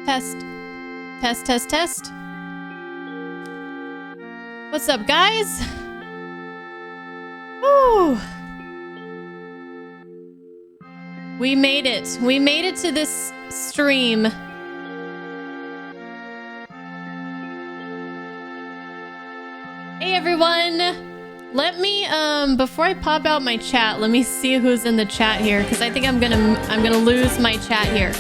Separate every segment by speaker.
Speaker 1: Test. Test, test, test. What's up, guys? Woo! We made it. We made it to this stream. Hey, everyone. Let me, before I pop out my chat, let me see who's in the chat here, because I think I'm gonna lose my chat here.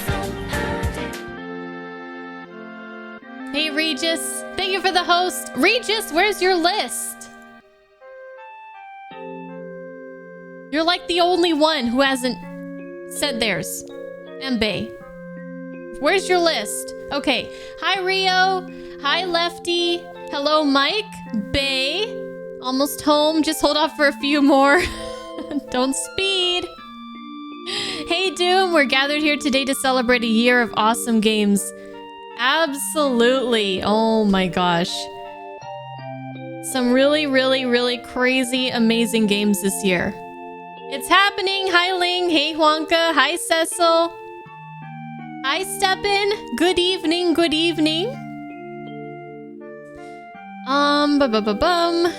Speaker 1: Hey, Regis. Thank you for the host. Regis, where's your list? You're like the only one who hasn't said theirs. Mbe. Where's your list? Okay. Hi, Rio. Hi, Lefty. Hello, Mike. Bay. Almost home. Just hold off for a few more. Don't speed. Hey, Doom. We're gathered here today to celebrate a year of awesome games. Absolutely. Oh my gosh. Some really, really, really crazy, amazing games this year. It's happening. Hi, Ling. Hey, Huanka. Hi, Cecil. Hi, Steppen. Good evening. Good evening. Bum. Bunny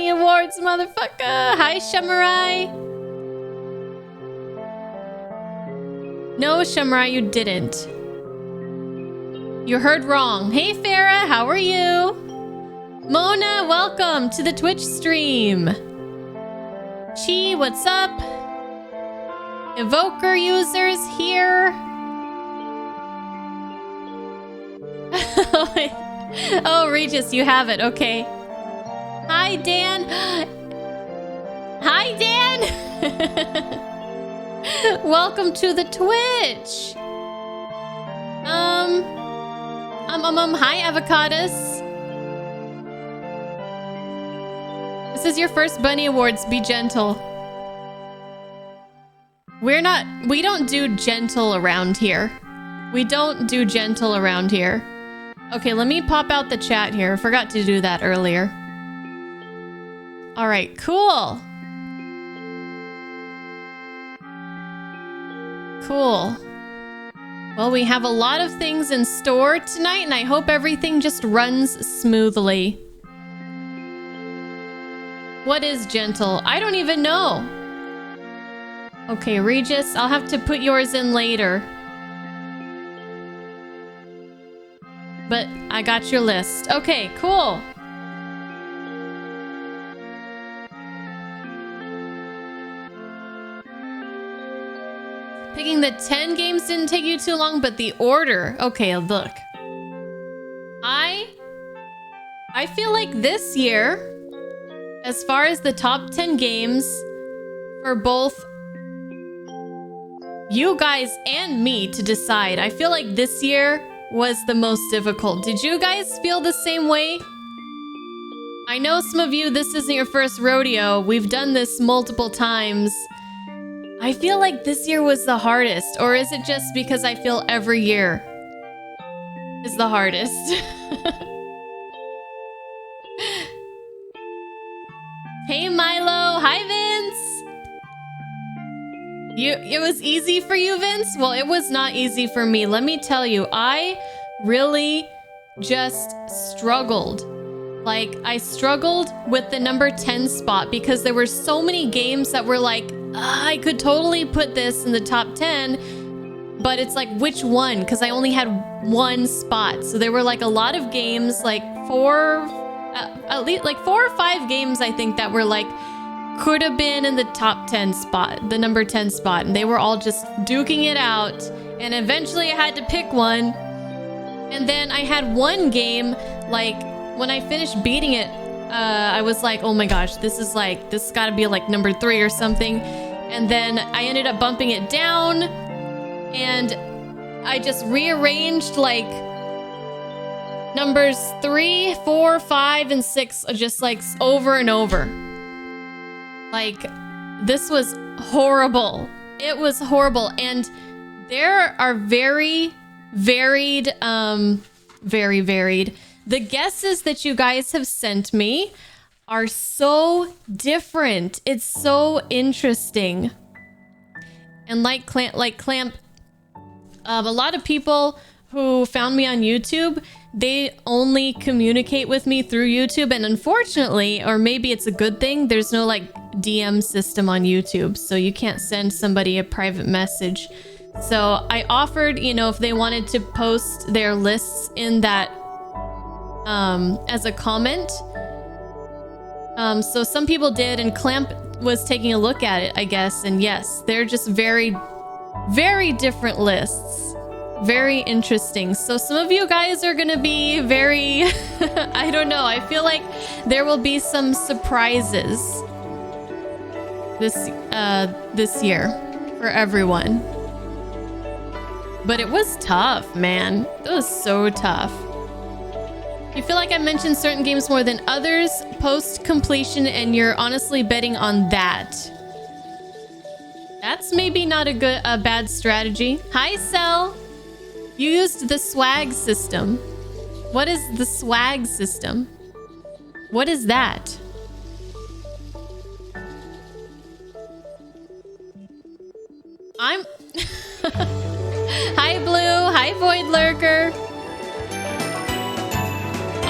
Speaker 1: Awards, motherfucker. Hi, Shamarai. No, Shamarai, you didn't. You heard wrong. Hey, Farah, how are you? Mona, welcome to the Twitch stream. Chi, what's up? Evoker users here. Oh, Regis, you have it. Okay. Hi, Dan. Hi, Dan. Welcome to the Twitch. Hi, Avocados. This is your first Bunny Awards. Be gentle. We don't do gentle around here. We don't do gentle around here. Okay, let me pop out the chat here. Forgot to do that earlier. All right, cool. Cool. Well, we have a lot of things in store tonight, and I hope everything just runs smoothly. What is gentle? I don't even know. Okay, Regis, I'll have to put yours in later. But I got your list. Okay, cool. Picking the 10 games didn't take you too long, but the order. Okay, look. I feel like this year, as far as the top 10 games for both you guys and me to decide, I feel like this year was the most difficult. Did you guys feel the same way? I know some of you, this isn't your first rodeo. We've done this multiple times. I feel like this year was the hardest, or is it just because I feel every year is the hardest? Hey, Milo. Hi, Vince. It was easy for you, Vince? Well, it was not easy for me. Let me tell you, I really just struggled. Like, I struggled with the number 10 spot because there were so many games that were like, I could totally put this in the top 10, but it's like, which one? Because I only had one spot. So there were like a lot of games, like at least like 4 or 5 games, I think, that were like, could have been in the top 10 spot, the number 10 spot. And they were all just duking it out. And eventually I had to pick one. And then I had one game, like when I finished beating it, I was like, oh my gosh, this has got to be like number 3 or something. And then I ended up bumping it down, and I just rearranged like numbers 3, 4, 5, and 6, just like over and over. Like, this was horrible. It was horrible. And there are very varied. The guesses that you guys have sent me are so different. It's so interesting. And like Clamp A lot of people who found me on YouTube, they only communicate with me through YouTube. And unfortunately, or maybe it's a good thing, there's no like DM system on YouTube. So you can't send somebody a private message. So I offered, you know, if they wanted to post their lists in that as a comment. So some people did, and Clamp was taking a look at it, I guess. And yes, they're just very, very different lists. Very interesting. So some of you guys are gonna be very, I don't know. I feel like there will be some surprises this year for everyone. But it was tough, man. It was so tough. You feel like I mentioned certain games more than others post completion, and you're honestly betting on that. That's maybe not a bad strategy. Hi, Cell. You used the swag system. What is the swag system? What is that? I'm... Hi, Blue. Hi, Void Lurker.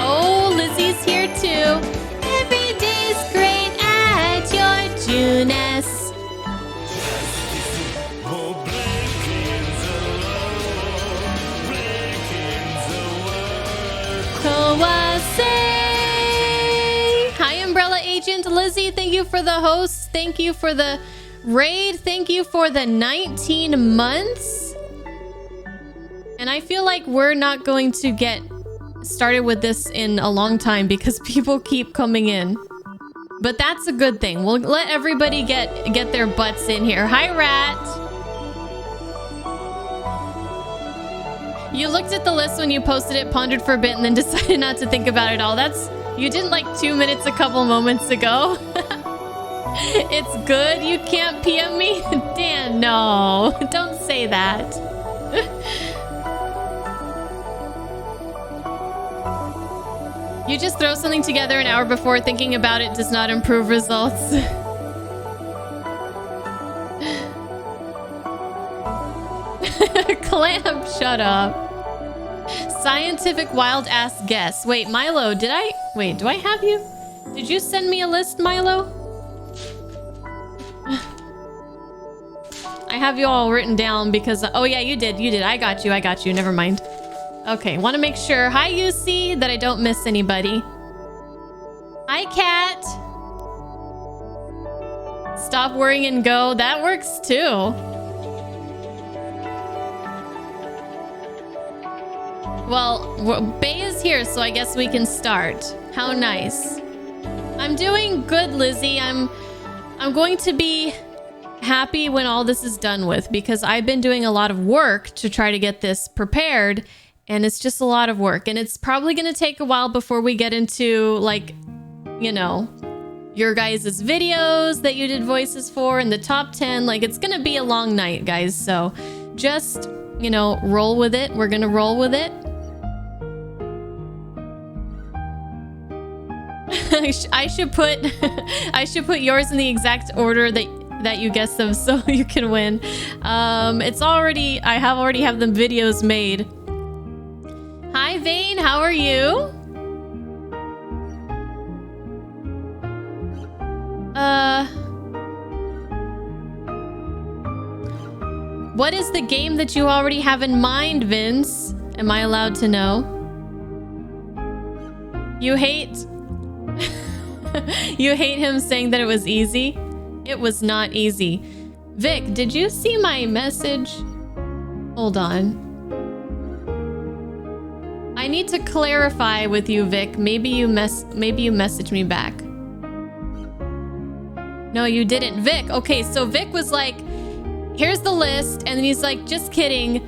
Speaker 1: Oh, Lizzie's here too. Every day's great at your Juness. Hi, Umbrella Agent. Lizzie, thank you for the host. Thank you for the raid. Thank you for the 19 months. And I feel like we're not going to get started with this in a long time because people keep coming in. But that's a good thing. We'll let everybody get their butts in here. Hi, Rat. You looked at the list when you posted it, pondered for a bit, and then decided not to think about it all. You did like 2 minutes a couple moments ago. It's good. You can't PM me? Dan, no. Don't say that. You just throw something together an hour before. Thinking about it does not improve results. Clamp, shut up. Scientific wild ass guess. Wait, Milo, do I have you? Did you send me a list, Milo? I have you all written down because, oh yeah, you did. I got you. Never mind. Okay, want to make sure. Hi, UC, that I don't miss anybody. Hi, Cat. Stop worrying and go. That works too. Well, Bay is here, so I guess we can start. How nice. I'm doing good, Lizzie. I'm going to be happy when all this is done with because I've been doing a lot of work to try to get this prepared, and it's just a lot of work, and it's probably going to take a while before we get into, like, you know, your guys' videos that you did voices for and the top 10. Like, it's going to be a long night, guys, so just, you know, roll with it. We're going to roll with it. I should put yours in the exact order that you guessed them so you can win. I already have the videos made. Hi Vane, how are you? What is the game that you already have in mind, Vince? Am I allowed to know? You hate you hate him saying that it was easy? It was not easy. Vic, did you see my message? Hold on. I need to clarify with you, Vic. Maybe you messaged me back. No, you didn't. Vic, okay, so Vic was like, here's the list, and then he's like, just kidding,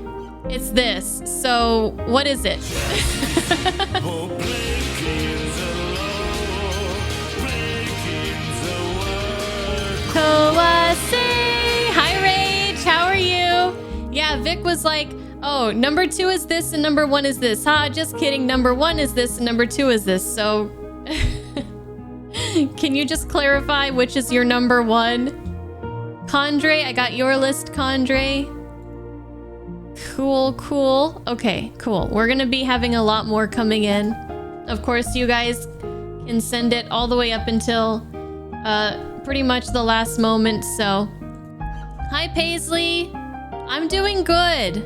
Speaker 1: it's this. So, what is it? Hi Rage, how are you? Yeah, Vic was like, oh, number 2 is this and number 1 is this. Ha, just kidding, number 1 is this and number 2 is this. So can you just clarify which is your number 1? Condre, I got your list, Condre. Cool, cool. Okay, cool. We're gonna be having a lot more coming in. Of course, you guys can send it all the way up until pretty much the last moment, so. Hi, Paisley. I'm doing good.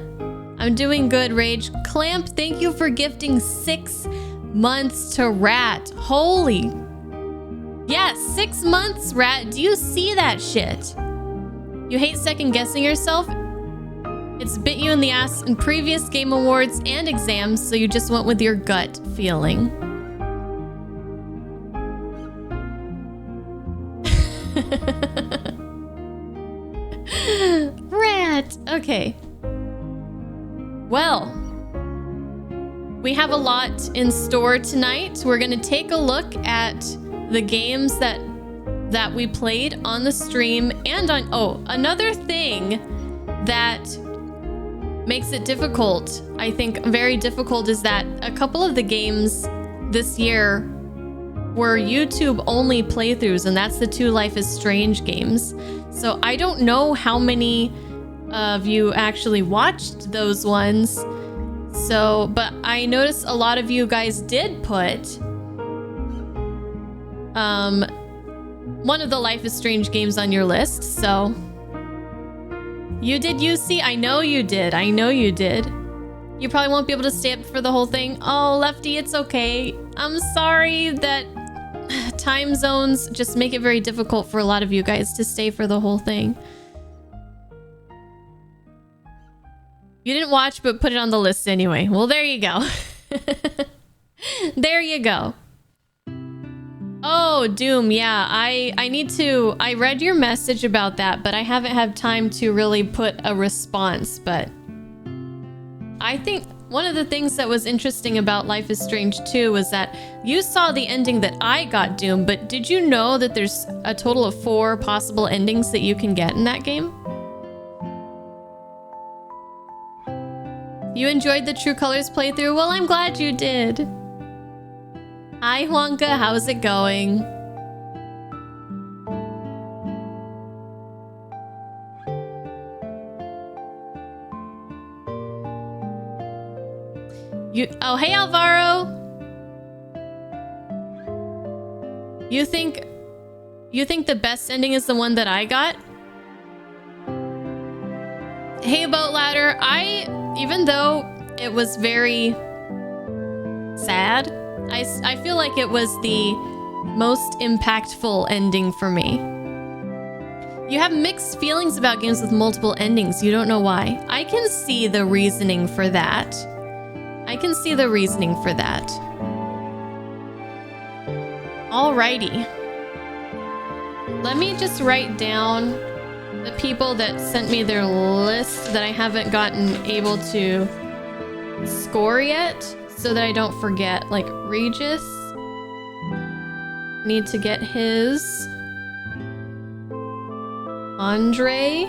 Speaker 1: I'm doing good, Rage. Clamp, thank you for gifting 6 months to Rat. Holy. Yeah, 6 months, Rat. Do you see that shit? You hate second guessing yourself? It's bit you in the ass in previous game awards and exams, so you just went with your gut feeling. Rat. Okay. Well, we have a lot in store tonight. We're gonna take a look at the games that we played on the stream and on, oh, another thing that makes it difficult, I think very difficult, is that a couple of the games this year were YouTube only playthroughs, and that's the 2 Life is Strange games. So I don't know how many of you actually watched those ones. So, but I noticed a lot of you guys did put one of the Life is Strange games on your list, so. You did, UC? I know you did. I know you did. You probably won't be able to stay up for the whole thing. Oh, Lefty, it's okay. I'm sorry that time zones just make it very difficult for a lot of you guys to stay for the whole thing. You didn't watch, but put it on the list anyway. Well, there you go. There you go. Oh, Doom, yeah, I read your message about that, but I haven't had time to really put a response, but I think one of the things that was interesting about Life is Strange 2 was that you saw the ending that I got, Doom, but did you know that there's a total of 4 possible endings that you can get in that game? You enjoyed the True Colors playthrough? Well, I'm glad you did. Hi, Wonka. How's it going? Oh, hey, Alvaro. You think the best ending is the one that I got? Hey, Boat Ladder. Even though it was very sad, I feel like it was the most impactful ending for me. You have mixed feelings about games with multiple endings. You don't know why. I can see the reasoning for that. I can see the reasoning for that. Alrighty. Let me just write down the people that sent me their list that I haven't gotten able to score yet, so that I don't forget. Like Regis, need to get his. Andre.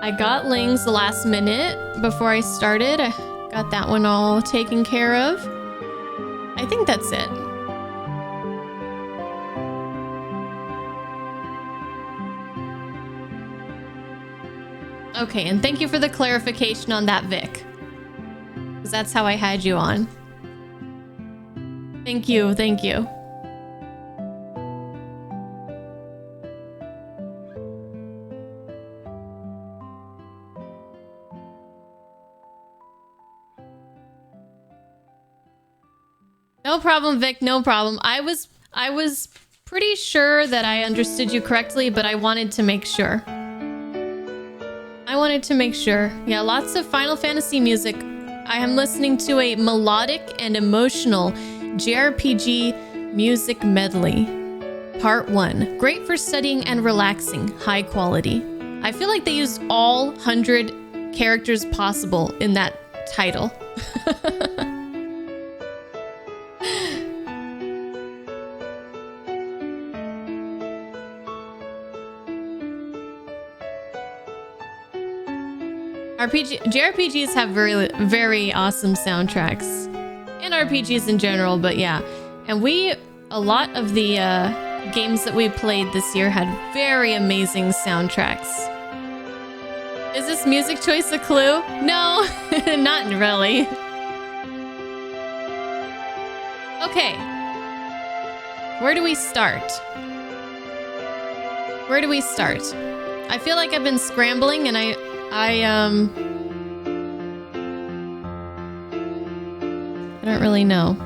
Speaker 1: I got Ling's the last minute before I started. I got that one all taken care of. I think that's it. Okay, and thank you for the clarification on that, Vic. Because that's how I had you on. Thank you, thank you. No problem, Vic, no problem. I was pretty sure that I understood you correctly, but I wanted to make sure. Yeah, lots of Final Fantasy music. I am listening to a melodic and emotional JRPG music medley. Part 1. Great for studying and relaxing. High quality. I feel like they used all 100 characters possible in that title. JRPGs have very, very awesome soundtracks. and RPGs in general, but yeah. And a lot of the games that we played this year had very amazing soundtracks. Is this music choice a clue? No, not really. Okay. Where do we start? Where do we start? I feel like I've been scrambling and I don't really know.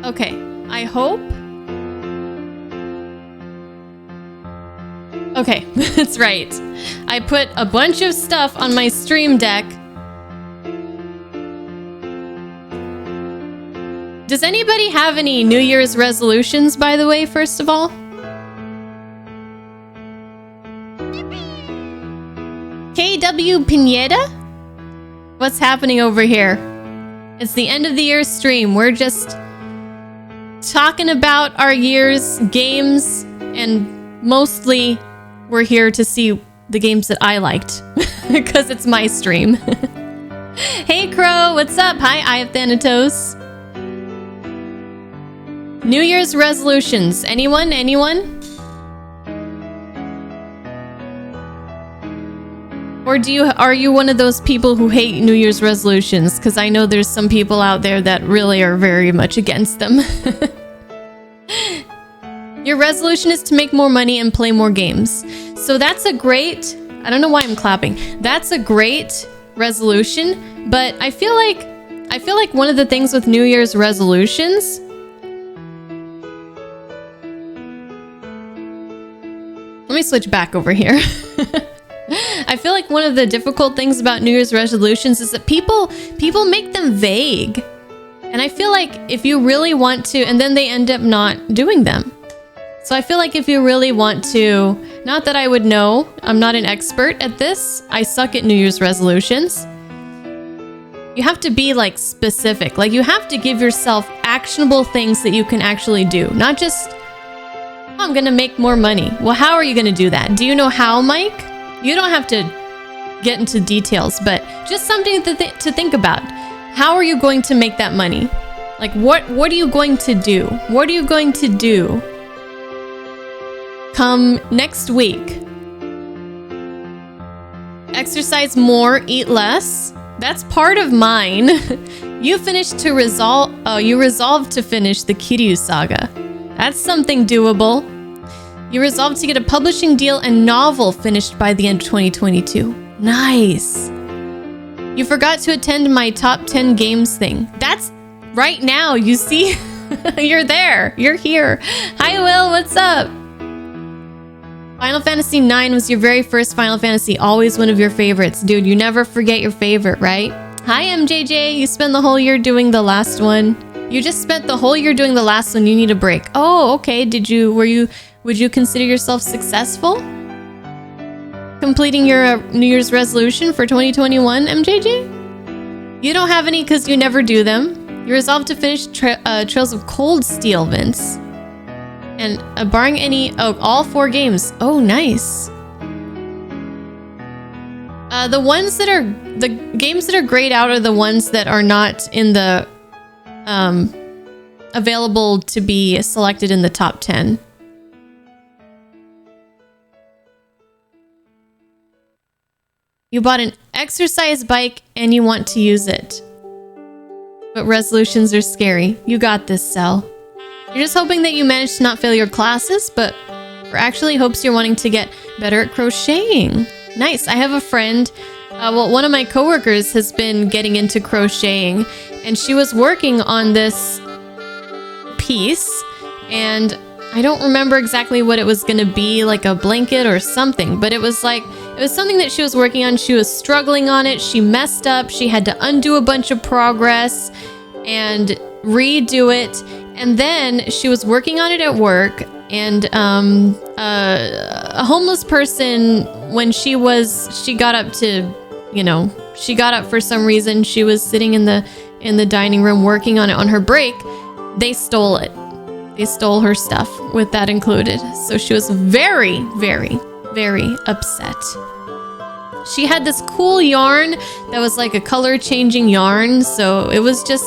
Speaker 1: Okay, I hope. Okay, that's right. I put a bunch of stuff on my stream deck. Does anybody have any New Year's resolutions, by the way, first of all? KW Pineda? What's happening over here? It's the end of the year stream. We're just talking about our year's games, and mostly we're here to see the games that I liked because it's my stream. Hey Crow, what's up? Hi, I have Thanatos. New Year's resolutions. Anyone? Anyone? Or are you one of those people who hate New Year's resolutions? Because I know there's some people out there that really are very much against them. Your resolution is to make more money and play more games. So that's a great, I don't know why I'm clapping. That's a great resolution, but I feel like one of the things with New Year's resolutions, let me switch back over here. I feel like one of the difficult things about New Year's resolutions is that people make them vague. And I feel like if you really want to, and then they end up not doing them. So I feel like if you really want to, not that I would know, I'm not an expert at this. I suck at New Year's resolutions. You have to be like specific. Like you have to give yourself actionable things that you can actually do. Not just, oh, I'm gonna make more money. Well, how are you gonna do that? Do you know how, Mike? You don't have to get into details, but just something to think about. How are you going to make that money? Like what are you going to do? What are you going to do come next week? Exercise more, eat less. That's part of mine. You resolved to finish the Kiryu saga. That's something doable. You resolved to get a publishing deal and novel finished by the end of 2022. Nice. You forgot to attend my top 10 games thing. That's right now, you see? You're there. You're here. Hi, Will. What's up? Final Fantasy IX was your very first Final Fantasy. Always one of your favorites. Dude, you never forget your favorite, right? Hi, MJJ. You spent the whole year doing the last one. You just spent the whole year doing the last one. You need a break. Oh, okay. Would you consider yourself successful? Completing your New Year's resolution for 2021, MJJ? You don't have any because you never do them. You resolved to finish Trails of Cold Steel, Vince. And barring any, all 4 games. Oh, nice. The games that are grayed out are the ones that are not in the, available to be selected in the top 10. You bought an exercise bike and you want to use it. But resolutions are scary. You got this, Cell. You're just hoping that you manage to not fail your classes, but for actually hopes you're wanting to get better at crocheting. Nice. I have a friend, one of my coworkers has been getting into crocheting, and she was working on this piece, and I don't remember exactly what it was going to be, like a blanket or something, but it was something that she was working on. She was struggling on it. She messed up. She had to undo a bunch of progress and redo it. And then she was working on it at work, and a homeless person, when she got up for some reason. She was sitting in the dining room working on it on her break. They stole it. They stole her stuff with that included. So she was very, very, very upset. She had this cool yarn that was like a color changing yarn. So it was just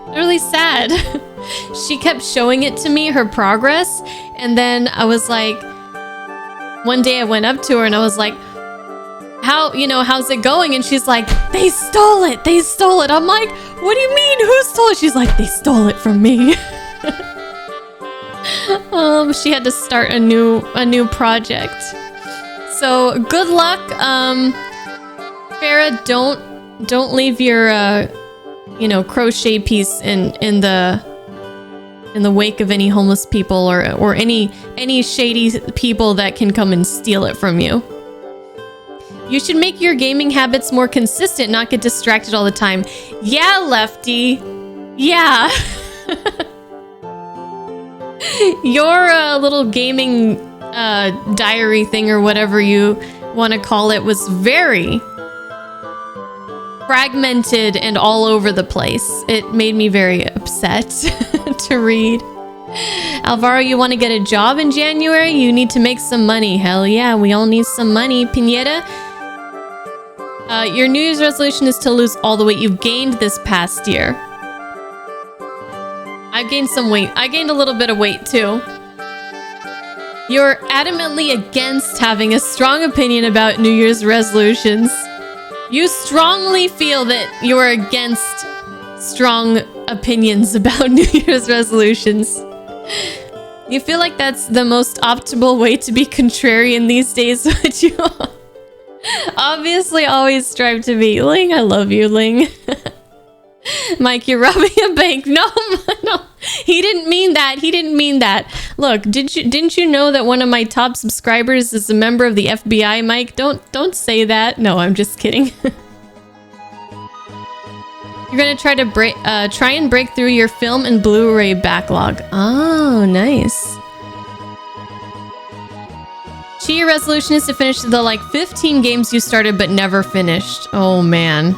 Speaker 1: really sad. She kept showing it to me, her progress, and then I was like, one day I went up to her and I was like, how's it going? And she's like, they stole it. I'm like, what do you mean? Who stole it? She's like, they stole it from me. She had to start a new project. So good luck. Farah, don't leave your crochet piece in the wake of any homeless people or any shady people that can come and steal it from you. You should make your gaming habits more consistent, not get distracted all the time. Yeah, Lefty. Yeah. Your little gaming diary thing or whatever you want to call it was very fragmented and all over the place. It made me very upset to read. Alvaro, you want to get a job in January? You need to make some money. Hell yeah, we all need some money. Pineda, your New Year's resolution is to lose all the weight you've gained this past year. I've gained some weight. I gained a little bit of weight too. You're adamantly against having a strong opinion about New Year's resolutions. You strongly feel that you are against strong opinions about New Year's resolutions. You feel like that's the most optimal way to be contrarian these days, but you obviously always strive to be. Ling, I love you, Ling. Mike, you're robbing a bank. No, he didn't mean that. Look, didn't you know that one of my top subscribers is a member of the FBI, Mike? Don't say that. No, I'm just kidding. You're gonna try and break through your film and Blu-ray backlog. Oh, nice. Your resolution is to finish the 15 games you started but never finished. Oh man.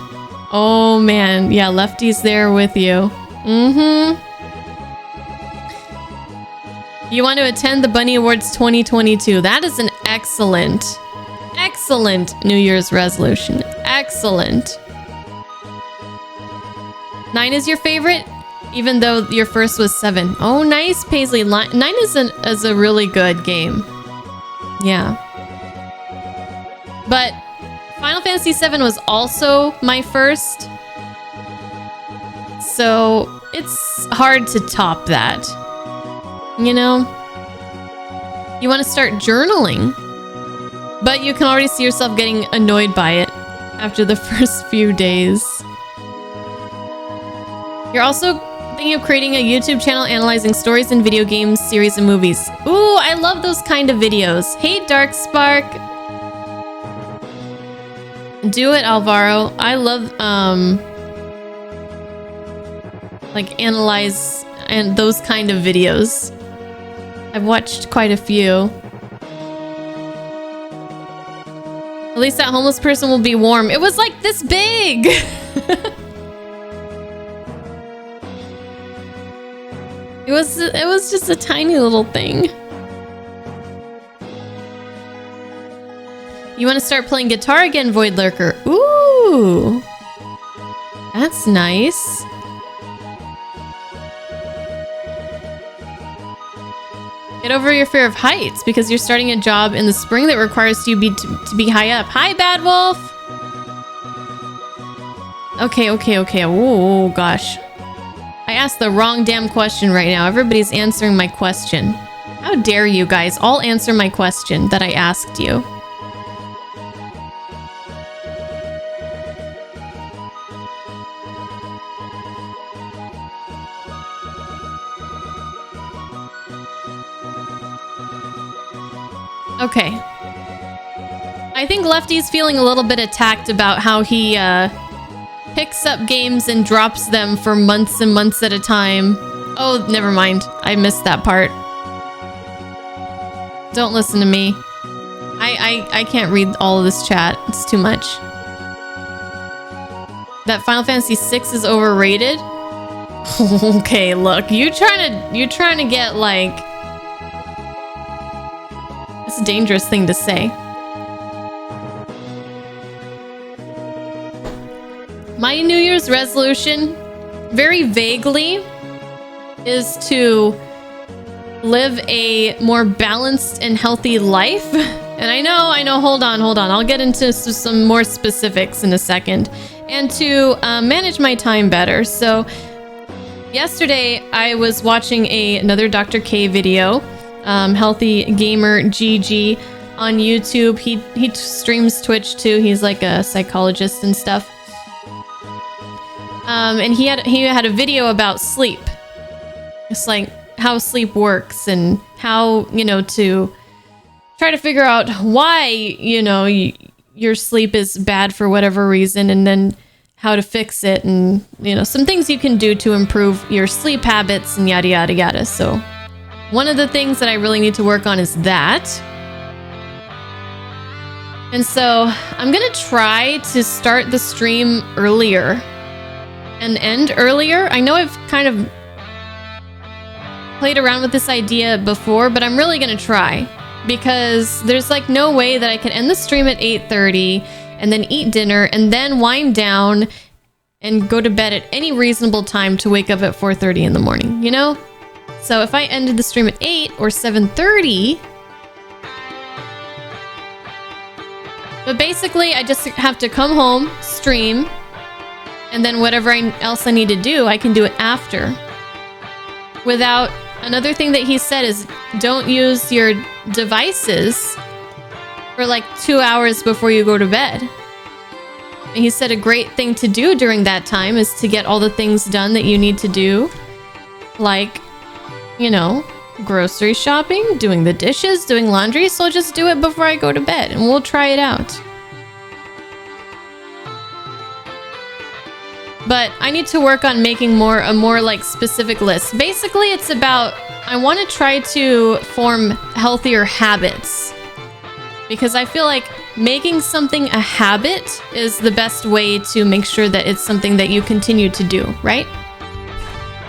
Speaker 1: Yeah, Lefty's there with you. You want to attend the Bunny Awards 2022. That is an excellent New Year's resolution. Excellent. 9 is your favorite? Even though your first was 7. Oh, nice, Paisley. 9 is a really good game. Yeah. But Final Fantasy VII was also my first. So it's hard to top that. You know? You want to start journaling. But you can already see yourself getting annoyed by it after the first few days. You're also thinking of creating a YouTube channel analyzing stories in video games, series, and movies. Ooh, I love those kind of videos. Hey, Darkspark. Do it, Alvaro. I love, analyze and those kind of videos. I've watched quite a few. At least that homeless person will be warm. It was like this big. It was just a tiny little thing. You want to start playing guitar again, Void Lurker? Ooh, that's nice. Get over your fear of heights because you're starting a job in the spring that requires you to be high up. Hi, Bad Wolf. Okay. Oh gosh. I asked the wrong damn question right now. Everybody's answering my question. How dare you guys all answer my question that I asked you? Okay. I think Lefty's feeling a little bit attacked about how he, picks up games and drops them for months and months at a time. Oh, never mind. I missed that part. Don't listen to me. I can't read all of this chat. It's too much. That Final Fantasy VI is overrated? Okay, look. You're trying to get it's a dangerous thing to say. My New Year's resolution very vaguely, is to live a more balanced and healthy life. And I know, hold on. I'll get into some more specifics in a second. And to manage my time better. So yesterday I was watching another Dr. K video, Healthy Gamer GG on YouTube. He streams Twitch too. He's like a psychologist and stuff. And he had a video about sleep. It's like how sleep works and how, you know, to try to figure out why, you know, your sleep is bad for whatever reason, and then how to fix it, and, you know, some things you can do to improve your sleep habits and yada yada yada. So one of the things that I really need to work on is that. And so I'm gonna try to start the stream earlier and end earlier. I know I've kind of played around with this idea before, but I'm really gonna try, because there's like no way that I can end the stream at 8:30 and then eat dinner and then wind down and go to bed at any reasonable time to wake up at 4:30 in the morning, you know? So if I ended the stream at 8 or 7:30, but basically I just have to come home, stream, and then whatever else I need to do, I can do it after. Without, another thing that he said is don't use your devices for like 2 hours before you go to bed. And he said a great thing to do during that time is to get all the things done that you need to do. Like, you know, grocery shopping, doing the dishes, doing laundry. So I'll just do it before I go to bed and we'll try it out. But I need to work on making a more like specific list. Basically, it's about, I want to try to form healthier habits, because I feel like making something a habit is the best way to make sure that it's something that you continue to do, right?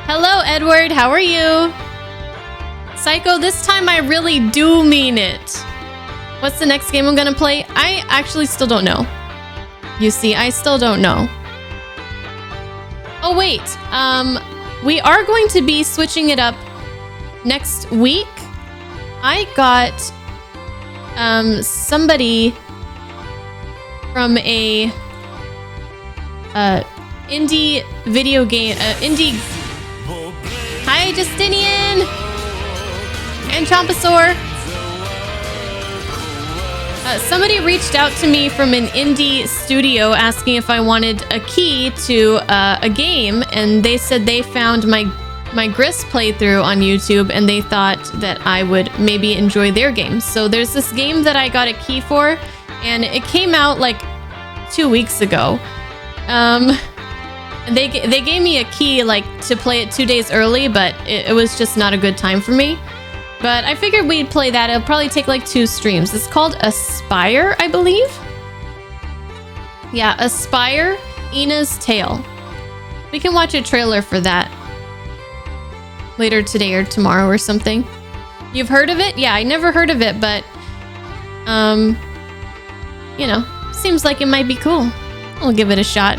Speaker 1: Hello, Edward. How are you? Psycho, this time I really do mean it. What's the next game I'm gonna play? I actually still don't know. You see, I still don't know. Oh wait, we are going to be switching it up next week. I got somebody from a indie video game, Hi Justinian and Chompasaur. Somebody reached out to me from an indie studio asking if I wanted a key to a game, and they said they found my Gris playthrough on YouTube and they thought that I would maybe enjoy their game. So there's this game that I got a key for, and it came out like 2 weeks ago. And they gave me a key like to play it 2 days early, but it was just not a good time for me. But I figured we'd play that. It'll probably take like 2 streams. It's called Aspire, I believe. Yeah, Aspire, Ina's Tale. We can watch a trailer for that later today or tomorrow or something. You've heard of it? Yeah, I never heard of it, but you know, seems like it might be cool. I'll give it a shot.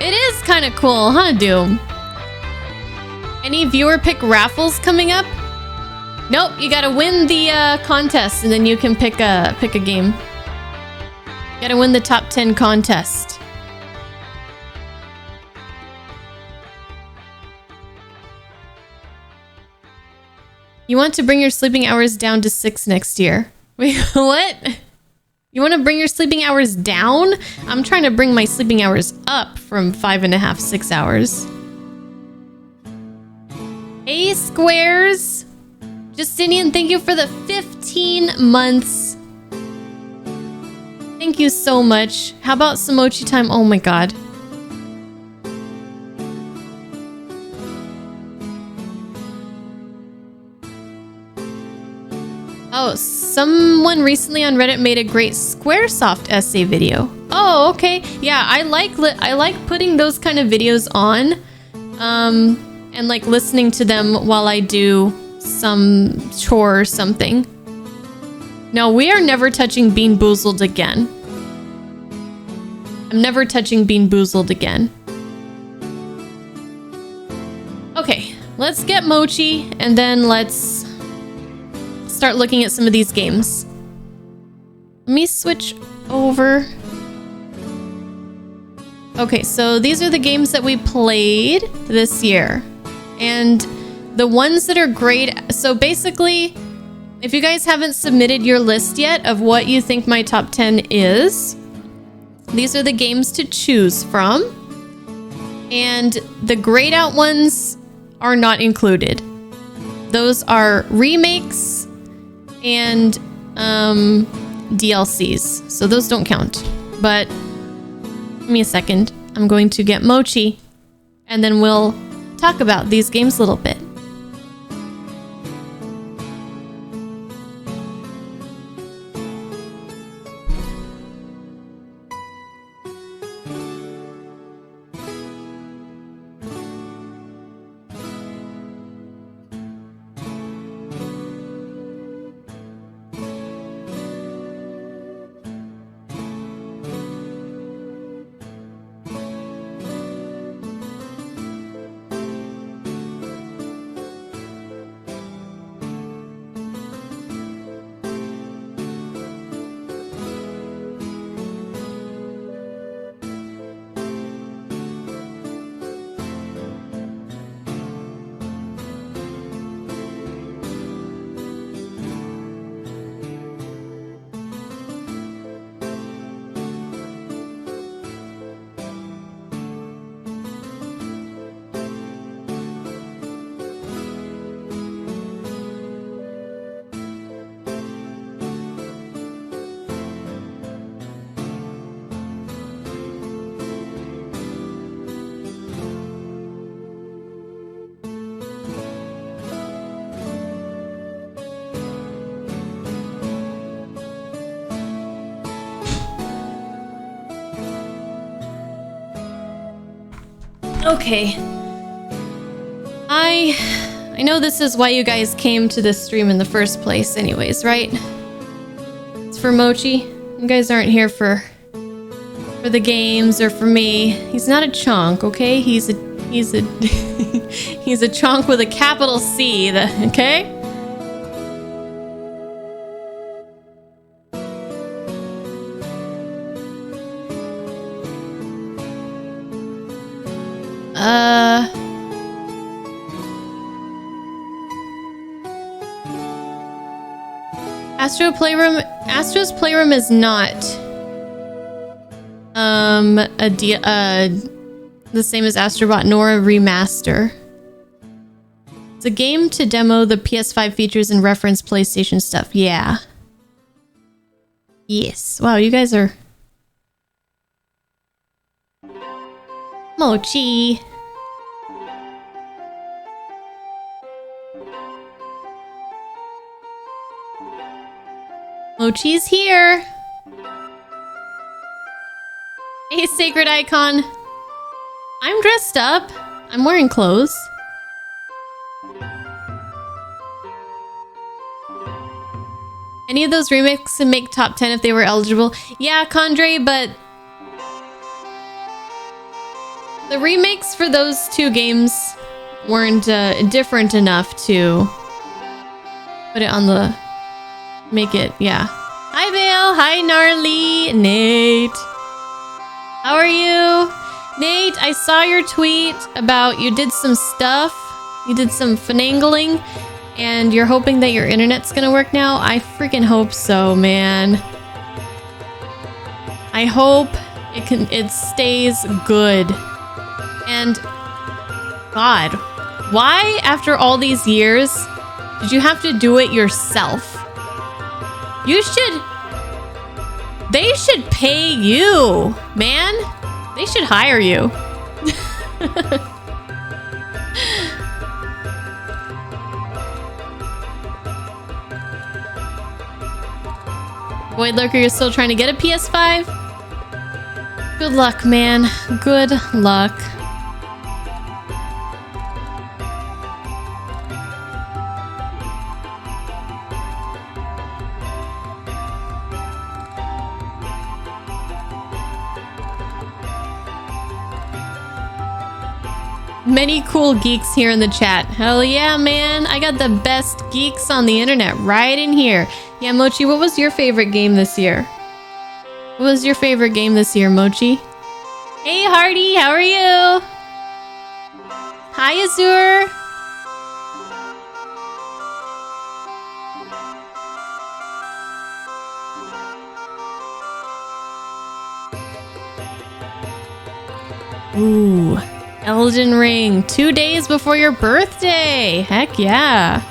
Speaker 1: It is kind of cool, huh, Doom? Any viewer pick raffles coming up? Nope, you gotta win the contest and then you can pick a game. Gotta win the top 10 contest. You want to bring your sleeping hours down to 6 next year. Wait, what? You want to bring your sleeping hours down? I'm trying to bring my sleeping hours up from 5.5, 6 hours. Hey, Squares. Justinian, thank you for the 15 months. Thank you so much. How about some mochi time? Oh my god. Oh, someone recently on Reddit made a great Squaresoft essay video. Oh, okay. Yeah, I like putting those kind of videos on, and like listening to them while I do some chore or something. No, we are never touching Bean Boozled again. I'm never touching Bean Boozled again. Okay, let's get Mochi, and then let's start looking at some of these games. Let me switch over. Okay, so these are the games that we played this year. And the ones that are great. So basically, if you guys haven't submitted your list yet of what you think my top 10 is, these are the games to choose from. And the grayed out ones are not included. Those are remakes and DLCs. So those don't count. But give me a second. I'm going to get Mochi, and then we'll talk about these games a little bit. Okay. I know this is why you guys came to this stream in the first place anyways, right? It's for Mochi. You guys aren't here for the games or for me. He's not a chonk, okay? He's a he's a chonk with a capital C, okay? Astro's Playroom is not the same as Astrobot nor a remaster. It's a game to demo the PS5 features and reference PlayStation stuff. Yeah. Yes. Wow, you guys are Mochi. Mochi's here. Hey, Sacred Icon. I'm dressed up. I'm wearing clothes. Any of those remakes would make top 10 if they were eligible. Yeah, Condre, but the remakes for those two games weren't different enough to put it on the... Make it, yeah. Hi, Vale. Hi, Gnarly. Nate. How are you? Nate, I saw your tweet about you did some stuff. You did some finagling, and you're hoping that your internet's gonna work now. I freaking hope so, man. I hope it stays good. And God, why after all these years did you have to do it yourself? They should pay you, man. They should hire you. Void Lurker, you're still trying to get a PS5? Good luck, man. Good luck. Many cool geeks here in the chat. Hell yeah, man. I got the best geeks on the internet right in here. Yeah, Mochi, what was your favorite game this year? What was your favorite game this year, Mochi? Hey, Hardy, how are you? Hi, Azur. Ooh, Elden Ring, 2 days before your birthday. Heck yeah.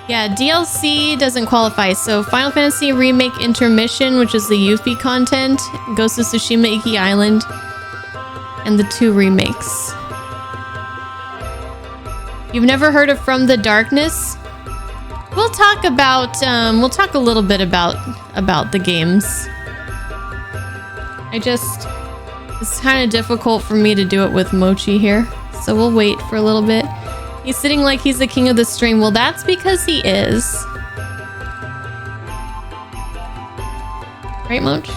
Speaker 1: Yeah, DLC doesn't qualify. So Final Fantasy Remake Intermission, which is the Yuffie content, Ghost of Tsushima Iki Island, and the 2 remakes. You've never heard of From the Darkness? We'll talk about, we'll talk a little bit about the games. It's kind of difficult for me to do it with Mochi here, so we'll wait for a little bit. He's sitting like he's the king of the stream. Well, that's because he is. Right, Moch?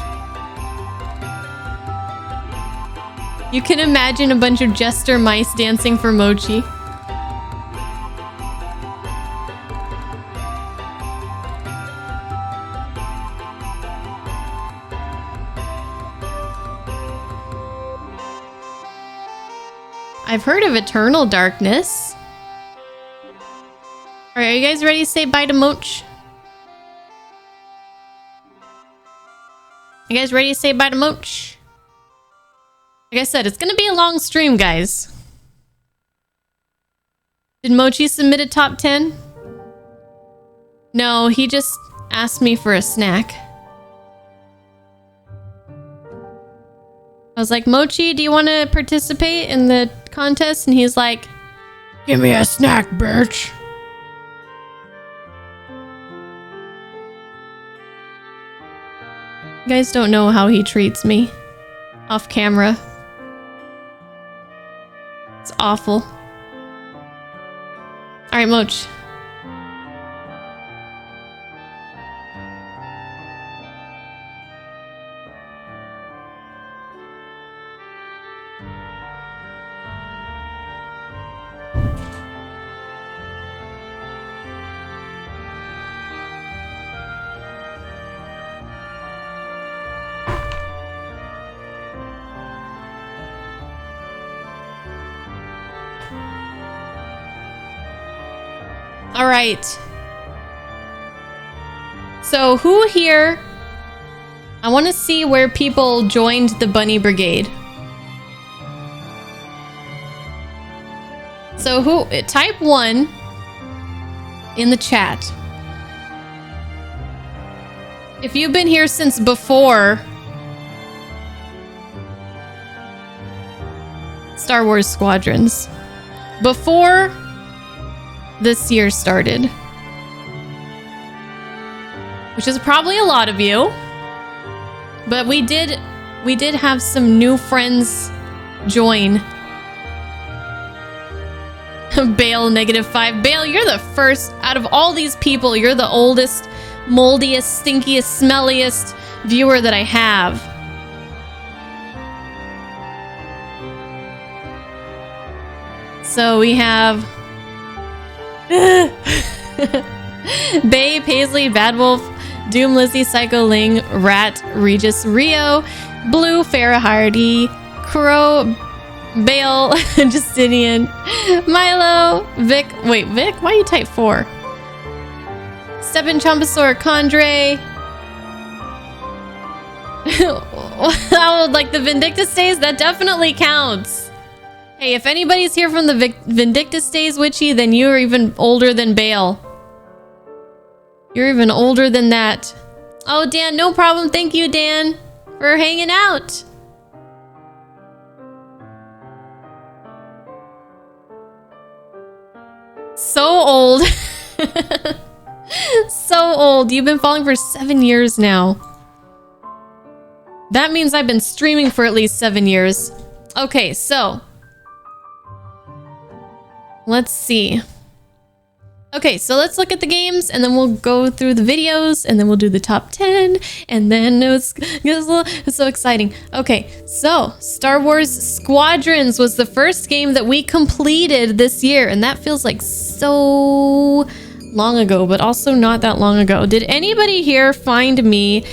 Speaker 1: You can imagine a bunch of jester mice dancing for Mochi. I've heard of Eternal Darkness. Alright, are you guys ready to say bye to Moch? You guys ready to say bye to Moch? Like I said, it's gonna be a long stream, guys. Did Mochi submit a top 10? No, he just asked me for a snack. I was like, Mochi, do you want to participate in the contest? And he's like, give me a snack, bitch. You guys don't know how he treats me off camera. It's awful. All right, Moch. All right. So who here? I want to see where people joined the Bunny Brigade. So who? Type 1 in the chat. If you've been here since before Star Wars Squadrons, before this year started, which is probably a lot of you, but we did have some new friends join. Bale -5. Bale, you're the first out of all these people. You're the oldest, moldiest, stinkiest, smelliest viewer that I have. So we have Bay, Paisley, Bad Wolf, Doom, Lizzie, Psycho, Ling, Rat, Regis, Rio, Blue, Farrah Hardy, Crow, Bale, Justinian, Milo, Vic. Wait, Vic? Why you type 4? Stepan, Chompasaur, Condre. Oh, like the Vindictus days? That definitely counts. Hey, if anybody's here from the Vindictus days, Witchy, then you're even older than Bale. You're even older than that. Oh, Dan, no problem. Thank you, Dan, for hanging out. So old. So old. You've been following for 7 years now. That means I've been streaming for at least 7 years. Okay, so let's see. Okay, so let's look at the games and then we'll go through the videos and then we'll do the top 10 and then it's so exciting. Okay, so Star Wars Squadrons was the first game that we completed this year and that feels like so long ago, but also not that long ago. Did anybody here find me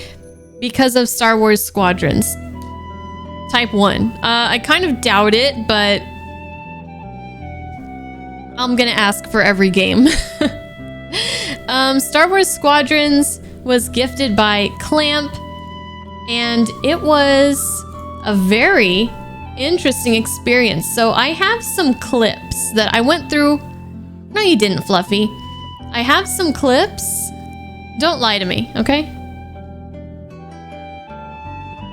Speaker 1: because of Star Wars Squadrons? Type 1. I kind of doubt it, but I'm gonna ask for every game. Star Wars Squadrons was gifted by Clamp, and it was a very interesting experience. So I have some clips that I went through. No, you didn't, Fluffy. I have some clips. Don't lie to me, okay?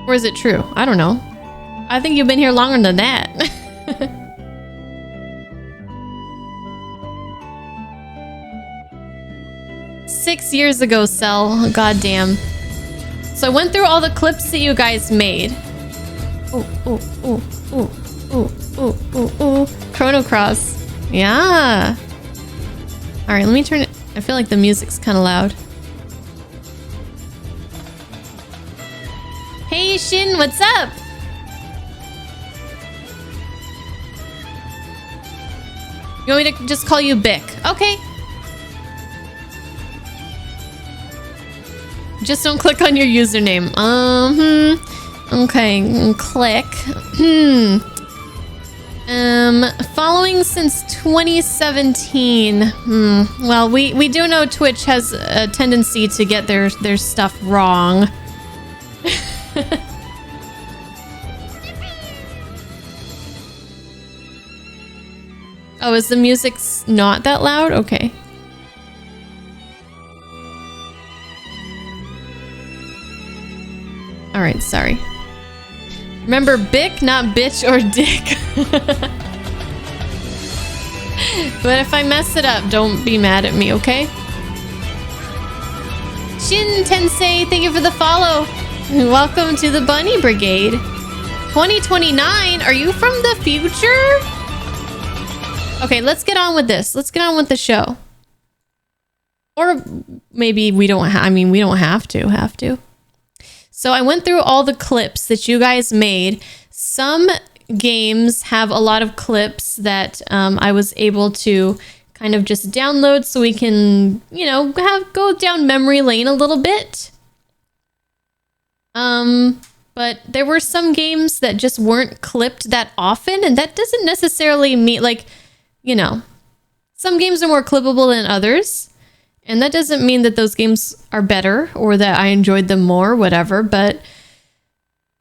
Speaker 1: Or is it true? I don't know. I think you've been here longer than that. 6 years ago, Cell. Goddamn. So I went through all the clips that you guys made. Ooh, ooh, ooh, ooh, ooh, ooh, ooh, ooh. Chrono Cross. Yeah. Alright, let me turn it. I feel like the music's kind of loud. Hey, Shin, what's up? You want me to just call you Bick? Okay. Just don't click on your username. Okay, click. Following since 2017. Well, we do know Twitch has a tendency to get their stuff wrong. Oh, is the music not that loud? Okay. Alright, sorry. Remember, Bick, not bitch or dick. But if I mess it up, don't be mad at me, okay? Shin Tensei, thank you for the follow. Welcome to the Bunny Brigade. 2029? Are you from the future? Okay, let's get on with this. Let's get on with the show. Or maybe we don't we don't have to. So I went through all the clips that you guys made. Some games have a lot of clips that I was able to kind of just download so we can, you know, go down memory lane a little bit. But there were some games that just weren't clipped that often, and that doesn't necessarily mean, like, you know, some games are more clippable than others. And that doesn't mean that those games are better or that I enjoyed them more, whatever. But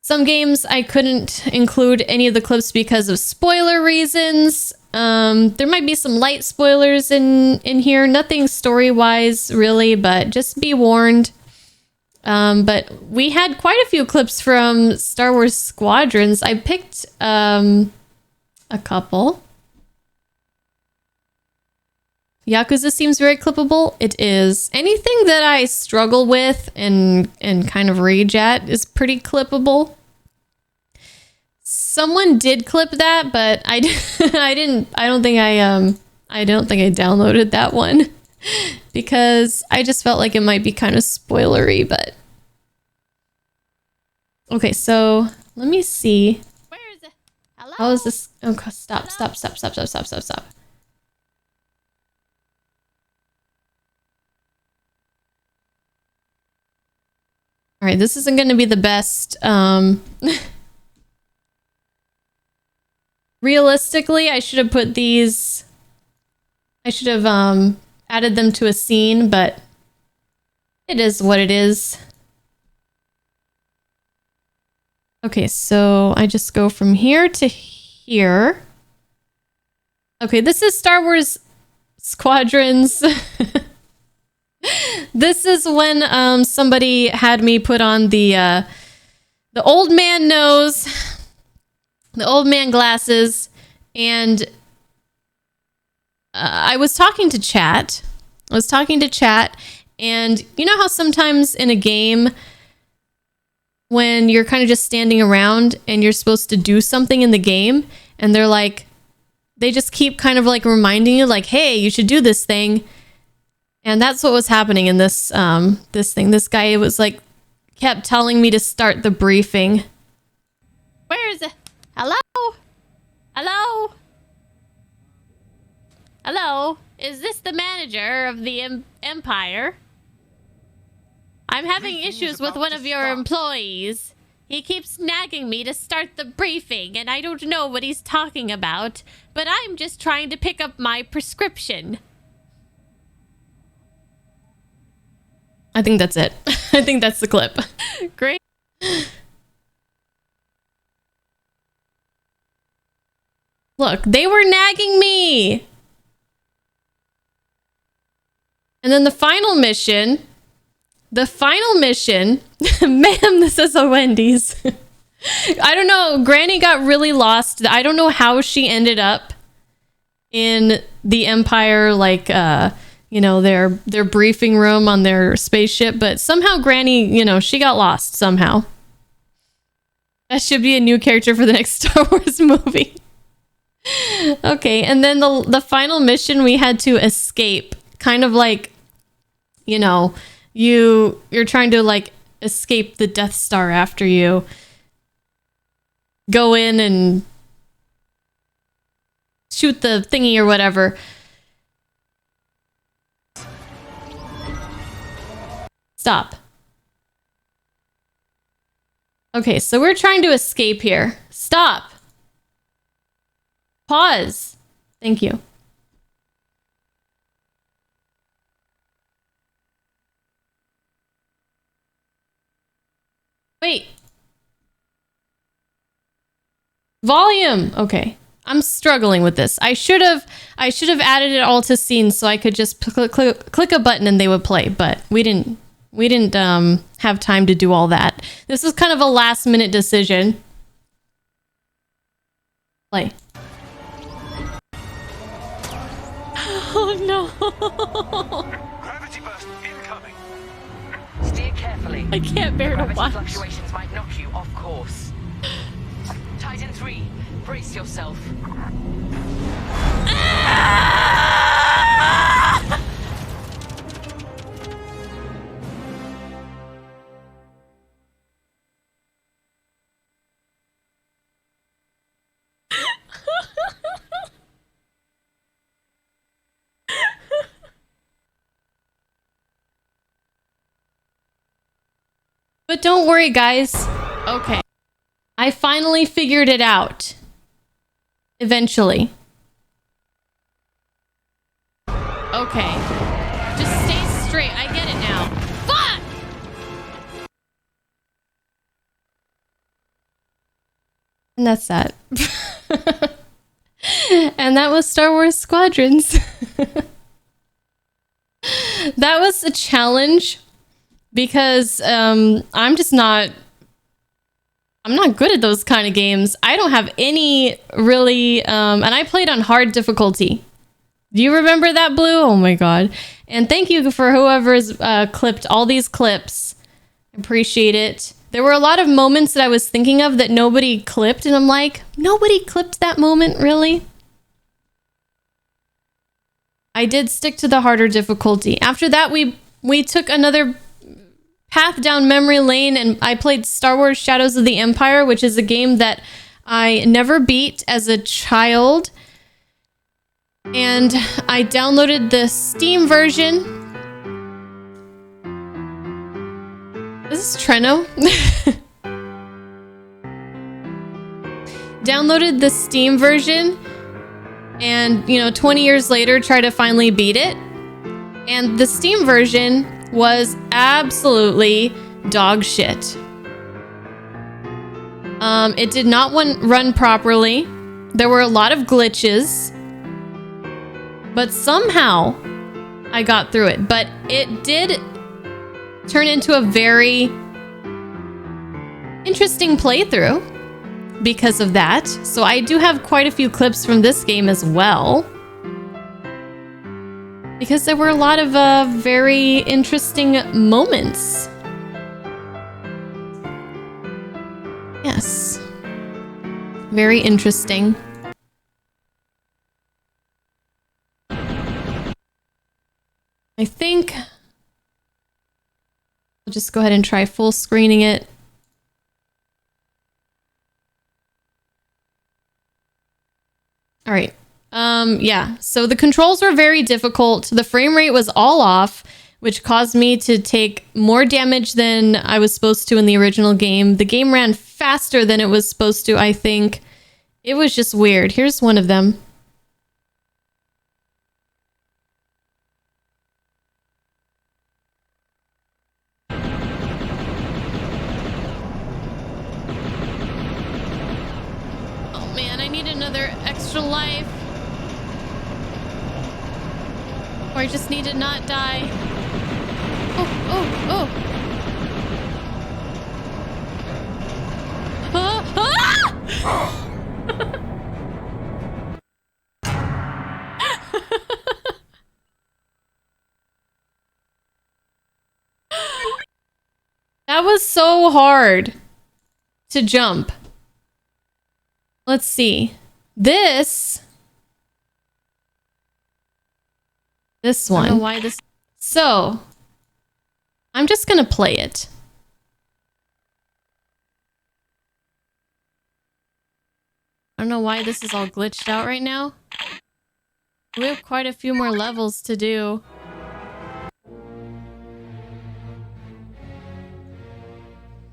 Speaker 1: some games I couldn't include any of the clips because of spoiler reasons. There might be some light spoilers in here. Nothing story-wise, really, but just be warned. But we had quite a few clips from Star Wars Squadrons. I picked a couple. Yakuza seems very clippable. It is. Anything that I struggle with and kind of rage at is pretty clippable. Someone did clip that, but I didn't. I don't think I downloaded that one because I just felt like it might be kind of spoilery. But okay, so let me see.
Speaker 2: Where is it? Hello?
Speaker 1: How is this? Oh, stop. All right, this isn't going to be the best. Realistically, I should have put these. I should have added them to a scene, but it is what it is. Okay, so I just go from here to here. Okay, this is Star Wars Squadrons. This is when somebody had me put on the old man nose, the old man glasses, and I was talking to chat. And you know how sometimes in a game when you're kind of just standing around and you're supposed to do something in the game and they're like, they just keep kind of like reminding you like, hey, you should do this thing. And that's what was happening in this this thing. This guy was like kept telling me to start the briefing. Where is it? Hello? Hello? Hello? Is this the manager of the Empire? I'm having issues with one of your employees. He keeps nagging me to start the briefing, and I don't know what he's talking about, but I'm just trying to pick up my prescription. I think that's it. I think that's the clip. Great. Look, they were nagging me. And then the final mission, ma'am, this is a Wendy's. I don't know. Granny got really lost. I don't know how she ended up in the Empire, like, you know, their briefing room on their spaceship, but somehow Granny, you know, she got lost somehow. That should be a new character for the next Star Wars movie. Okay, and then the final mission, we had to escape. Kind of like, you know, you're trying to like escape the Death Star after you go in and shoot the thingy or whatever. Stop. Okay, so we're trying to escape here. Stop. Pause. Thank you. Wait. Volume. Okay. I'm struggling with this. I should have added it all to scenes so I could just click a button and they would play, but we didn't have time to do all that. This is kind of a last minute decision. Play. Oh no.
Speaker 2: Gravity burst incoming. Steer carefully.
Speaker 1: I can't bear to watch.
Speaker 2: Fluctuations might knock you off course. Titan 3, brace yourself.
Speaker 1: But don't worry, guys. Okay. I finally figured it out. Eventually. Okay. Just stay straight. I get it now. Fuck! And that's that. And that was Star Wars Squadrons. That was a challenge. Because I'm not good at those kind of games. I don't have any really, and I played on hard difficulty. Do you remember that, Blue? Oh my god. And thank you for whoever's clipped all these clips. I appreciate it. There were a lot of moments that I was thinking of that nobody clipped, and I'm like, nobody clipped that moment, really? I did stick to the harder difficulty. After that, we took another path down memory lane, and I played Star Wars Shadows of the Empire, which is a game that I never beat as a child. And I downloaded the Steam version. This is Treno. Downloaded the Steam version, and, you know, 20 years later, try to finally beat it. And the Steam version was absolutely dog shit. It did not run properly. There were a lot of glitches. But somehow I got through it. But it did turn into a very interesting playthrough because of that. So I do have quite a few clips from this game as well. Because there were a lot of very interesting moments. Yes. Very interesting. I think I'll just go ahead and try full screening it. All right. Yeah, so the controls were very difficult. The frame rate was all off, which caused me to take more damage than I was supposed to in the original game. The game ran faster than it was supposed to, I think. It was just weird. Here's one of them. Oh man, I need another extra life. Or I just need to not die. Oh, oh, oh. Ah! That was so hard to jump. Let's see. This one. I don't know why this. So, I'm just gonna play it. I don't know why this is all glitched out right now. We have quite a few more levels to do.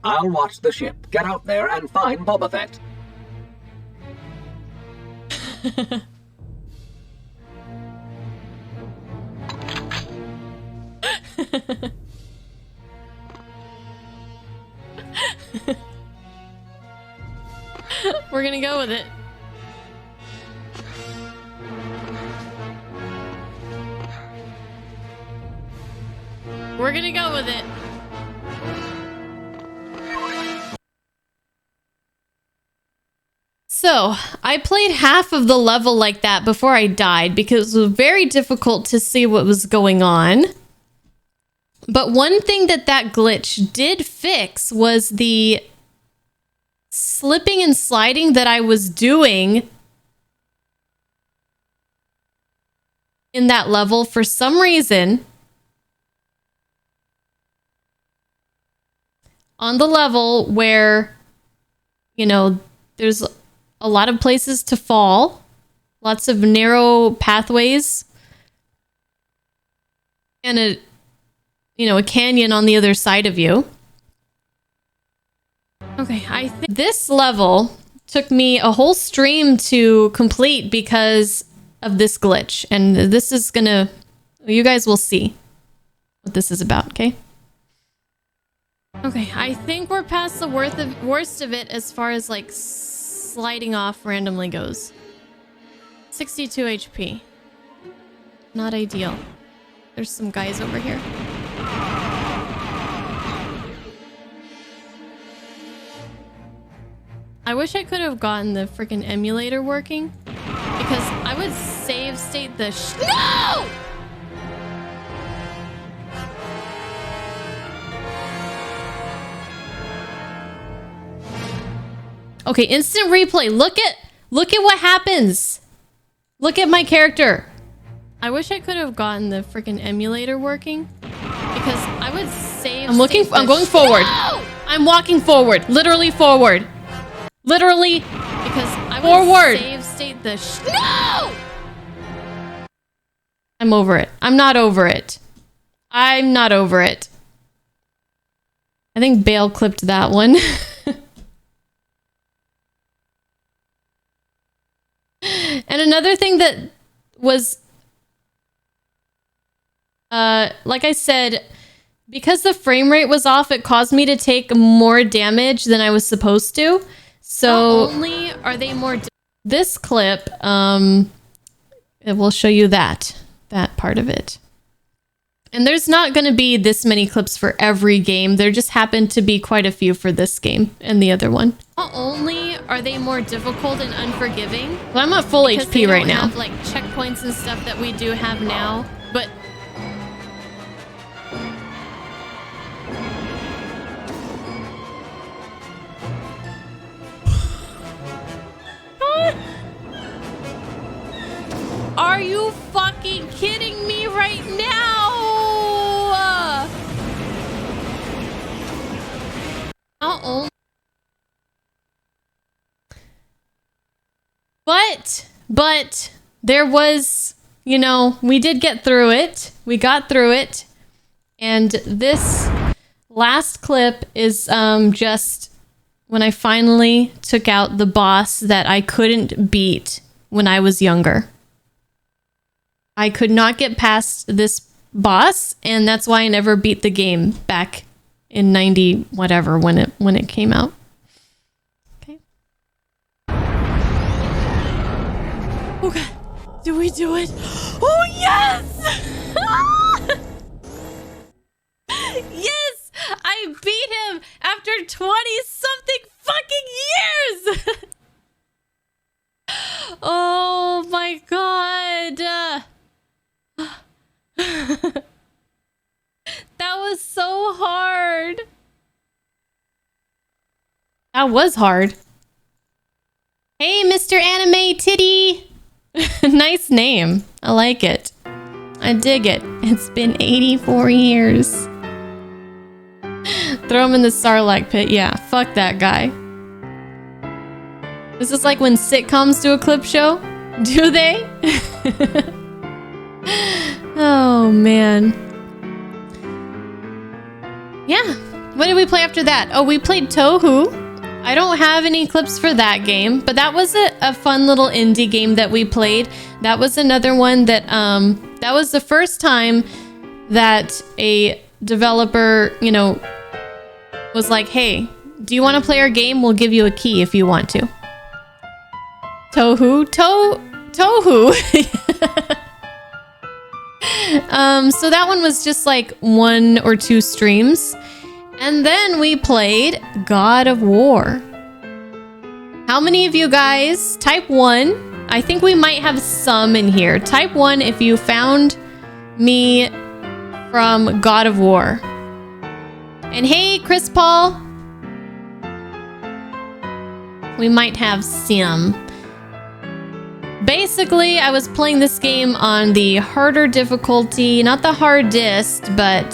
Speaker 3: I'll watch the ship. Get out there and find Boba Fett.
Speaker 1: We're gonna go with it. We're gonna go with it. So, I played half of the level like that before I died because it was very difficult to see what was going on. But one thing that glitch did fix was the slipping and sliding that I was doing in that level for some reason. On the level where, you know, there's a lot of places to fall, lots of narrow pathways, and a canyon on the other side of you. Okay, I think this level took me a whole stream to complete because of this glitch, and this is gonna, you guys will see what this is about, okay? Okay, I think we're past the worst of it as far as like sliding off randomly goes. 62 HP. Not ideal. There's some guys over here. I wish I could have gotten the freaking emulator working because I would save state the no! Okay, instant replay. Look at what happens. Look at my character. I wish I could have gotten the freaking emulator working because I would save. I'm going forward. No! I'm walking forward. Literally forward. Literally because I would save state the no! I'm over it. I'm not over it. I'm not over it. I think Bale clipped that one. And another thing that was, like I said, because the frame rate was off, it caused me to take more damage than I was supposed to. So not only are they more, this clip, it will show you that part of it. And there's not going to be this many clips for every game. There just happened to be quite a few for this game and the other one. Not only are they more difficult and unforgiving. Well, I'm at full HP right now. Have like checkpoints and stuff that we do have now, but are you fucking kidding me right now? only... But there was, you know, we did get through it. We got through it. And this last clip is just when I finally took out the boss that I couldn't beat when I was younger. I could not get past this boss, and that's why I never beat the game back in 90 whatever when it came out. Okay. Oh god. Did we do it? Oh yes! Yes! I beat him after 20-something fucking years! Oh my god! That was so hard. That was hard. Hey, Mr. Anime Titty! Nice name. I like it. I dig it. It's been 84 years. Throw him in the Sarlacc pit. Yeah, fuck that guy. This is like when sitcoms do a clip show. Do they? Oh, man. Yeah. What did we play after that? Oh, we played Touhou. I don't have any clips for that game, but that was a fun little indie game that we played. That was another one that, that was the first time that a developer, you know, was like, hey, do you want to play our game? We'll give you a key if you want to. Touhou? Touhou! So that one was just like 1 or 2 streams. And then we played God of War. How many of you guys, type 1. I think we might have some in here. Type 1 if you found me from God of War. And hey, Chris Paul. We might have some. Basically, I was playing this game on the harder difficulty. Not the hardest, but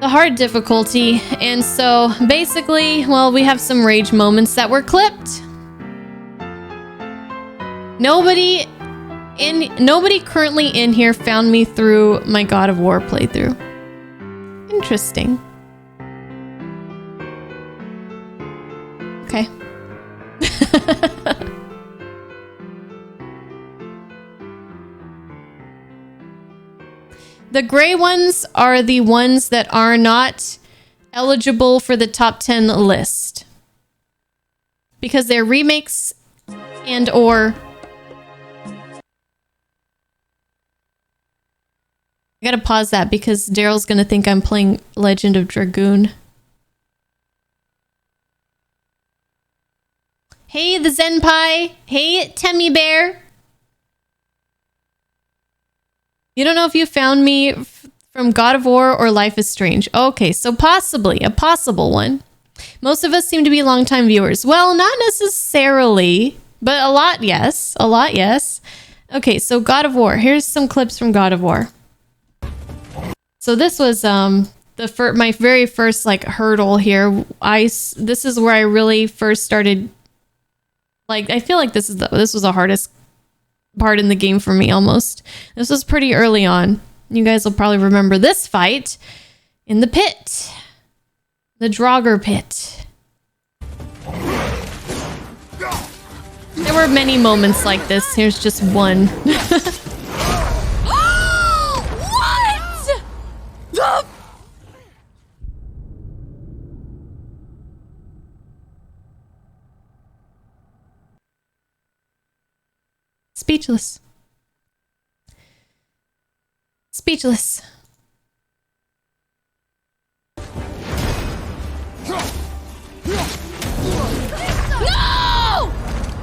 Speaker 1: the hard difficulty. And so basically, well, we have some rage moments that were clipped. Nobody currently in here found me through my God of War playthrough. Interesting. Okay. The gray ones are the ones that are not eligible for the top 10 list. Because they're remakes and or... I gotta pause that because Daryl's gonna think I'm playing Legend of Dragoon. Hey, the Zenpai. Hey, Temmie Bear. You don't know if you found me from God of War or Life is Strange. Okay, so possibly, a possible one. Most of us seem to be longtime viewers. Well, not necessarily, but a lot, yes. A lot, yes. Okay, so God of War. Here's some clips from God of War. So this was my very first like hurdle here. This is where I really first started. Like, I feel like this was the hardest part in the game for me almost. This was pretty early on. You guys will probably remember this fight in the pit. The Draugr pit. There were many moments like this. Here's just one. What? The... Speechless. Speechless. No!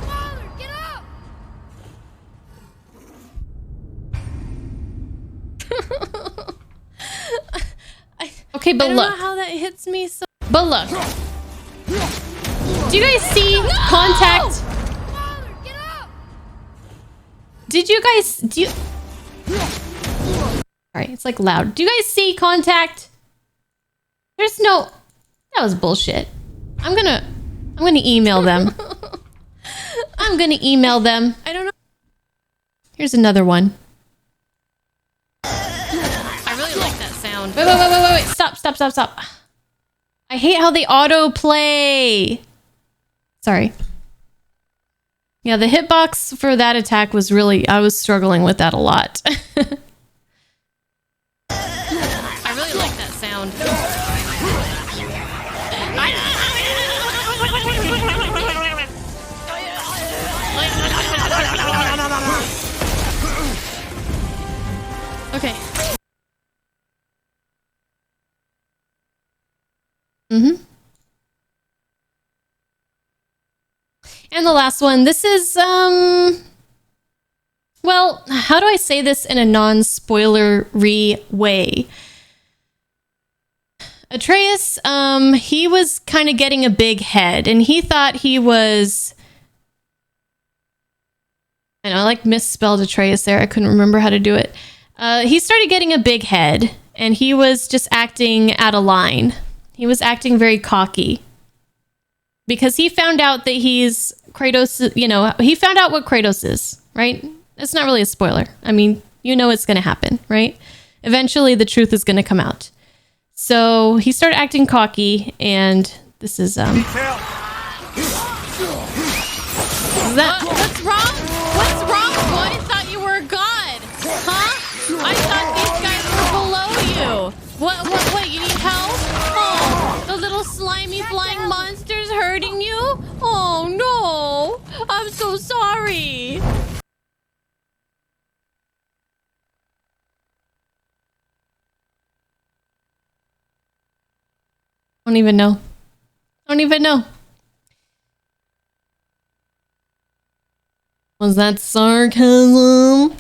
Speaker 4: Father, get up!
Speaker 1: Okay, but
Speaker 4: I don't
Speaker 1: look.
Speaker 4: know how that hits me so.
Speaker 1: But look. Do you guys see contact?
Speaker 4: Father, get up!
Speaker 1: Did you guys Alright, it's like loud. Do you guys see contact? There's no... That was bullshit. I'm gonna email them. I'm gonna email them. I don't know. Here's another one. I really like that sound. Wait. Stop. I hate how they auto-play. Sorry. Yeah, the hitbox for that attack was really... I was struggling with that a lot. I really like that sound. Okay. And the last one, this is, well, how do I say this in a non-spoilery way? Atreus, he was kind of getting a big head, and he thought he was... I know, I like misspelled Atreus there. I couldn't remember how to do it. He started getting a big head, and he was just acting out of line. He was acting very cocky. Because he found out that he's Kratos, you know, he found out what Kratos is, right? It's not really a spoiler. I mean, you know it's going to happen, right? Eventually the truth is going to come out. So he started acting cocky, and this is, What's wrong? What's wrong, boy? I thought you were a god. Huh? I thought these guys were below you. What, you need help? Oh, the little slimy flying monster's hurting you? Oh, no. I'm so sorry. I don't even know. Was that sarcasm?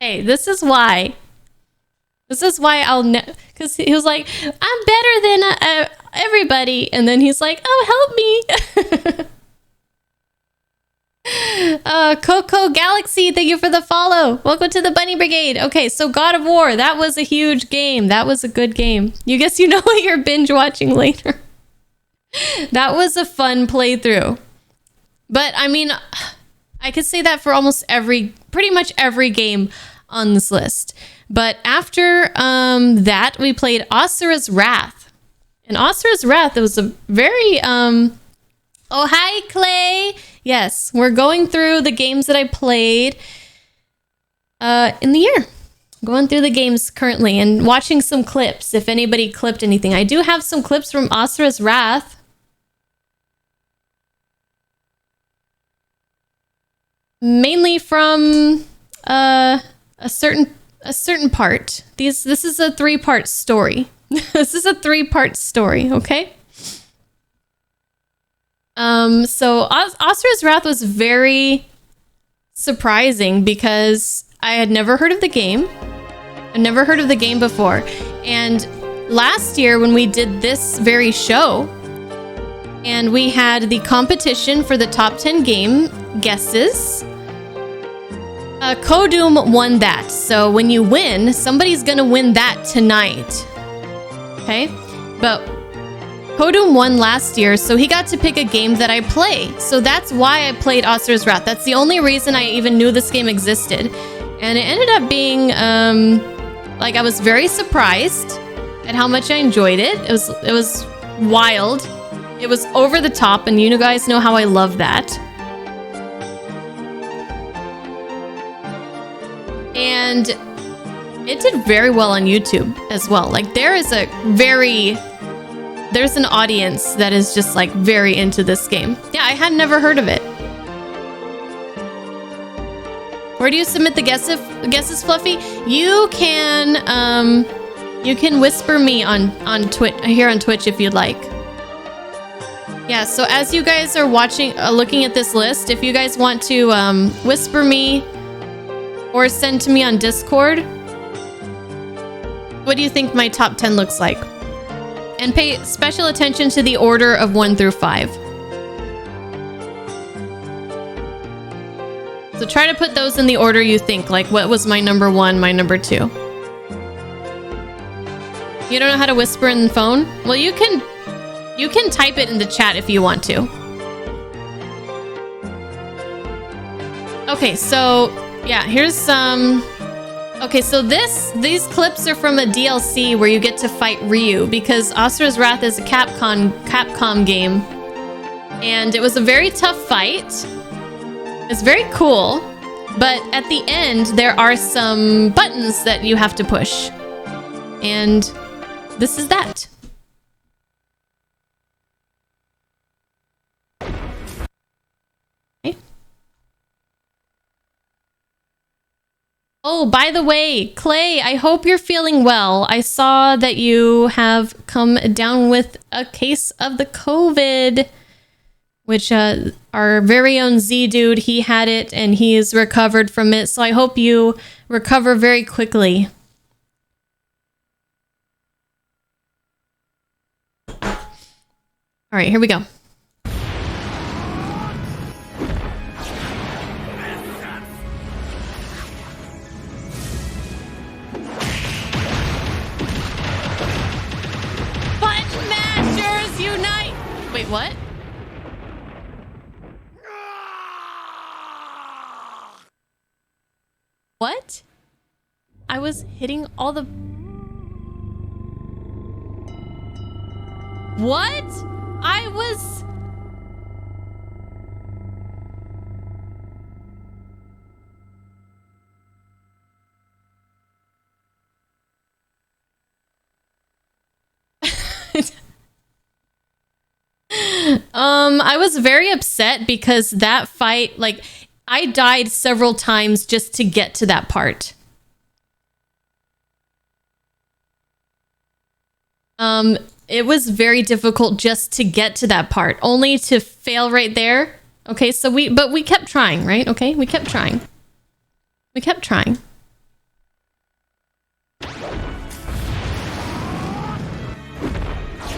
Speaker 1: Hey, this is why I'll because he was like, I'm better than everybody, and then he's like, oh, help me. Coco Galaxy, thank you for the follow. Welcome to the Bunny Brigade. Okay, so God of War, that was a huge game. That was a good game. You guess you know what you're binge watching later. That was a fun playthrough. But I mean, I could say that for almost pretty much every game on this list. But after that, we played Asura's Wrath. And Asura's Wrath, it was a very... Oh, hi, Clay! Yes, we're going through the games that I played in the year. Going through the games currently and watching some clips, if anybody clipped anything. I do have some clips from Asura's Wrath. Mainly from a certain part. This is a 3-part story. This is a 3-part story, okay? So Asura's Wrath was very surprising because I had never heard of the game. I'd never heard of the game before. And last year when we did this very show and we had the competition for the top 10 game guesses, Kodum won that. So when you win, somebody's gonna win that tonight. Okay? But Kodum won last year, so he got to pick a game that I play. So that's why I played Asura's Wrath. That's the only reason I even knew this game existed. And it ended up being, like, I was very surprised at how much I enjoyed it. It was wild. It was over the top, and you guys know how I love that. And it did very well on YouTube as well. Like, there's an audience that is just like very into this game. Yeah, I had never heard of it. Where do you submit the guesses, Fluffy? You can whisper me on Twitch here on Twitch if you'd like. Yeah, so as you guys are watching, looking at this list, if you guys want to whisper me or send to me on Discord, what do you think my top 10 looks like? And pay special attention to the order of 1 through 5. So try to put those in the order you think, like what was my number 1, my number 2. You don't know how to whisper in the phone? Well, you can type it in the chat if you want to. Okay, so yeah, here's some. Okay, so these clips are from a DLC where you get to fight Ryu, because Asura's Wrath is a Capcom game, and it was a very tough fight. It's very cool, but at the end there are some buttons that you have to push, and this is that. Okay. Oh, by the way, Clay, I hope you're feeling well. I saw that you have come down with a case of the COVID, which our very own Z dude, he had it and he is recovered from it. So I hope you recover very quickly. All right, here we go. Wait, what? What? I was hitting all the... What? I was... I was very upset because that fight, like, I died several times just to get to that part. It was very difficult just to get to that part, only to fail right there. Okay, so we kept trying, right? Okay, we kept trying. We kept trying.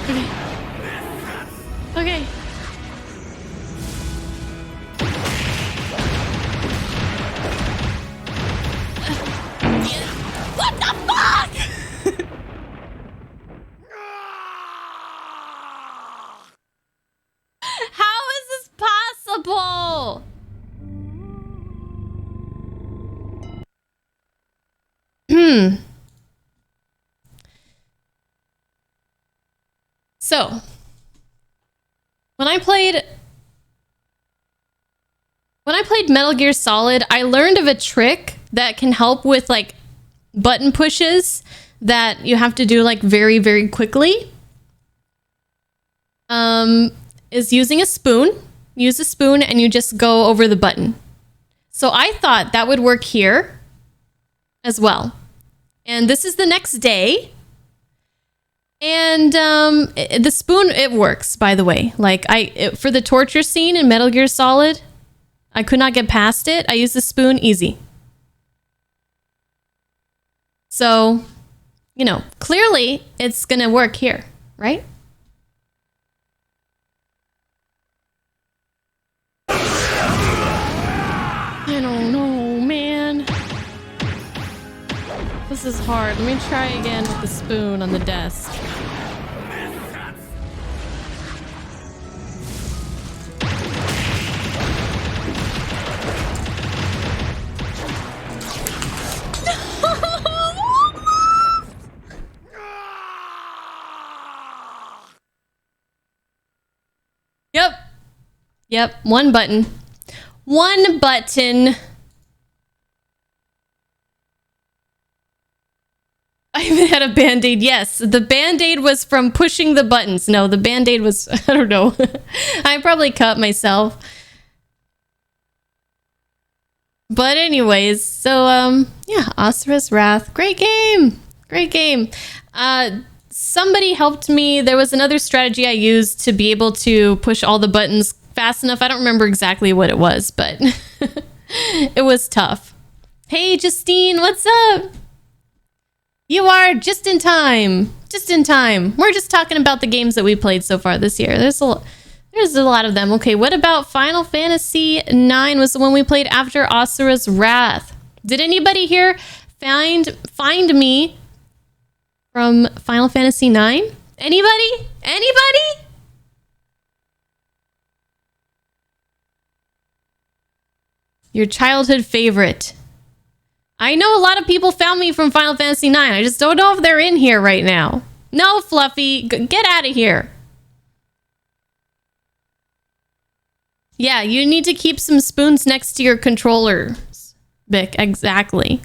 Speaker 1: Okay. Okay. What the fuck? How is this possible? So, when I played Metal Gear Solid, I learned of a trick that can help with like button pushes that you have to do like very, very quickly. Is using a spoon. Use a spoon and you just go over the button. So I thought that would work here as well. And this is the next day. And the spoon, it works, by the way. Like for the torture scene in Metal Gear Solid, I could not get past it. I used the spoon, easy. So, you know, clearly it's gonna work here, right? I don't know, man. This is hard. Let me try again with the spoon on the desk. Yep, one button. One button. I even had a band-aid. Yes, the band-aid was from pushing the buttons. No, the band-aid was, I don't know. I probably cut myself. But anyways, so, yeah, Asura's Wrath. Great game. Great game. Somebody helped me. There was another strategy I used to be able to push all the buttons fast enough. I don't remember exactly what it was, but it was tough. Hey, Justine, what's up? You are just in time. Just in time. We're just talking about the games that we played so far this year. There's a lot of them. Okay, what about Final Fantasy IX was the one we played after Asura's Wrath. Did anybody here find me from Final Fantasy IX? Anybody? Anybody? Your childhood favorite. I know a lot of people found me from Final Fantasy IX. I just don't know if they're in here right now. No, Fluffy, get out of here. Yeah, you need to keep some spoons next to your controllers, Vic. Exactly.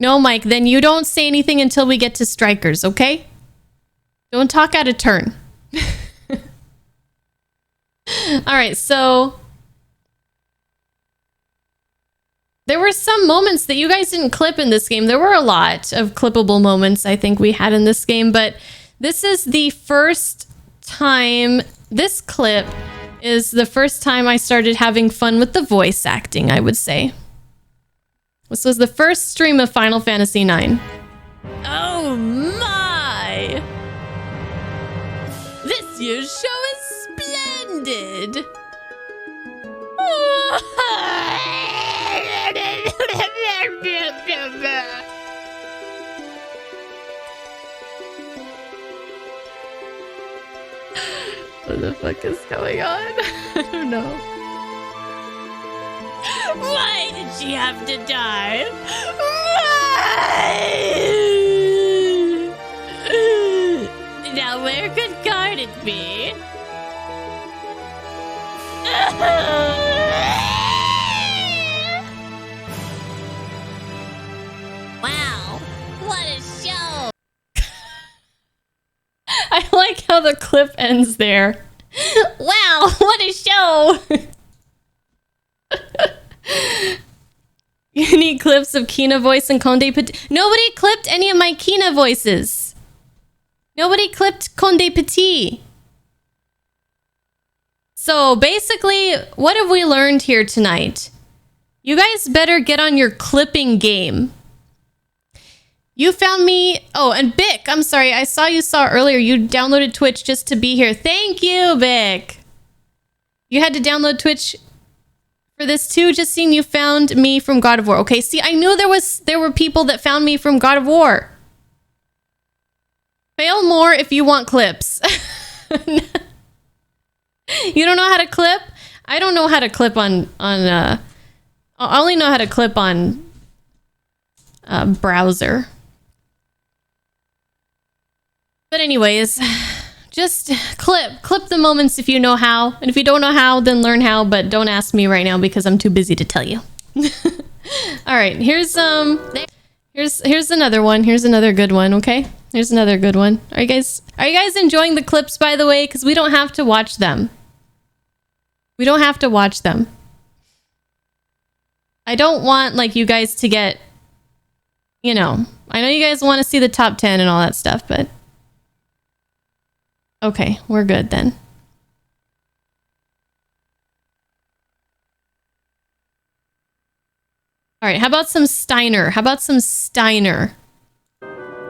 Speaker 1: No, Mike, then you don't say anything until we get to strikers, okay? Don't talk out of turn. All right, so there were some moments that you guys didn't clip in this game. There were a lot of clippable moments I think we had in this game, but this is the first time, this clip is the first time I started having fun with the voice acting, I would say. This was the first stream of Final Fantasy IX. Oh my! This year's show is splendid! What the fuck is going on? I don't know. Why did she have to die? Why? Now where could Garnet be? Wow, what a show! I like how the clip ends there. Wow, what a show! Unique clips of Kina voice and Conde Petit. Nobody clipped any of my Kina voices. Nobody clipped Conde Petit. So basically, what have we learned here tonight? You guys better get on your clipping game. You found me... Oh, and Bic, I'm sorry. I saw you earlier. You downloaded Twitch just to be here. Thank you, Bic. You had to download Twitch for this too? Just seeing you found me from God of War. Okay, see, I knew there were people that found me from God of War. Fail more if you want clips. You don't know how to clip? I don't know how to clip on I only know how to clip on browser. But anyways, just clip the moments if you know how. And if you don't know how, then learn how, but don't ask me right now because I'm too busy to tell you. All right, here's another one. Here's another good one, okay? Here's another good one. Are you guys enjoying the clips, by the way? Because we don't have to watch them. We don't have to watch them. I don't want, like, you guys to get, you know, I know you guys want to see the top 10 and all that stuff, but okay, we're good then. All right, how about some Steiner? How about some Steiner?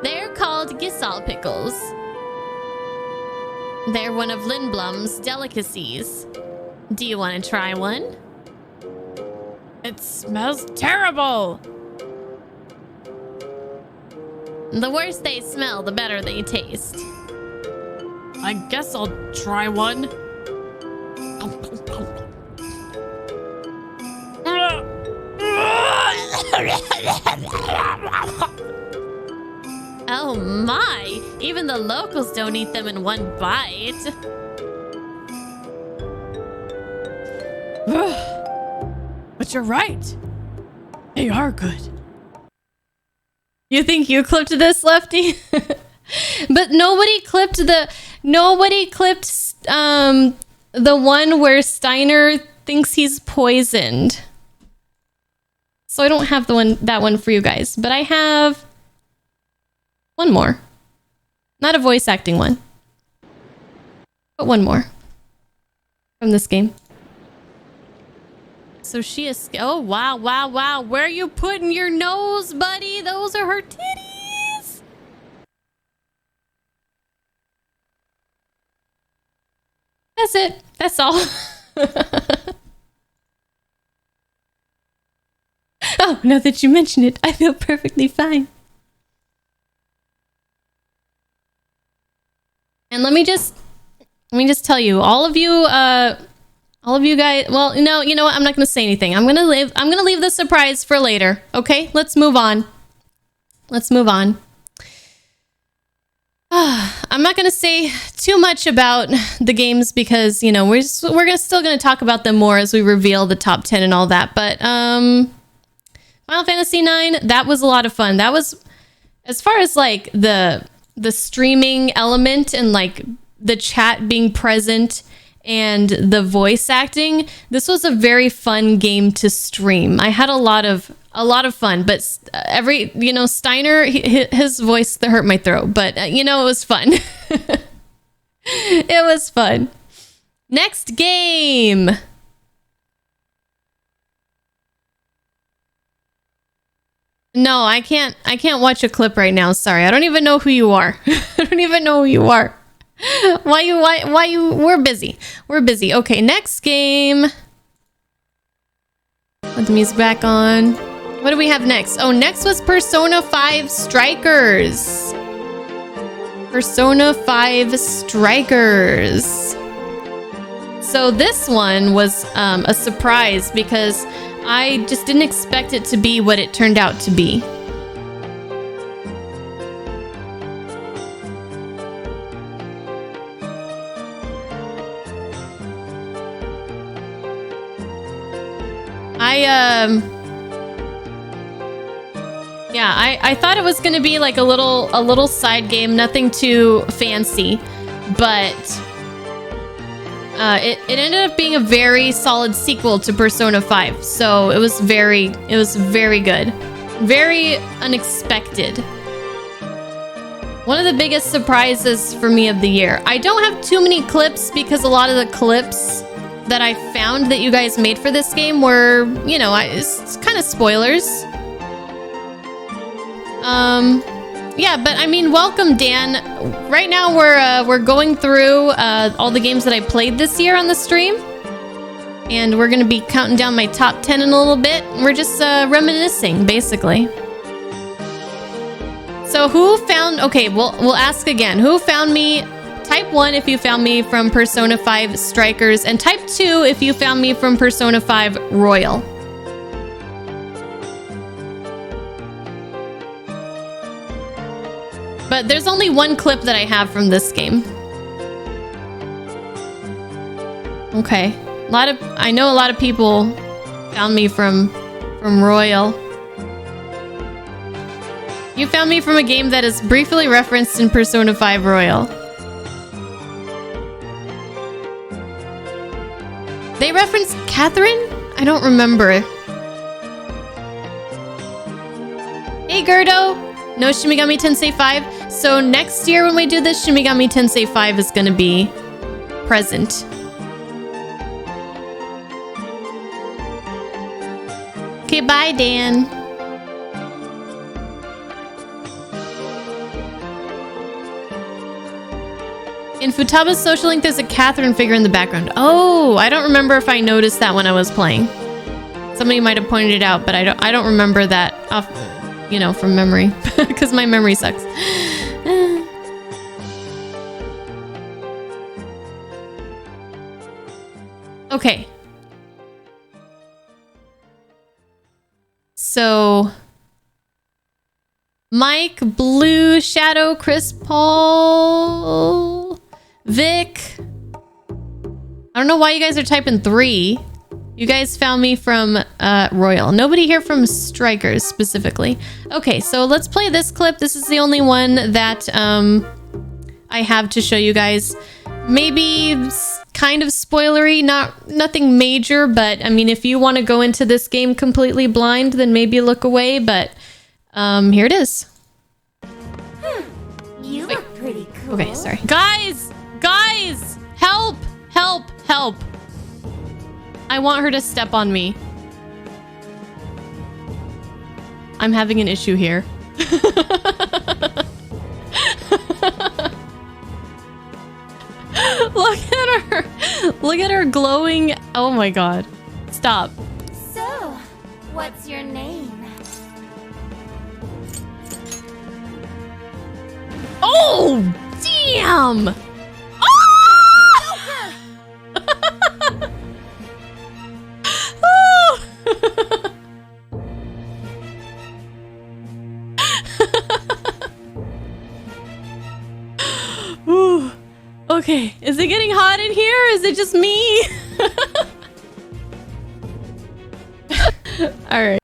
Speaker 1: They're called Gisal pickles. They're one of Lindblom's delicacies. Do you want to try one? It smells terrible! The worse they smell, the better they taste. I guess I'll try one. Oh my! Even the locals don't eat them in one bite. But you're right. They are good. You think you clipped this, Lefty? But nobody clipped the one where Steiner thinks he's poisoned. So I don't have that one for you guys, but I have one more. Not a voice acting one, but one more from this game. So she is... Oh, wow, wow, wow. Where are you putting your nose, buddy? Those are her titties. That's it. That's all. Oh, now that you mention it, I feel perfectly fine. And let me just tell you, all of you guys, well, no, you know what? I'm not going to say anything. I'm going to leave the surprise for later. Okay? Let's move on. I'm not going to say too much about the games because, you know, we're still going to talk about them more as we reveal the top 10 and all that. But Final Fantasy IX, that was a lot of fun. That was, as far as like the streaming element and like the chat being present and the voice acting, this was a very fun game to stream. I had a lot of fun, but Steiner, his voice that hurt my throat, but it was fun. It was fun. Next game. No, I can't watch a clip right now. Sorry. I don't even know who you are. Why you we're busy. Okay, next game. Put the music back on. What do we have next? Oh, next was Persona 5 Strikers. Persona 5 Strikers. So this one was a surprise because I just didn't expect it to be what it turned out to be. I thought it was gonna be like a little side game, nothing too fancy, but it ended up being a very solid sequel to Persona 5. So it was very good, very unexpected. One of the biggest surprises for me of the year. I don't have too many clips because a lot of the clips that I found that you guys made for this game were, it's kind of spoilers. Yeah, but I mean, welcome, Dan. Right now we're going through all the games that I played this year on the stream, and we're gonna be counting down my top 10 in a little bit. We're just reminiscing, basically. So who found? Okay, we'll ask again. Who found me? Type 1 if you found me from Persona 5 Strikers, and type 2 if you found me from Persona 5 Royal. But there's only one clip that I have from this game. Okay. I know a lot of people found me from Royal. You found me from a game that is briefly referenced in Persona 5 Royal. They referenced Catherine? I don't remember. Hey, Gerdo! No Shin Megami Tensei 5. So next year when we do this, Shin Megami Tensei 5 is going to be present. Okay, bye, Dan. In Futaba's social link, there's a Catherine figure in the background. Oh, I don't remember if I noticed that when I was playing. Somebody might have pointed it out, but I don't remember that off, from memory, because my memory sucks. Okay. So Mike, Blue, Shadow, Chris, Paul, Vic. I don't know why you guys are typing 3. You guys found me from Royal. Nobody here from Strikers specifically. Okay, so let's play this clip. This is the only one that I have to show you guys. Maybe kind of spoilery, nothing major, but I mean, if you want to go into this game completely blind, then maybe look away, but here it is.
Speaker 5: You
Speaker 1: Wait.
Speaker 5: look pretty cool.
Speaker 1: Okay, sorry. Guys, help. I want her to step on me. I'm having an issue here. Look at her. Look at her glowing. Oh my god. Stop.
Speaker 5: So, what's your name?
Speaker 1: Oh, damn! Oh! Ooh. Okay, is it getting hot in here? Or is it just me? Alright.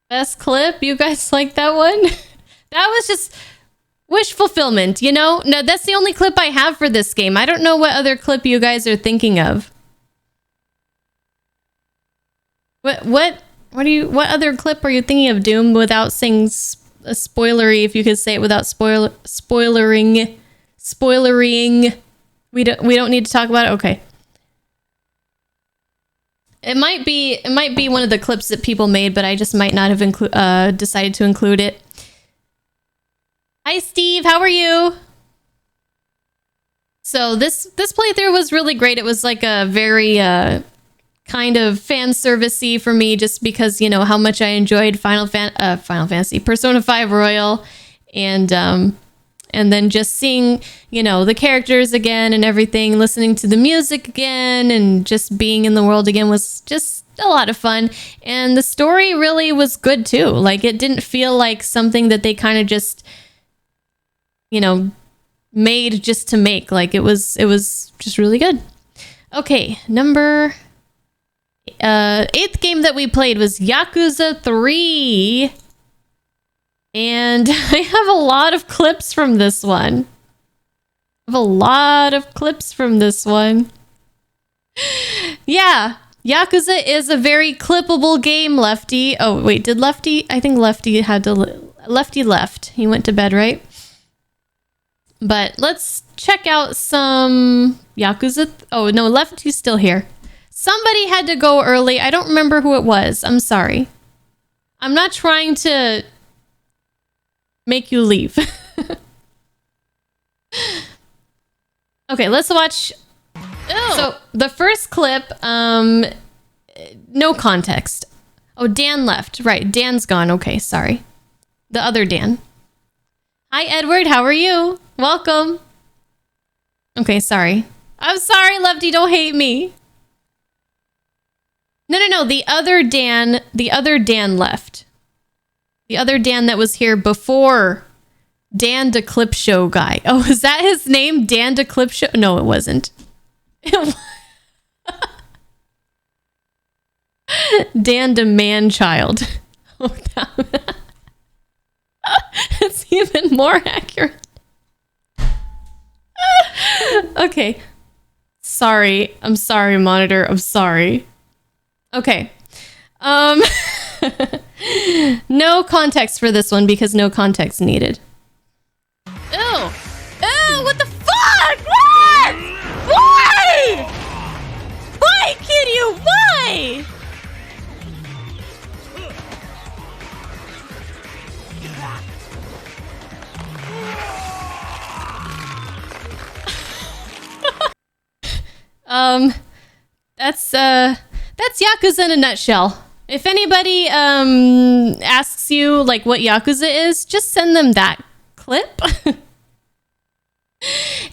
Speaker 1: Best clip? You guys like that one? That was just wish fulfillment, you know? No, that's the only clip I have for this game. I don't know what other clip you guys are thinking of. What other clip are you thinking of, Doom, without saying a spoilery, if you could say it without spoilering? We don't need to talk about it? Okay. It might be one of the clips that people made, but I just might not have decided to include it. Hi Steve, how are you? So this playthrough was really great. It was like a very kind of fan servicey for me, just because, you know, how much I enjoyed Final Fantasy Persona 5 Royal, and then just seeing, you know, the characters again and everything, listening to the music again, and just being in the world again was just a lot of fun. And the story really was good too. Like, it didn't feel like something that they kind of just, you know, made just to make. Like, it was just really good. Okay, number 8th game that we played was Yakuza 3. And I have a lot of clips from this one. Yeah, Yakuza is a very clippable game, Lefty. Oh, wait, did Lefty? I think Lefty had to... Lefty left. He went to bed, right? But let's check out some Yakuza... Oh, no, Lefty's still here. Somebody had to go early. I don't remember who it was. I'm sorry. I'm not trying to make you leave. Okay, let's watch. Ew. So the first clip, no context. Oh, Dan left. Right, Dan's gone. Okay, sorry. The other Dan. Hi, Edward. How are you? Welcome. Okay, sorry. I'm sorry, Lefty. Don't hate me. No. The other Dan left. The other Dan that was here before Dan the Clip Show guy. Oh, is that his name? Dan the Clip Show? No, it wasn't. Dan the Man-Child. Oh, it's even more accurate. Okay. Sorry. I'm sorry, monitor. I'm sorry. Okay. No context for this one because no context needed. Ew! Ew! What the fuck? What? Why? Why, Kiryu? Why? That's Yakuza in a nutshell. If anybody asks you like what Yakuza is, just send them that clip. And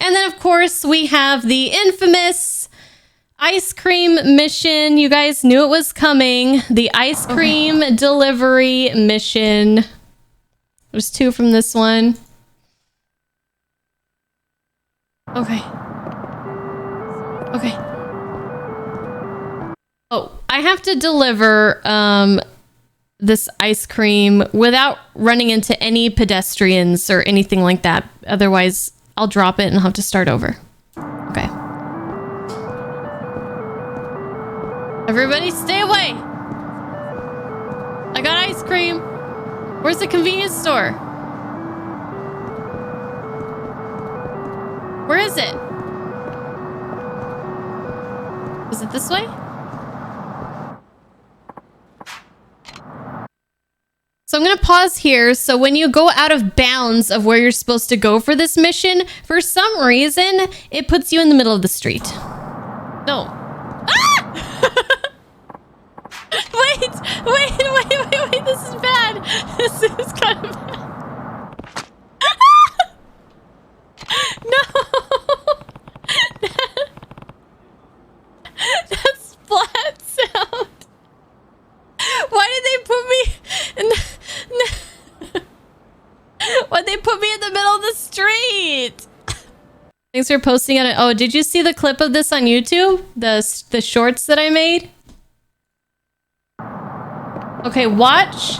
Speaker 1: then of course we have the infamous ice cream mission. You guys knew it was coming. The ice cream delivery mission. There's 2 from this one. Okay. Oh, I have to deliver this ice cream without running into any pedestrians or anything like that. Otherwise, I'll drop it and I'll have to start over. Okay. Everybody stay away! I got ice cream! Where's the convenience store? Where is it? Is it this way? So I'm going to pause here. So when you go out of bounds of where you're supposed to go for this mission, for some reason, it puts you in the middle of the street. No. Ah! Wait. This is bad. This is kind of bad. in the middle of the street. Thanks for posting on it. Oh, did you see the clip of this on YouTube? The shorts that I made? Okay, watch.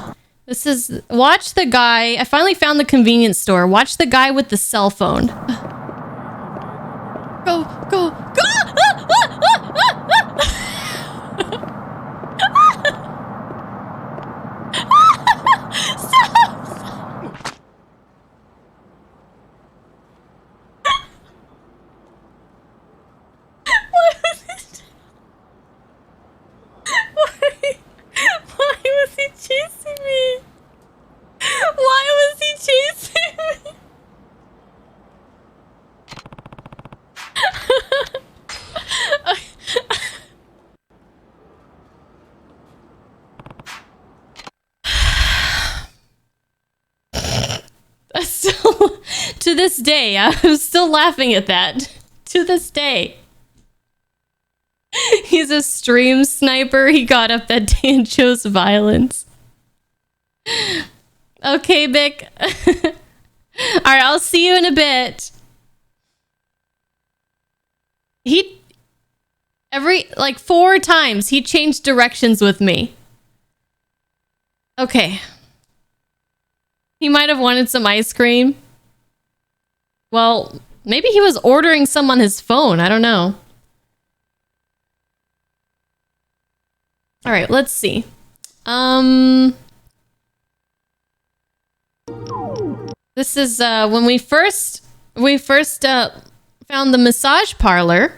Speaker 1: Watch the guy. I finally found the convenience store. Watch the guy with the cell phone. Go, go, go! Stop! Why was he chasing me? Why was he chasing me? Still, to this day, I'm still laughing at that. To this day. He's a stream sniper. He got up that day and chose violence. Okay, Bick. Alright, I'll see you in a bit. Like 4 times, he changed directions with me. Okay. He might have wanted some ice cream. Well, maybe he was ordering some on his phone. I don't know. All right, let's see. This is when we first found the massage parlor.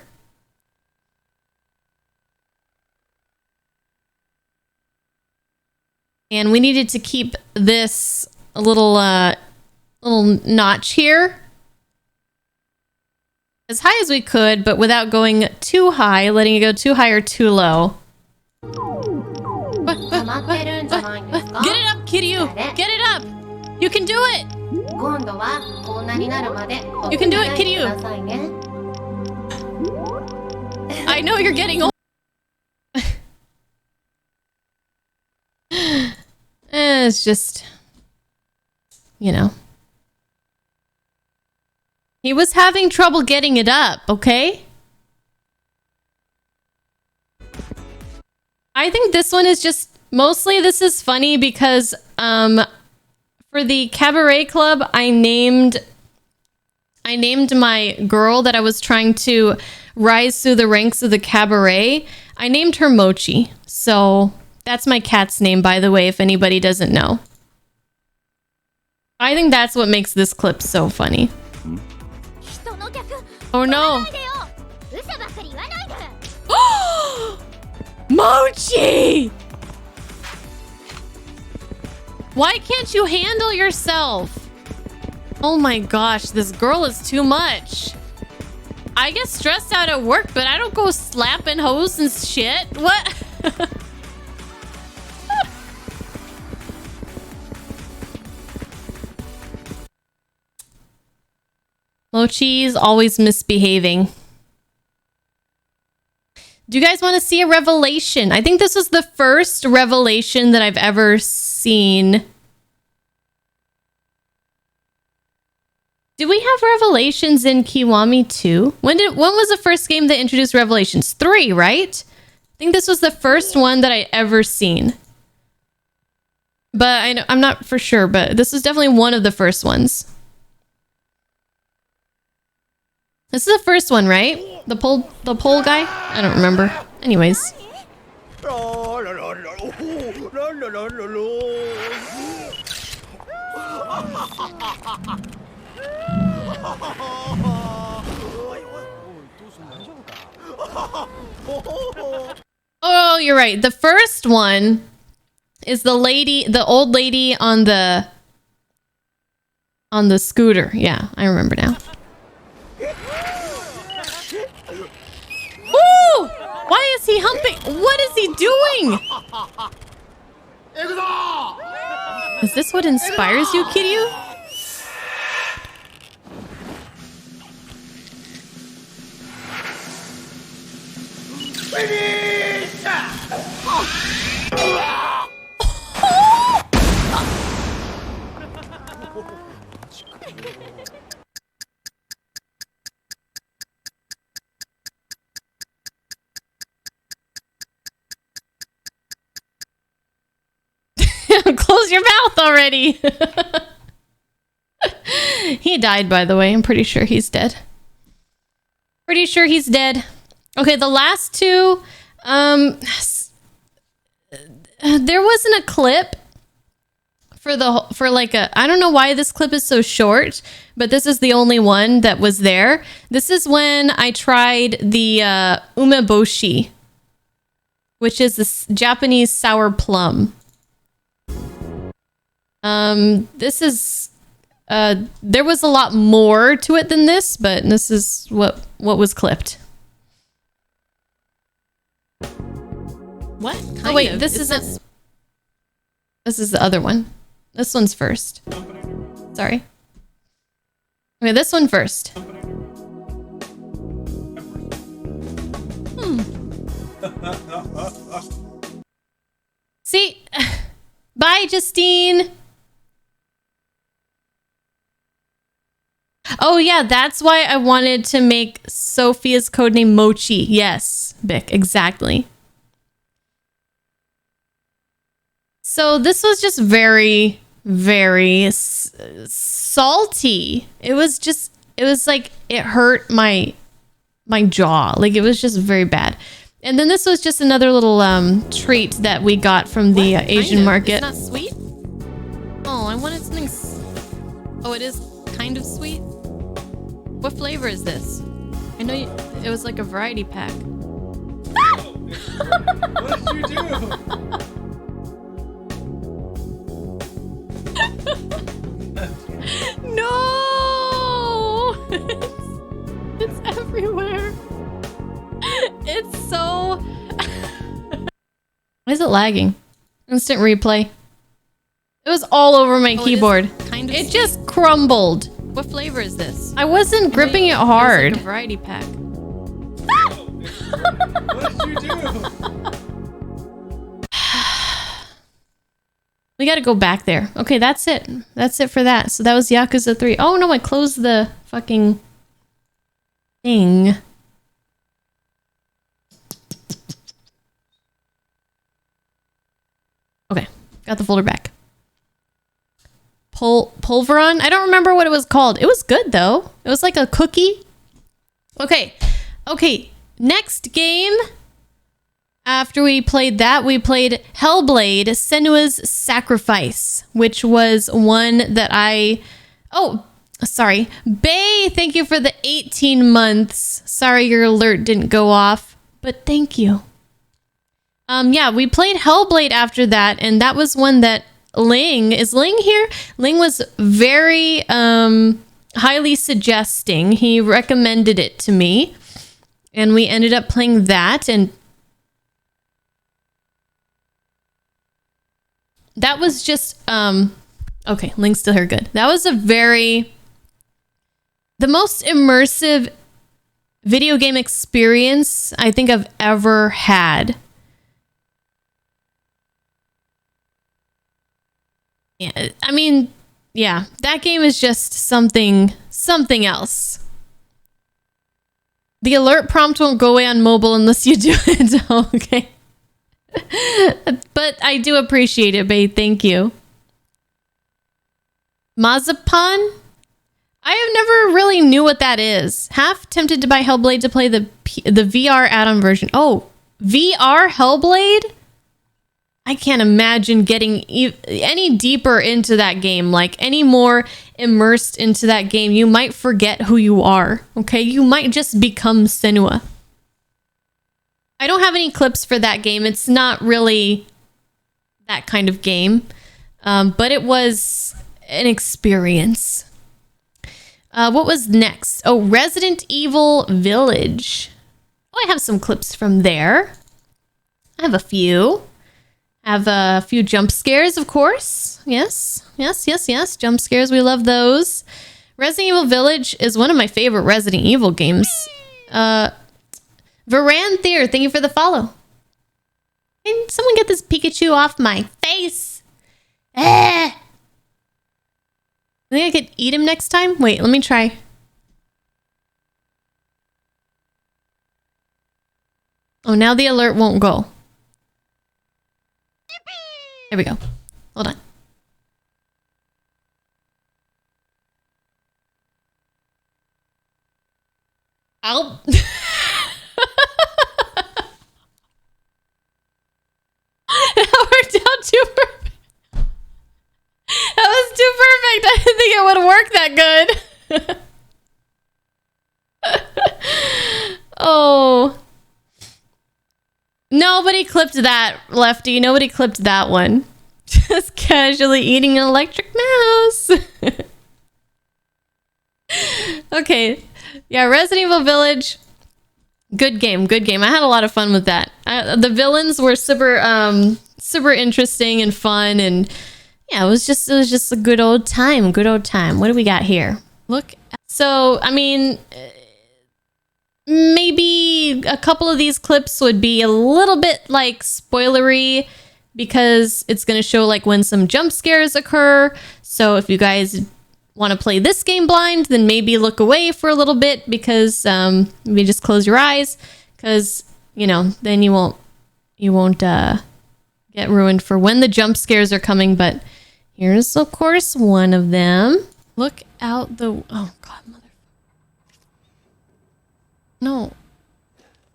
Speaker 1: And we needed to keep this a little notch here as high as we could, but without going too high, letting it go too high or too low. Get it up, Kiryu! Get it up! You can do it! You can do it, Kiryu! I know you're getting old. It's just, you know. He was having trouble getting it up, okay? I think this one is just, mostly this is funny because for the cabaret club, I named my girl that I was trying to rise through the ranks of the cabaret. I named her Mochi. So that's my cat's name, by the way, if anybody doesn't know. I think that's what makes this clip so funny. Oh no. Mochi! Why can't you handle yourself? Oh my gosh, this girl is too much. I get stressed out at work, but I don't go slapping hoes and shit. What? Mochi's always misbehaving. Do you guys want to see a revelation? I think this was the first revelation that I've ever seen. Do we have revelations in Kiwami 2? When was the first game that introduced revelations? 3, right? I think this was the first one that I ever seen. But I'm not for sure, but this was definitely one of the first ones. This is the first one, right? The pole guy? I don't remember. Anyways. Oh, you're right. The first one is the old lady on the scooter. Yeah, I remember now. Woo! Why is he humping? What is he doing? Is this what inspires you, Kiryu? Close your mouth already. He died, by the way. I'm pretty sure he's dead. Pretty sure he's dead. Okay, the last two. There wasn't a clip for like a. I don't know why this clip is so short, but this is the only one that was there. This is when I tried the umeboshi, which is this Japanese sour plum. This is there was a lot more to it than this, but this is what was clipped.
Speaker 5: What?
Speaker 1: Oh wait, this isn't. This is the other one. This one's first. Sorry. Okay, this one first. See? Bye, Justine. Oh yeah, that's why I wanted to make Sophia's codename Mochi. Yes, Bic, exactly. So this was just very, very salty. It was like it hurt my jaw. Like it was just very bad. And then this was just another little treat that we got from the Asian market.
Speaker 5: It's not sweet? Oh, I wanted something... Oh, it is kind of sweet? What flavor is this? I know it was like a variety pack.
Speaker 6: What did you do?
Speaker 1: No! It's everywhere. It's so... Why is it lagging? Instant replay. It was all over my keyboard.
Speaker 5: Kind of
Speaker 1: It just crumbled.
Speaker 5: What flavor is this?
Speaker 1: I wasn't gripping it
Speaker 5: It was
Speaker 1: hard.
Speaker 5: like a variety pack.
Speaker 6: What did you do?
Speaker 1: We gotta go back there. Okay, that's it. That's it for that. So that was Yakuza 3. Oh no, I closed the fucking thing. Okay, got the folder back. Pulveron? I don't remember what it was called. It was good though. It was like a cookie. Okay. Okay, next game. After we played that, we played Hellblade, Senua's Sacrifice, which was one that I... Oh, sorry. Bay, thank you for the 18 months. Sorry your alert didn't go off, but thank you. Yeah, we played Hellblade after that, and that was one that Ling... Is Ling here? Ling was very highly suggesting. He recommended it to me, and we ended up playing that, and... That was just, okay, Link's still here, good. That was the most immersive video game experience I think I've ever had. Yeah, I mean, yeah, that game is just something else. The alert prompt won't go away on mobile unless you do it, okay. But I do appreciate it, babe. Thank you. Mazapan? I have never really knew what that is. Half tempted to buy Hellblade to play the VR add-on version. Oh, VR Hellblade? I can't imagine getting any deeper into that game. Like, any more immersed into that game. You might forget who you are. Okay? You might just become Senua. I don't have any clips for that game. It's not really that kind of game. But it was an experience. What was next? Oh, Resident Evil Village. Oh, I have some clips from there. I have a few. I have a few jump scares, of course. Yes. Jump scares. We love those. Resident Evil Village is one of my favorite Resident Evil games. Varanthier, thank you for the follow. Can someone get this Pikachu off my face? This think I could eat him next time? Wait, let me try. Oh, now the alert won't go. There we go. Hold on. Ow. That worked out too perfect. That was too perfect. I didn't think it would work that good. Oh. Nobody clipped that, Lefty. Nobody clipped that one. Just casually eating an electric mouse. Okay. Yeah, Resident Evil Village. Good game, good game. I had a lot of fun with that. The villains were super interesting and fun, and yeah, it was just a good old time. Good old time. What do we got here? Look. So, I mean, maybe a couple of these clips would be a little bit like spoilery because it's going to show like when some jump scares occur. So if you guys want to play this game blind, then maybe look away for a little bit because maybe just close your eyes because, you know, then you won't get ruined for when the jump scares are coming. But here's, of course, one of them. Look out the... Oh, God, mother...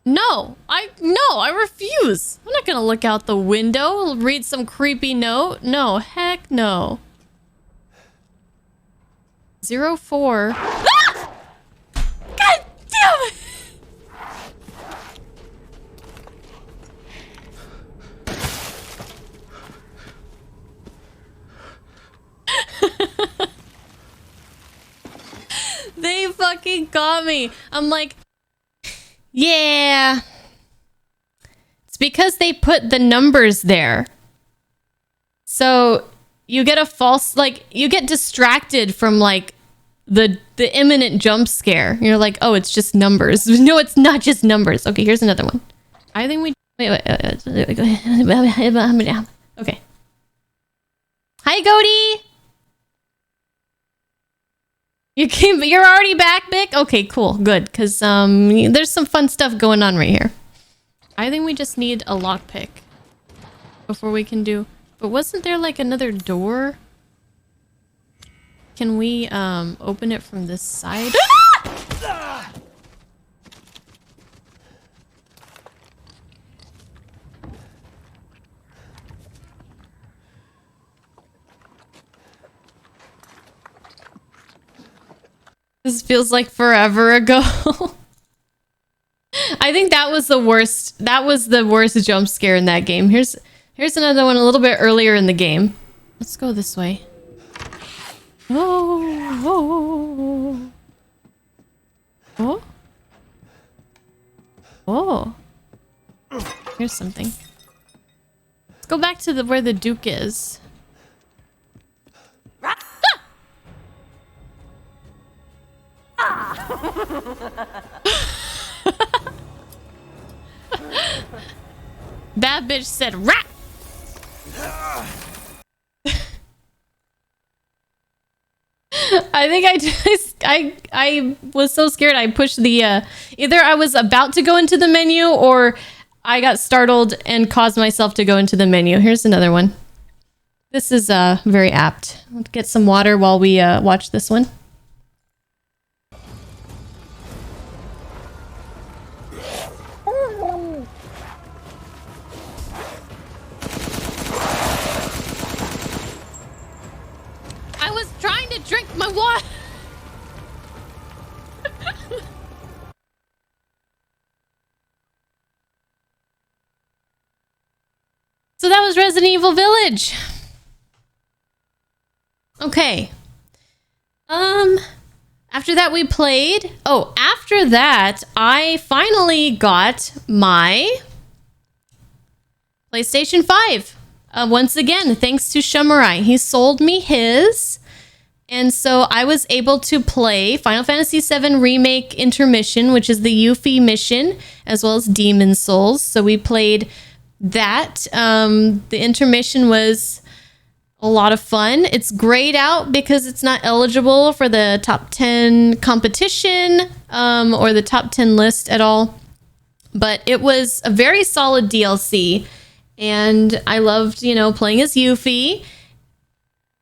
Speaker 1: No, I refuse. I'm not gonna look out the window, read some creepy note. No, heck no. 04. Ah! God damn it! They fucking got me. I'm like, yeah. It's because they put the numbers there. So you get a false, like, you get distracted from like the imminent jump scare. You're like, oh, it's just numbers. No, it's not just numbers. Okay, here's another one. I think we wait. Okay. Hi, Goaty. You came, but you're already back, Mick? Okay, cool, good, because there's some fun stuff going on right here. I think we just need a lockpick before we can do... But wasn't there like another door? Can we open it from this side? This feels like forever ago. I think that was the worst. That was the worst jump scare in that game. Here's another one a little bit earlier in the game. Let's go this way. Oh. Oh. Oh. Here's something. Let's go back to where the Duke is. That bitch said rat. I think I was so scared I pushed the either I was about to go into the menu or I got startled and caused myself to go into the menu. Here's another one. This is very apt. Let's get some water while we watch this one. I was trying to drink my water. So that was Resident Evil Village. Okay. After that we played... Oh, after that, I finally got my PlayStation 5. Once again, thanks to Shumarai. He sold me his. And so I was able to play Final Fantasy VII Remake Intermission, which is the Yuffie mission, as well as Demon Souls. So we played that. The intermission was a lot of fun. It's grayed out because it's not eligible for the top 10 competition or the top 10 list at all. But it was a very solid DLC. And I loved, you know, playing as Yuffie.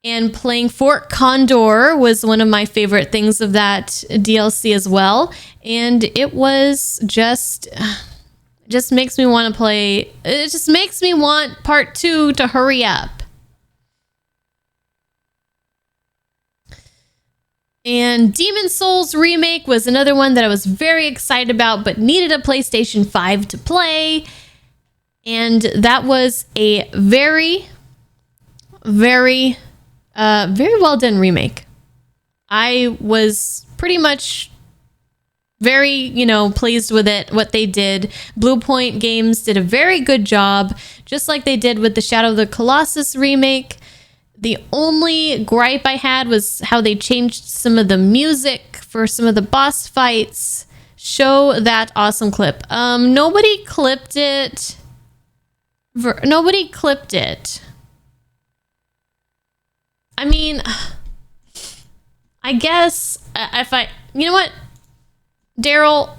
Speaker 1: And playing Fort Condor was one of my favorite things of that DLC as well. And it was just makes me want to play. It just makes me want part 2 to hurry up. And Demon Souls Remake was another one that I was very excited about, but needed a PlayStation 5 to play. And that was a very, very well done remake. I was pretty much very, you know, pleased with it, what they did. Blue Point Games did a very good job, just like they did with the Shadow of the Colossus remake. The only gripe I had was how they changed some of the music for some of the boss fights. Show that awesome clip. Nobody clipped it. Nobody clipped it. I mean, I guess if you know what, Daryl,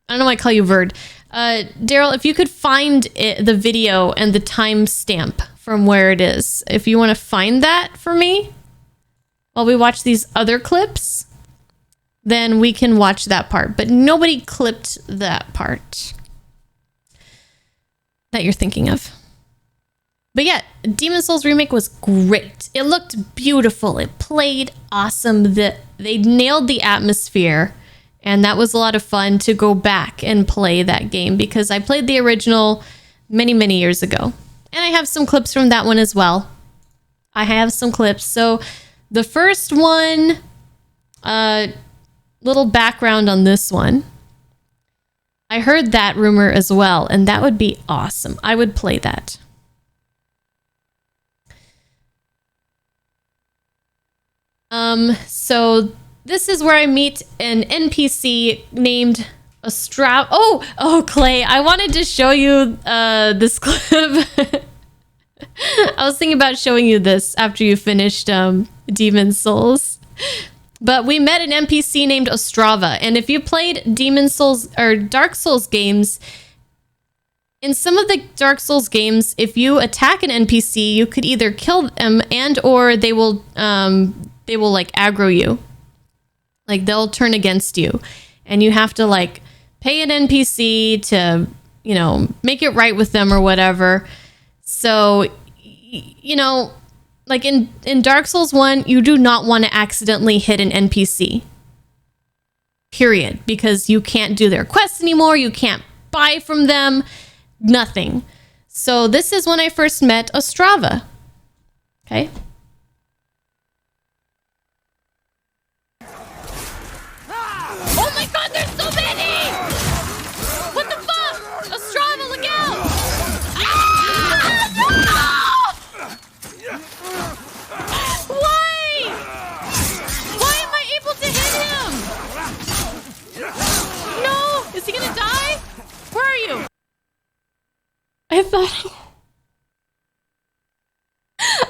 Speaker 1: I don't know why I call you Verd. Daryl, if you could find the video and the timestamp from where it is, if you want to find that for me while we watch these other clips, then we can watch that part. But nobody clipped that part that you're thinking of. But yeah, Demon Souls Remake was great. It looked beautiful. It played awesome. They nailed the atmosphere. And that was a lot of fun to go back and play that game because I played the original many, many years ago. And I have some clips from that one as well. I have some clips. So the first one, little background on this one. I heard that rumor as well, and that would be awesome. I would play that. So this is where I meet an NPC named Oh, Clay, I wanted to show you this clip. I was thinking about showing you this after you finished Demon Souls. But we met an NPC named Ostrava, and if you played Demon Souls or Dark Souls games, in some of the Dark Souls games, if you attack an NPC, you could either kill them and or they will like aggro you. Like they'll turn against you, and you have to like pay an NPC to, you know, make it right with them or whatever. So, you know, like in Dark Souls 1, you do not want to accidentally hit an NPC. Period. Because you can't do their quests anymore. You can't buy from them. Nothing. So this is when I first met Ostrava. Okay. Oh my god, there's so many! What the fuck? Ostrava, look out! Ah! No! Why? Why am I able to hit him? No! Is he gonna die? Where are you? I thought...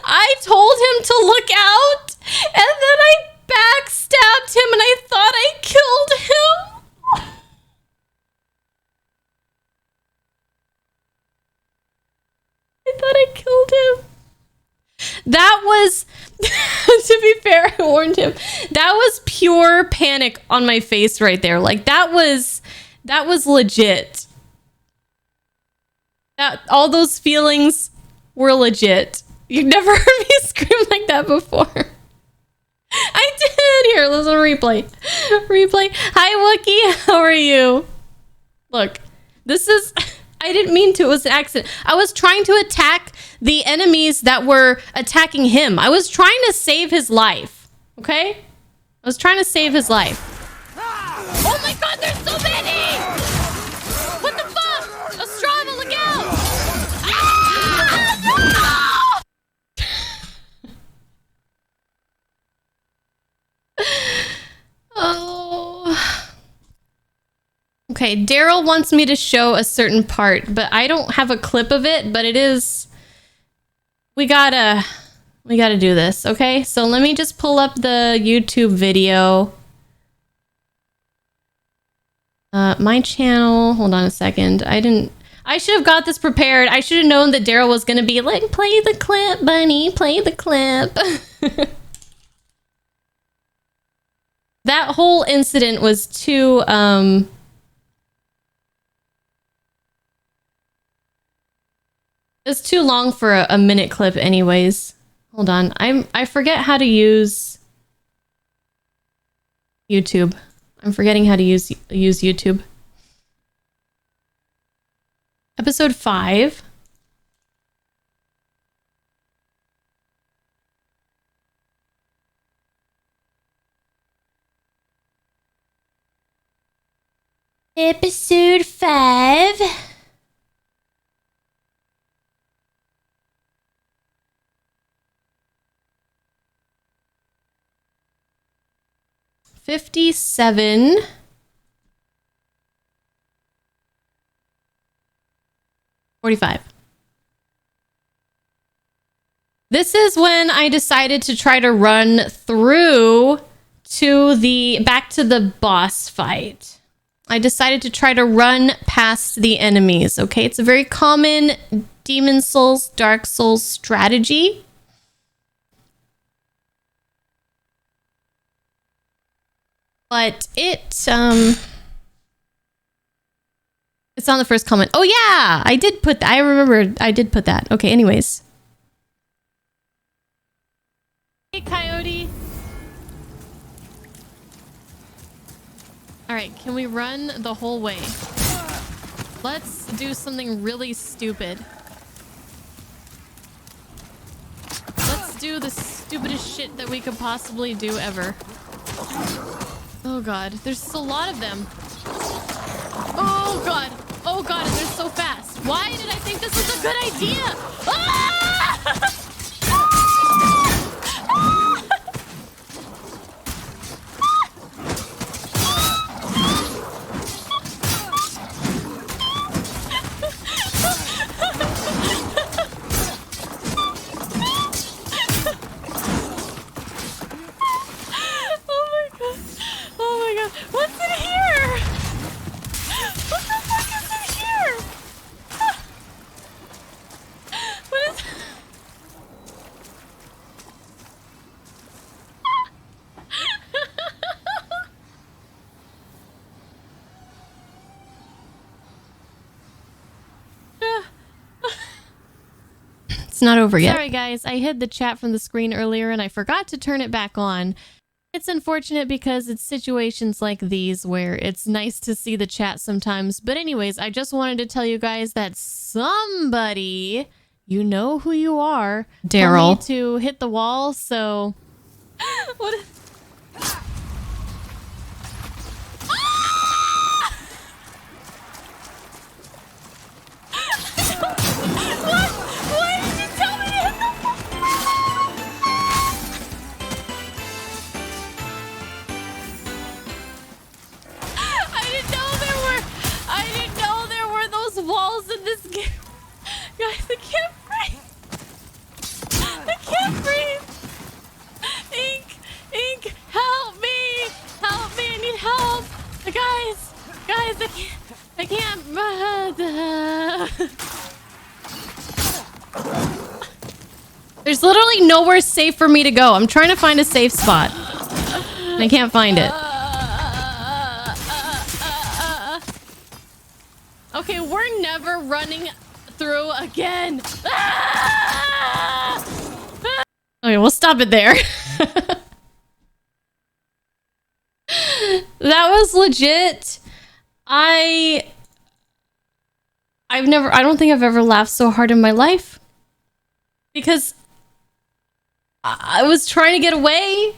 Speaker 1: I told him to look out, and then I backstabbed him, and I thought I killed him. I thought I killed him. That was, to be fair, I warned him. That was pure panic on my face right there. Like that was legit. All those feelings were legit. You've never heard me scream like that before. I did. Here, listen to replay. Replay. Hi, Wookie. How are you? Look, this is... I didn't mean to. It was an accident. I was trying to attack the enemies that were attacking him. I was trying to save his life. Okay? I was trying to save his life. Oh my god, there's so many! What the fuck? Ostrava, look out! Ah! No! Oh. Okay, Daryl wants me to show a certain part, but I don't have a clip of it, but it is... We gotta We gotta do this, okay? So let me just pull up the YouTube video. My channel, hold on a second. I should have got this prepared. I should have known that Daryl was gonna be like, play the clip, bunny, play the clip. That whole incident was too, it's too long for a minute clip anyways. Hold on. I forget how to use YouTube. I'm forgetting how to use YouTube. Episode 5. Episode 5. $57. $45. This is when I decided to try to run through to back to the boss fight. I decided to try to run past the enemies, okay? It's a very common Demon Souls, Dark Souls strategy. But it's on the first comment. Oh yeah, I did put that. I remember I did put that. Okay, anyways. Hey, Coyote. All right, can we run the whole way? Let's do something really stupid. Let's do the stupidest shit that we could possibly do ever. Oh god, there's a lot of them. Oh god, and they're so fast. Why did I think this was a good idea? Ah! What's in here? What the fuck is in here? What is... It's not over yet. Sorry guys, I hid the chat from the screen earlier and I forgot to turn it back on. It's unfortunate because it's situations like these where it's nice to see the chat sometimes. But anyways, I just wanted to tell you guys that somebody, you know who you are, Daryl, told me to hit the wall, so... What is... Why did you tell me to hit the wall? I didn't know there were those walls in this game. Guys, I can't breathe. I can't breathe. Ink, help me. Help me, I need help. Guys, I can't. There's literally nowhere safe for me to go. I'm trying to find a safe spot. I can't find it. Okay, we're never running through again. Okay, we'll stop it there. That was legit. I don't think I've ever laughed so hard in my life. Because I was trying to get away.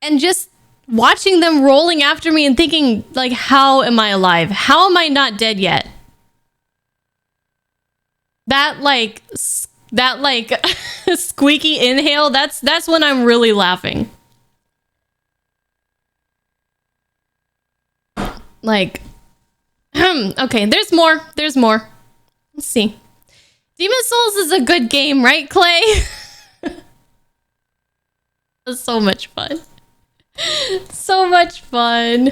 Speaker 1: And just watching them rolling after me and thinking, like, how am I alive? How am I not dead yet? That squeaky inhale, that's when I'm really laughing. Like, okay, there's more. Let's see. Demon Souls is a good game, right, Clay? was so much fun. So much fun.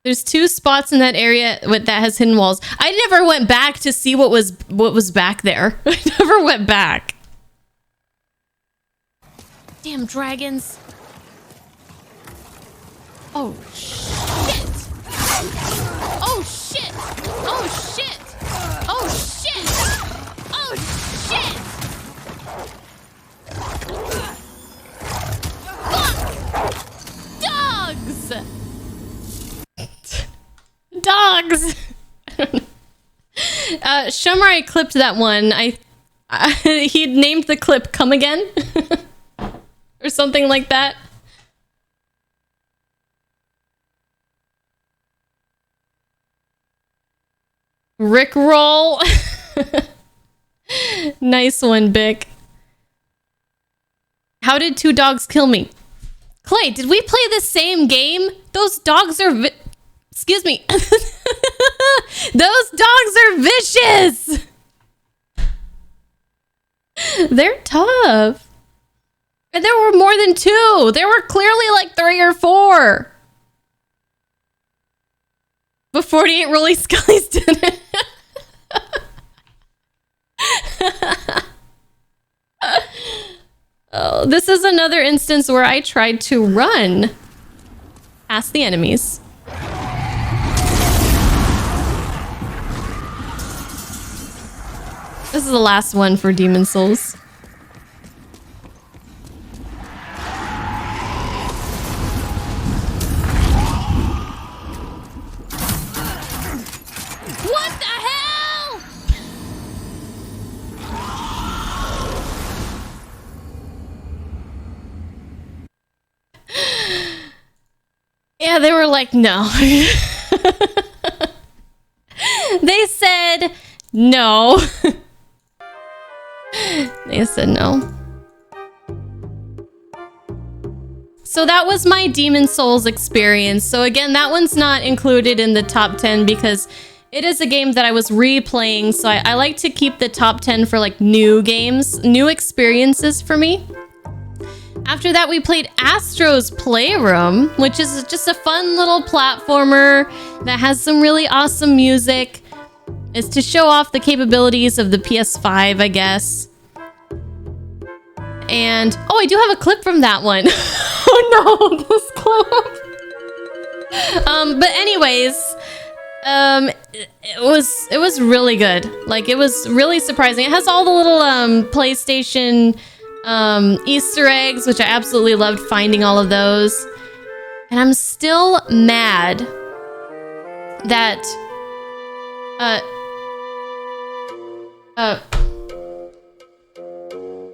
Speaker 1: There's 2 spots in that area that has hidden walls. I never went back to see what was back there. I never went back. Damn dragons. Oh shit. Oh shit. Oh shit. Oh shit. Oh shit. Fuck. Dogs. Dogs. Shumrai clipped that one. He named the clip "Come Again" or something like that. Rickroll. Nice one, Bick. How did 2 dogs kill me? Clay, did we play the same game? Those dogs are excuse me. Those dogs are vicious. They're tough. And there were more than 2. There were clearly like 3 or 4. But 48 Rolly Scullies did it. Oh, this is another instance where I tried to run past the enemies. This is the last one for Demon Souls. What the hell? Yeah, they were like, no. They said no. They said no. So that was my Demon Souls experience. So again, that one's not included in the top 10 because it is a game that I was replaying. So I like to keep the top 10 for like new games, new experiences for me. After that, we played Astro's Playroom, which is just a fun little platformer that has some really awesome music. It's to show off the capabilities of the PS5, I guess. And oh, I do have a clip from that one. Oh no, this clip. But anyways, it was really good. Like, it was really surprising. It has all the little PlayStation Easter eggs, which I absolutely loved finding all of those. And I'm still mad that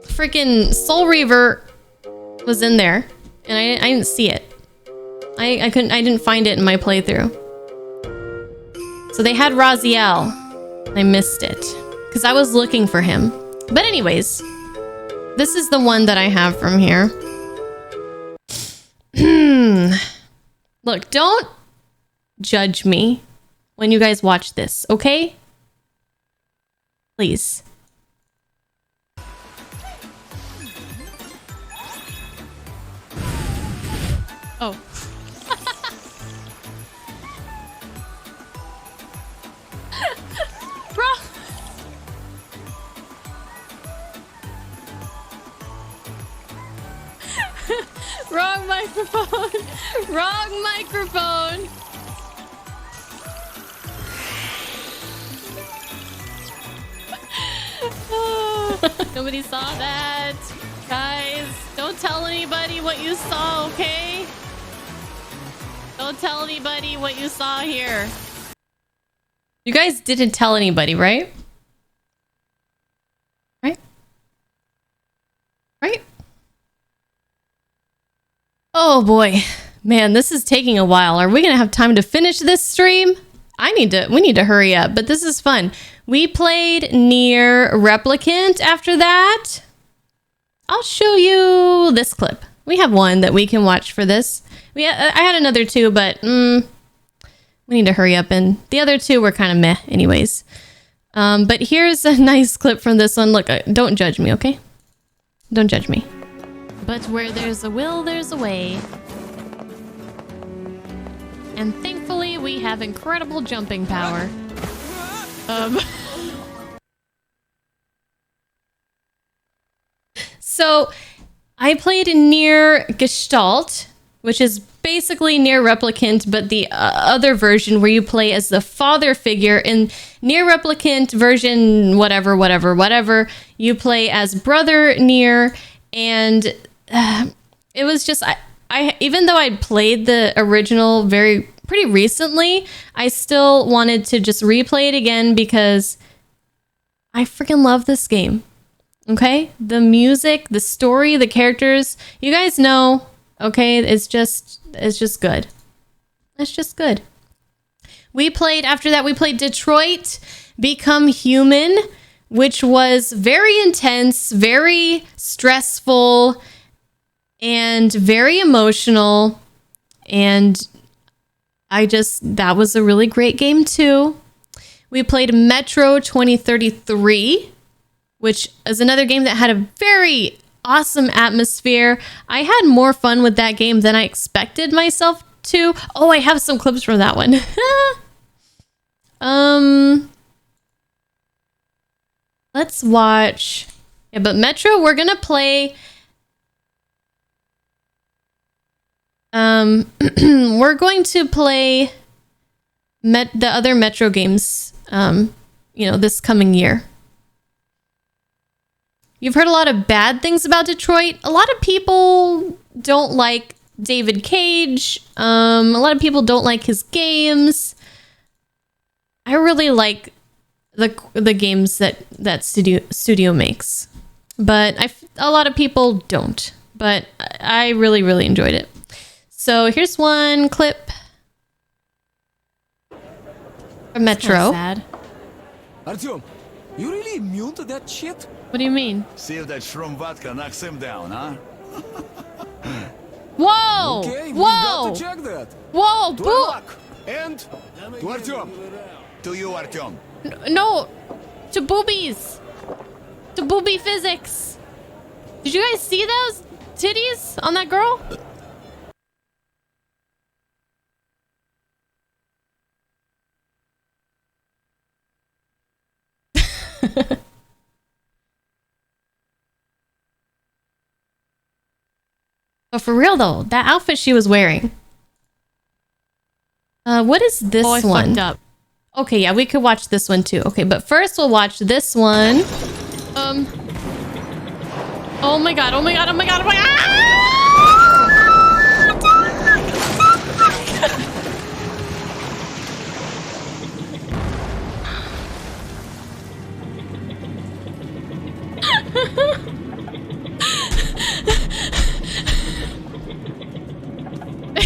Speaker 1: freaking Soul Reaver was in there and I didn't see it. I didn't find it in my playthrough. So they had Raziel. I missed it because I was looking for him. But anyways, this is the one that I have from here. Look, don't judge me when you guys watch this, okay? Please. Oh. Bro. Wrong microphone. Wrong microphone. Nobody saw that. Guys, don't tell anybody what you saw, okay? Don't tell anybody what you saw here. You guys didn't tell anybody, right? Right? Right? Oh boy. Man, this is taking a while. Are we gonna have time to finish this stream? We need to hurry up, but this is fun. We played Nier Replicant after that. I'll show you this clip. We have one that we can watch for this. I had another 2, but we need to hurry up, and the other 2 were kind of meh anyways. But here's a nice clip from this one. Look, don't judge me, okay? Don't judge me. But where there's a will, there's a way. And thankfully, we have incredible jumping power. So, I played Nier Gestalt, which is basically Nier Replicant, but the other version where you play as the father figure. In Nier Replicant version, whatever, you play as brother Nier, and it was just I even though I'd played the original pretty recently, I still wanted to just replay it again because I freaking love this game. Okay? The music, the story, the characters, you guys know, okay? It's just good. It's just good. After that, we played Detroit Become Human, which was very intense, very stressful, and very emotional. And that was a really great game too. We played Metro 2033, which is another game that had a very awesome atmosphere. I had more fun with that game than I expected myself to. Oh, I have some clips from that one. Let's watch. Yeah, but Metro, we're gonna play. We're going to play the other Metro games, this coming year. You've heard a lot of bad things about Detroit. A lot of people don't like David Cage. A lot of people don't like his games. I really like the games that studio makes, but a lot of people don't. But I really, really enjoyed it. So here's one clip from Metro.
Speaker 5: Sad.
Speaker 7: Artyom, you really immune to that shit?
Speaker 1: What do you mean?
Speaker 8: See if that shroom vodka knocks him down, huh?
Speaker 1: Whoa!
Speaker 7: Okay, we
Speaker 1: Whoa!
Speaker 7: got to check that.
Speaker 1: Whoa!
Speaker 7: To
Speaker 1: Boo!
Speaker 7: luck. And to Artyom.
Speaker 8: To you, Artyom.
Speaker 1: No! To boobies! To boobie physics! Did you guys see those titties on that girl? But for real though, that outfit she was wearing. What is this
Speaker 5: I
Speaker 1: one?
Speaker 5: fucked up.
Speaker 1: Okay, yeah, we could watch this one too. Okay, but first we'll watch this one. Oh my god, oh my god, oh my god, oh my god!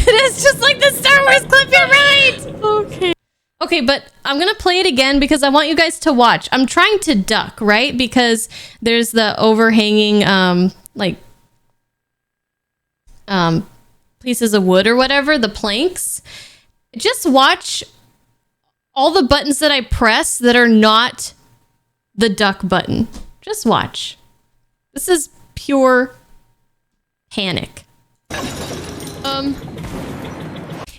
Speaker 1: It is just like the Star Wars clip, you're right! Okay. Okay, but I'm gonna play it again because I want you guys to watch. I'm trying to duck, right? Because there's the overhanging, pieces of wood or whatever, the planks. Just watch all the buttons that I press that are not the duck button. Just watch. This is pure panic.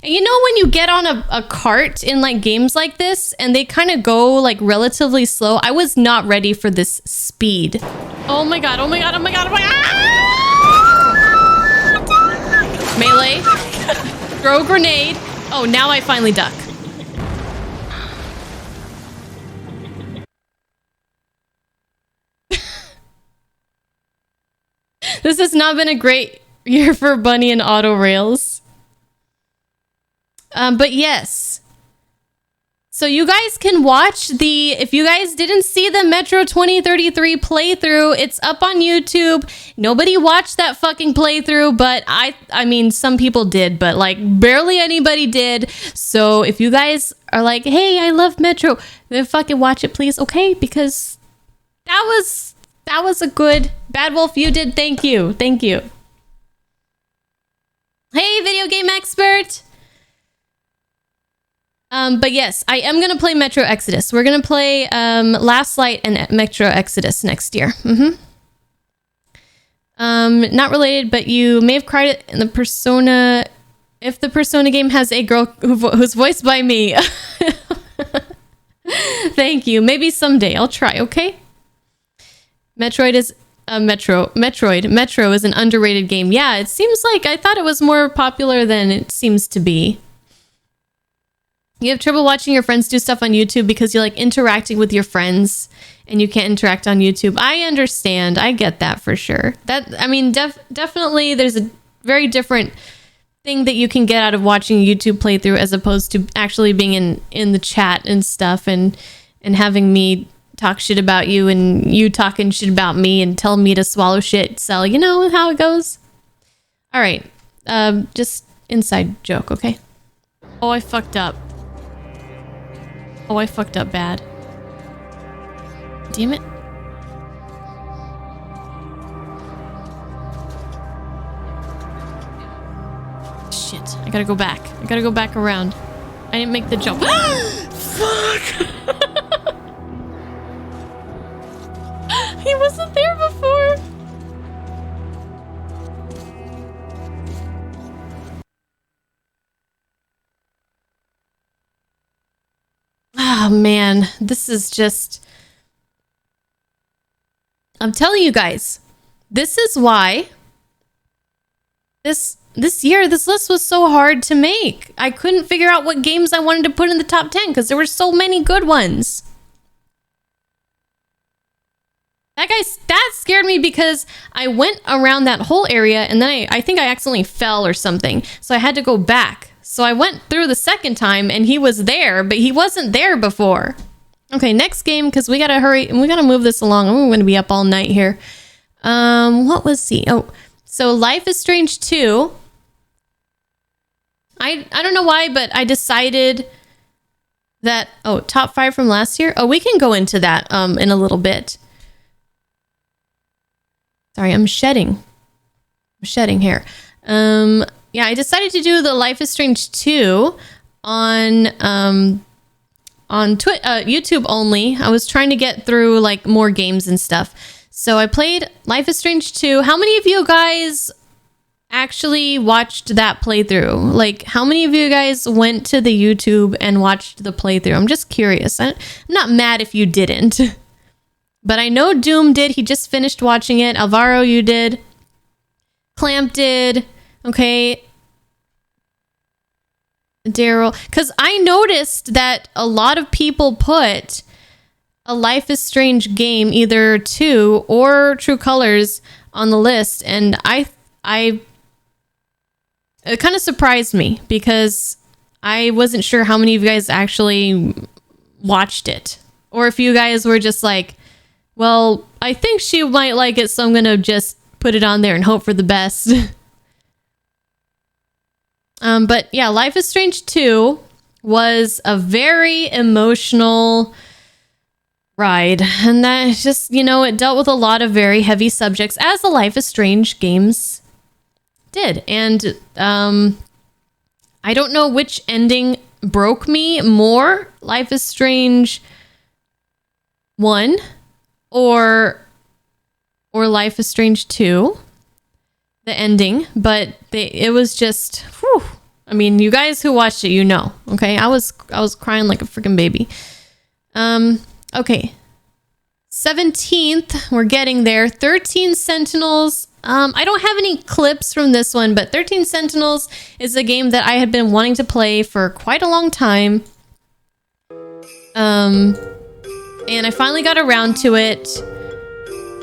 Speaker 1: And you know when you get on a cart in like games like this and they kind of go like relatively slow? I was not ready for this speed. Oh my god, oh my god, oh my god, oh my god! Ah! Melee. Throw a grenade. Oh, now I finally duck. This has not been a great year for Bunny and Auto Rails. But yes. So you guys can watch if you guys didn't see the Metro 2033 playthrough, it's up on YouTube. Nobody watched that fucking playthrough, but I mean, some people did, but like barely anybody did. So if you guys are like, hey, I love Metro, then fucking watch it, please. Okay. Because that was a good Bad Wolf. You did. Thank you. Thank you. Hey, video game expert. But yes, I am going to play Metro Exodus. We're going to play Last Light and Metro Exodus next year. Not related, but you may have cried in the Persona. If the Persona game has a girl who's voiced by me. Thank you. Maybe someday I'll try, okay? Metroid is Metro is an underrated game. Yeah, it seems like I thought it was more popular than it seems to be. You have trouble watching your friends do stuff on YouTube because you like interacting with your friends and you can't interact on YouTube. I understand. I get that for sure. That, I mean, definitely there's a very different thing that you can get out of watching a YouTube playthrough as opposed to actually being in the chat and stuff and having me talk shit about you and you talking shit about me and telling me to swallow shit. So you know how it goes. All right. Just inside joke, okay? Oh, I fucked up. Oh, I fucked up bad. Damn it. Shit. I gotta go back. I gotta go back around. I didn't make the jump. Fuck! He wasn't there before. Oh man, this is just... I'm telling you guys, this is why this year, this list was so hard to make. I couldn't figure out what games I wanted to put in the top 10 because there were so many good ones. That scared me because I went around that whole area and then I think I accidentally fell or something. So I had to go back. So I went through the second time and he was there, but he wasn't there before. Okay, next game, because we gotta hurry and we gotta move this along. I'm gonna be up all night here. What was he? Oh, so Life is Strange 2. I don't know why, but I decided that, oh, top 5 from last year. Oh, we can go into that in a little bit. Sorry, I'm shedding hair. Yeah, I decided to do the Life is Strange 2 on YouTube only. I was trying to get through like more games and stuff. So I played Life is Strange 2. How many of you guys actually watched that playthrough? Like, how many of you guys went to the YouTube and watched the playthrough? I'm just curious. I'm not mad if you didn't. But I know Doom did. He just finished watching it. Alvaro, you did. Clamp did. Okay. Daryl. Because I noticed that a lot of people put a Life is Strange game, either 2 or True Colors, on the list. And it kind of surprised me because I wasn't sure how many of you guys actually watched it. Or if you guys were just like, well, I think she might like it, so I'm going to just put it on there and hope for the best. But yeah, Life is Strange 2 was a very emotional ride. And that just, you know, it dealt with a lot of very heavy subjects, as the Life is Strange games did. And I don't know which ending broke me more, Life is Strange 1 or Life is Strange 2, the ending, but it was just, whew. I mean, you guys who watched it, you know, okay? I was crying like a freaking baby. Okay. 17th, we're getting there. 13 Sentinels. I don't have any clips from this one, but 13 Sentinels is a game that I had been wanting to play for quite a long time. And I finally got around to it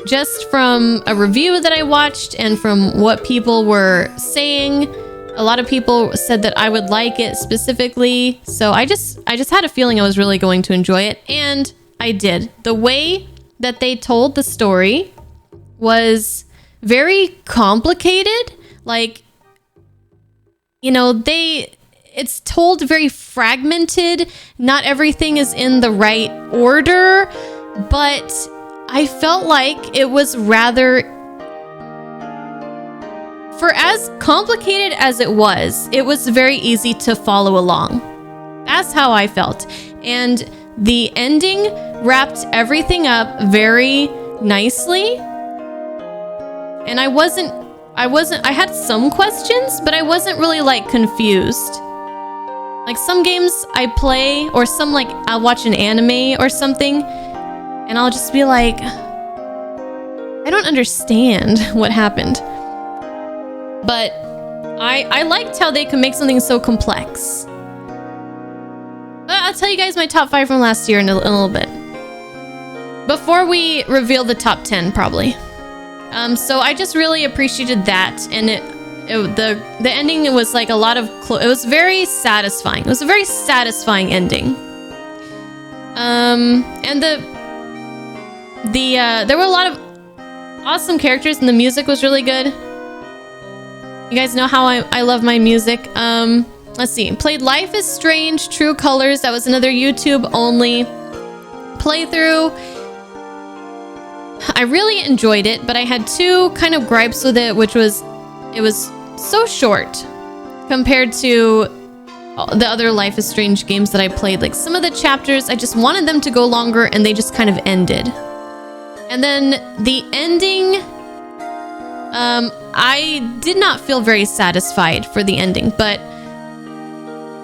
Speaker 1: just from a review that I watched and from what people were saying. A lot of people said that I would like it specifically. So I just had a feeling I was really going to enjoy it, and I did. The way that they told the story was very complicated. Like, you know, it's told very fragmented. Not everything is in the right order, but I felt like it was rather, for as complicated as it was very easy to follow along. That's how I felt. And the ending wrapped everything up very nicely. And I had some questions, but I wasn't really like confused. Like some games I play, or some like I'll watch an anime or something, and I'll just be like, I don't understand what happened. But I liked how they could make something so complex. But I'll tell you guys my top 5 from last year in a little bit. Before we reveal the top 10, probably. So I just really appreciated that, and the ending was like a lot of it was very satisfying. It was a very satisfying ending. And there were a lot of awesome characters, and the music was really good. You guys know how I love my music. Let's see. Played Life is Strange, True Colors. That was another YouTube only playthrough. I really enjoyed it, but I had 2 kind of gripes with it, which was it was so short compared to the other Life is Strange games that I played. Like some of the chapters, I just wanted them to go longer, and they just kind of ended. And then the ending, I did not feel very satisfied for the ending, but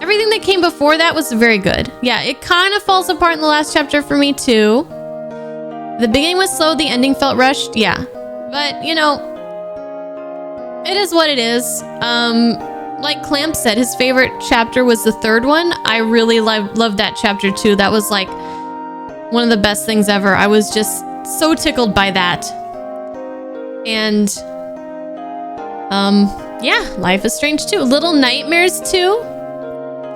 Speaker 1: everything that came before that was very good. Yeah, it kind of falls apart in the last chapter for me too. The beginning was slow, the ending felt rushed, yeah. But, you know, it is what it is. Like Clamp said, his favorite chapter was the 3rd one. I really loved that chapter too. That was like one of the best things ever. I was just so tickled by that. And, yeah, Life is Strange too. Little Nightmares 2.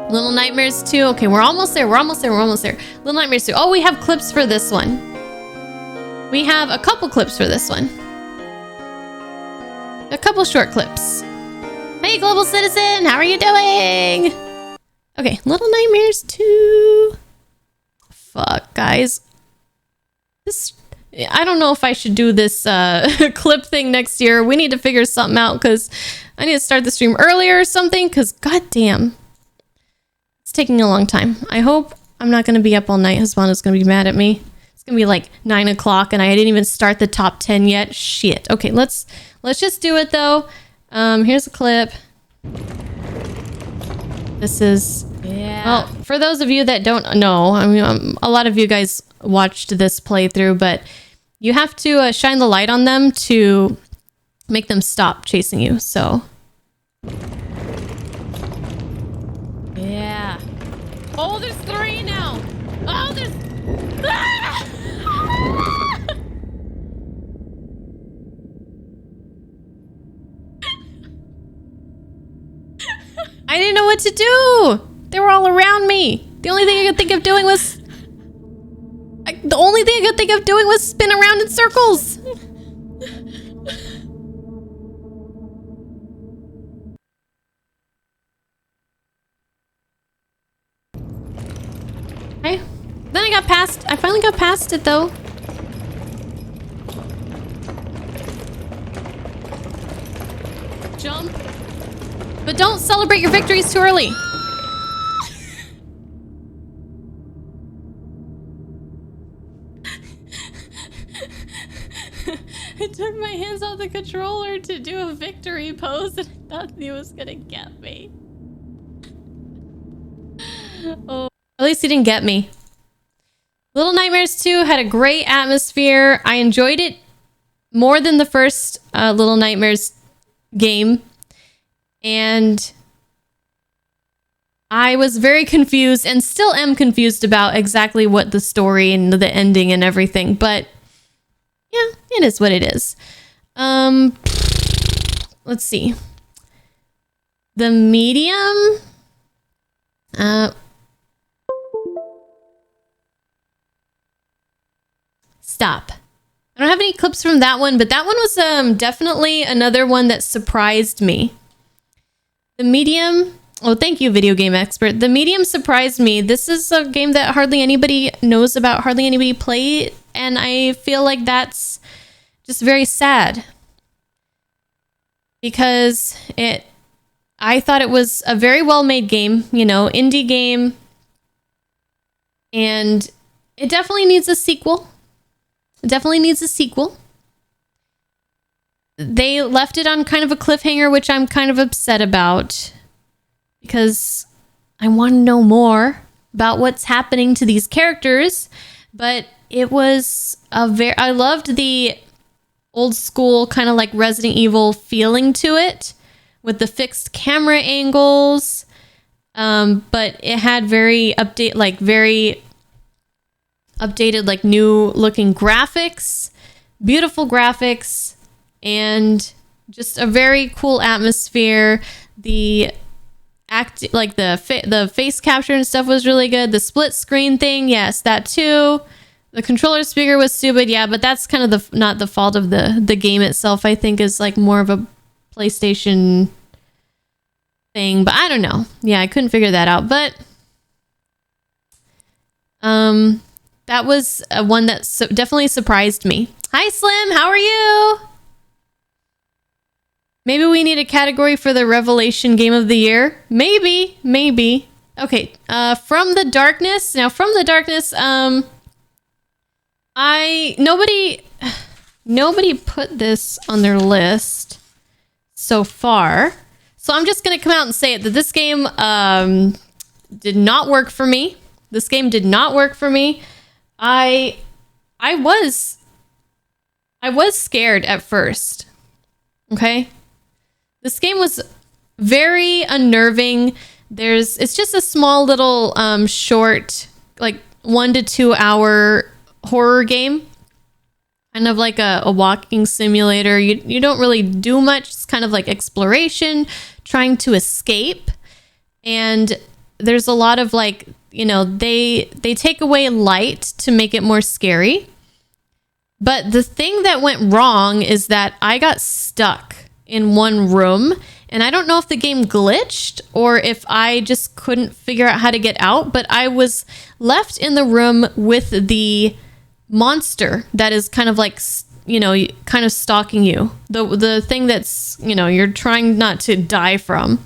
Speaker 1: Little Nightmares 2. Okay, we're almost there. We're almost there. We're almost there. Little Nightmares 2. Oh, we have clips for this one. We have a couple clips for this one. A couple short clips. Hey, Global Citizen, how are you doing? Okay, Little Nightmares 2. Fuck, guys. I don't know if I should do this clip thing next year. We need to figure something out, because I need to start the stream earlier or something, because goddamn. It's taking a long time. I hope I'm not going to be up all night. Husbando's going to be mad at me. It's going to be like 9 o'clock, and I didn't even start the top 10 yet. Shit. Okay, let's just do it, though. Here's a clip. This is... Yeah. Well, for those of you that don't know, I mean, a lot of you guys watched this playthrough, but you have to shine the light on them to make them stop chasing you, so... Yeah. Oh, there's 3 now! Oh, there's... Ah! I didn't know what to do! They were all around me! The only thing I could think of doing was... spin around in circles! Okay. Then I finally got past it, though. Jump. But don't celebrate your victories too early. I took my hands off the controller to do a victory pose, and I thought he was gonna get me. Oh, at least he didn't get me. Little Nightmares 2 had a great atmosphere. I enjoyed it more than the first Little Nightmares game. And I was very confused, and still am confused about exactly what the story and the ending and everything. But yeah, it is what it is. Let's see. The Medium. Stop. I don't have any clips from that one, but that one was definitely another one that surprised me. The Medium... Oh, thank you, Video Game Expert. The Medium surprised me. This is a game that hardly anybody knows about, hardly anybody played, and I feel like that's just very sad. Because I thought it was a very well-made game, you know, indie game. And it definitely needs a sequel. It definitely needs a sequel. they left it on kind of a cliffhanger, which I'm kind of upset about because I want to know more about what's happening to these characters. But it was I loved the old school kind of like Resident Evil feeling to it with the fixed camera angles. But it had very updated, like new looking graphics, beautiful graphics, and just a very cool atmosphere. The the face capture and stuff was really good. The split screen thing, yes, that too. The controller speaker was stupid, yeah, but that's kind of not the fault of the game itself. I think is like more of a PlayStation thing, but I don't know. Yeah, I couldn't figure that out. But that was one that definitely surprised me. Hi, Slim. How are you? Maybe we need a category for the Revelation Game of the Year. Maybe. Okay. From the Darkness. Now, From the Darkness. Nobody put this on their list so far. So I'm just gonna come out and say it that this game did not work for me. This game did not work for me. I was scared at first. Okay? This game was very unnerving. It's just a small little short, like 1 to 2 hour horror game. Kind of like a walking simulator. You don't really do much. It's kind of like exploration, trying to escape. And there's a lot of like, they take away light to make it more scary. But the thing that went wrong is that I got stuck in one room, and I don't know if the game glitched or if I just couldn't figure out how to get out, but I was left in the room with the monster that is kind of like, kind of stalking you. The thing that's, you're trying not to die from.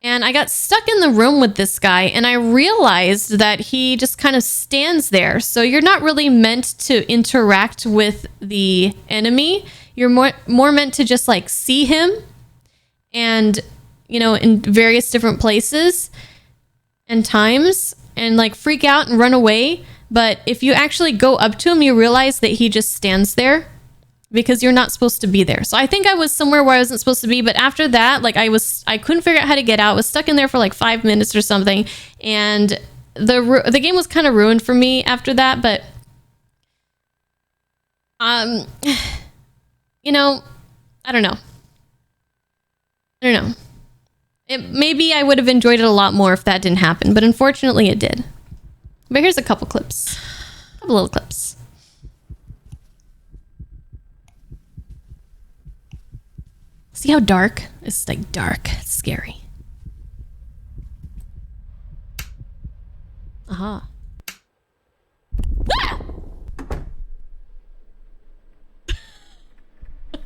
Speaker 1: And I got stuck in the room with this guy, and I realized that he just kind of stands there. So you're not really meant to interact with the enemy. You're more meant to just like see him and, in various different places and times and like freak out and run away. But if you actually go up to him, you realize that he just stands there because you're not supposed to be there. So I think I was somewhere where I wasn't supposed to be. But after that, like I couldn't figure out how to get out. I was stuck in there for like 5 minutes or something. And the game was kind of ruined for me after that. But, I don't know. Maybe I would have enjoyed it a lot more if that didn't happen. But unfortunately, it did. But here's a couple clips. A couple little clips. See how dark? It's like dark. It's scary. Aha. Ah!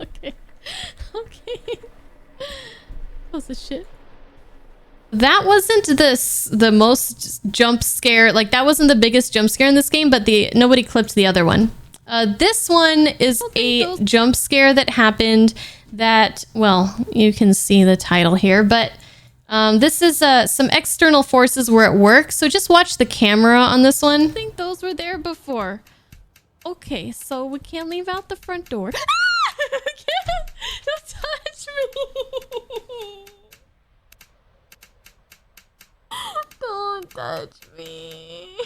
Speaker 1: Okay. What's this shit? That wasn't the most jump scare. Like that wasn't the biggest jump scare in this game, but nobody clipped the other one. This one is a jump scare that happened that, well, you can see the title here, but this is some external forces were at work. So just watch the camera on this one. I think those were there before. Okay, so we can't leave out the front door. Don't touch me. Don't touch me.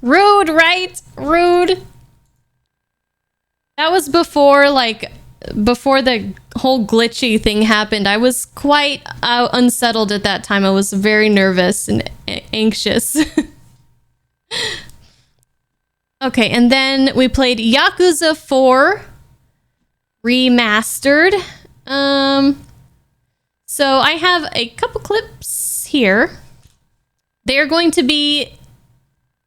Speaker 1: Rude, right? Rude. That was before the whole glitchy thing happened. I was quite unsettled at that time. I was very nervous and anxious. Okay, and then we played Yakuza 4 Remastered. So I have a couple clips here. They're going to be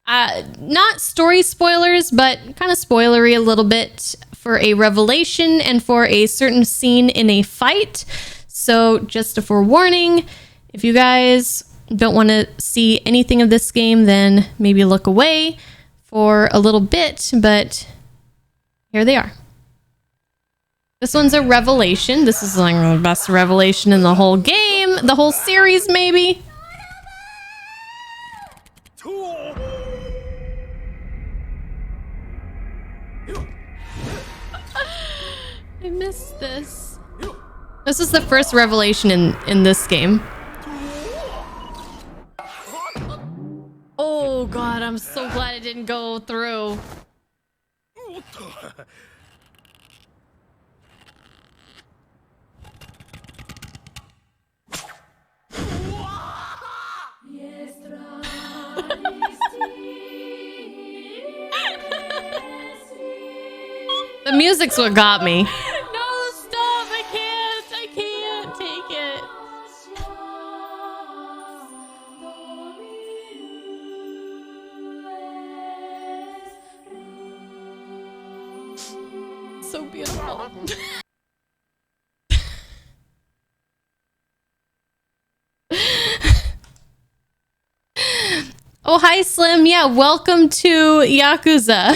Speaker 1: not story spoilers, but kind of spoilery a little bit for a revelation and for a certain scene in a fight. So just a forewarning, if you guys don't want to see anything of this game, then maybe look away. for a little bit, but here they are. This one's a revelation. This is like the best revelation in the whole game, the whole series, maybe. I missed this. This is the first revelation in this game. Oh god, I'm so glad it didn't go through. The music's what got me. No, stop! I can't take it. So beautiful. Oh, hi, Slim. Yeah, welcome to Yakuza.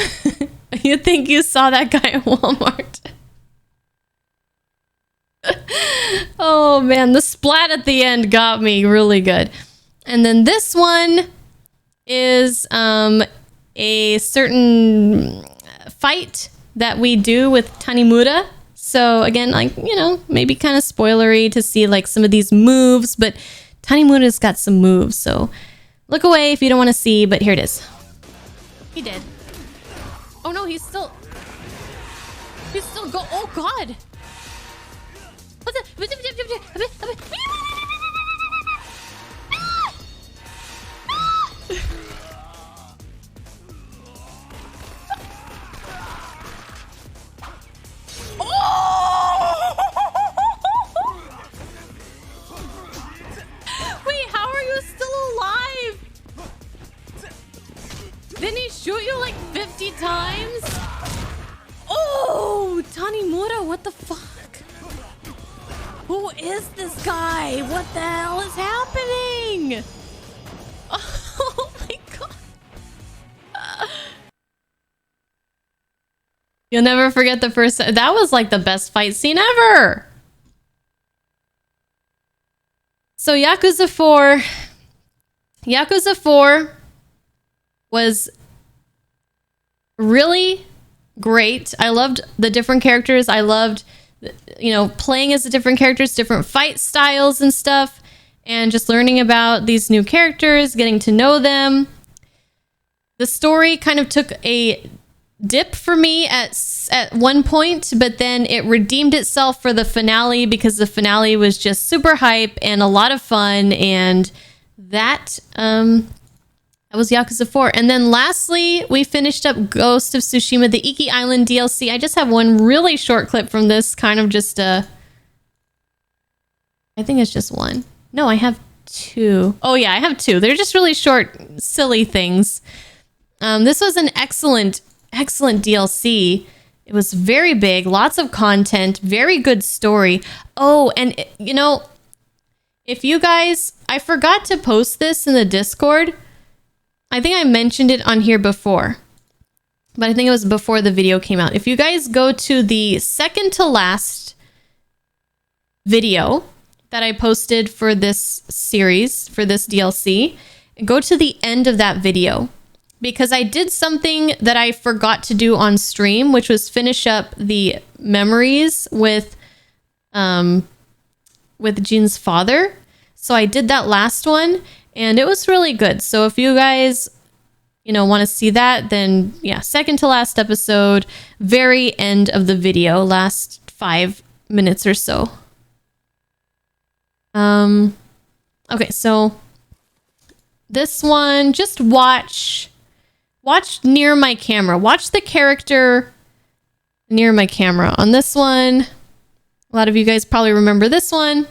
Speaker 1: You think you saw that guy at Walmart? Oh, man. The splat at the end got me really good. And then this one is a certain fight that we do with Tanimura. So, again, like, you know, maybe kind of spoilery to see, like, some of these moves. But Tanimura's got some moves, so look away if you don't want to see, but here it is. He did. Oh no, he's still go. Oh god. What the? Wait, how are you still alive? Didn't he shoot you like 50 times? Oh, Tanimura, what the fuck? Who is this guy? What the hell is happening? Oh my god. You'll never forget the first... That was like the best fight scene ever. So Yakuza 4... Yakuza 4 was really great. I loved the different characters. I loved, you know, playing as the different characters, different fight styles and stuff, and just learning about these new characters, getting to know them. The story kind of took a dip for me at one point, but then it redeemed itself for the finale because the finale was just super hype and a lot of fun, and that was Yakuza 4. And then lastly, we finished up Ghost of Tsushima, the Iki Island DLC. I just have one really short clip from this, kind of just I think it's just one. No, I have two. Oh yeah, I have two. They're just really short, silly things. This was an excellent DLC. It was very big, lots of content, very good story. Oh, and you know, if you guys, I forgot to post this in the Discord. I think I mentioned it on here before, but I think it was before the video came out. If you guys go to the second to last video that I posted for this series, for this DLC, go to the end of that video, because I did something that I forgot to do on stream, which was finish up the memories with Jin's father. So I did that last one, and it was really good. So if you guys, you know, want to see that, then yeah, second to last episode, very end of the video, last 5 minutes or so. Okay, so this one, just watch near my camera. Watch the character near my camera. On this one, a lot of you guys probably remember this one.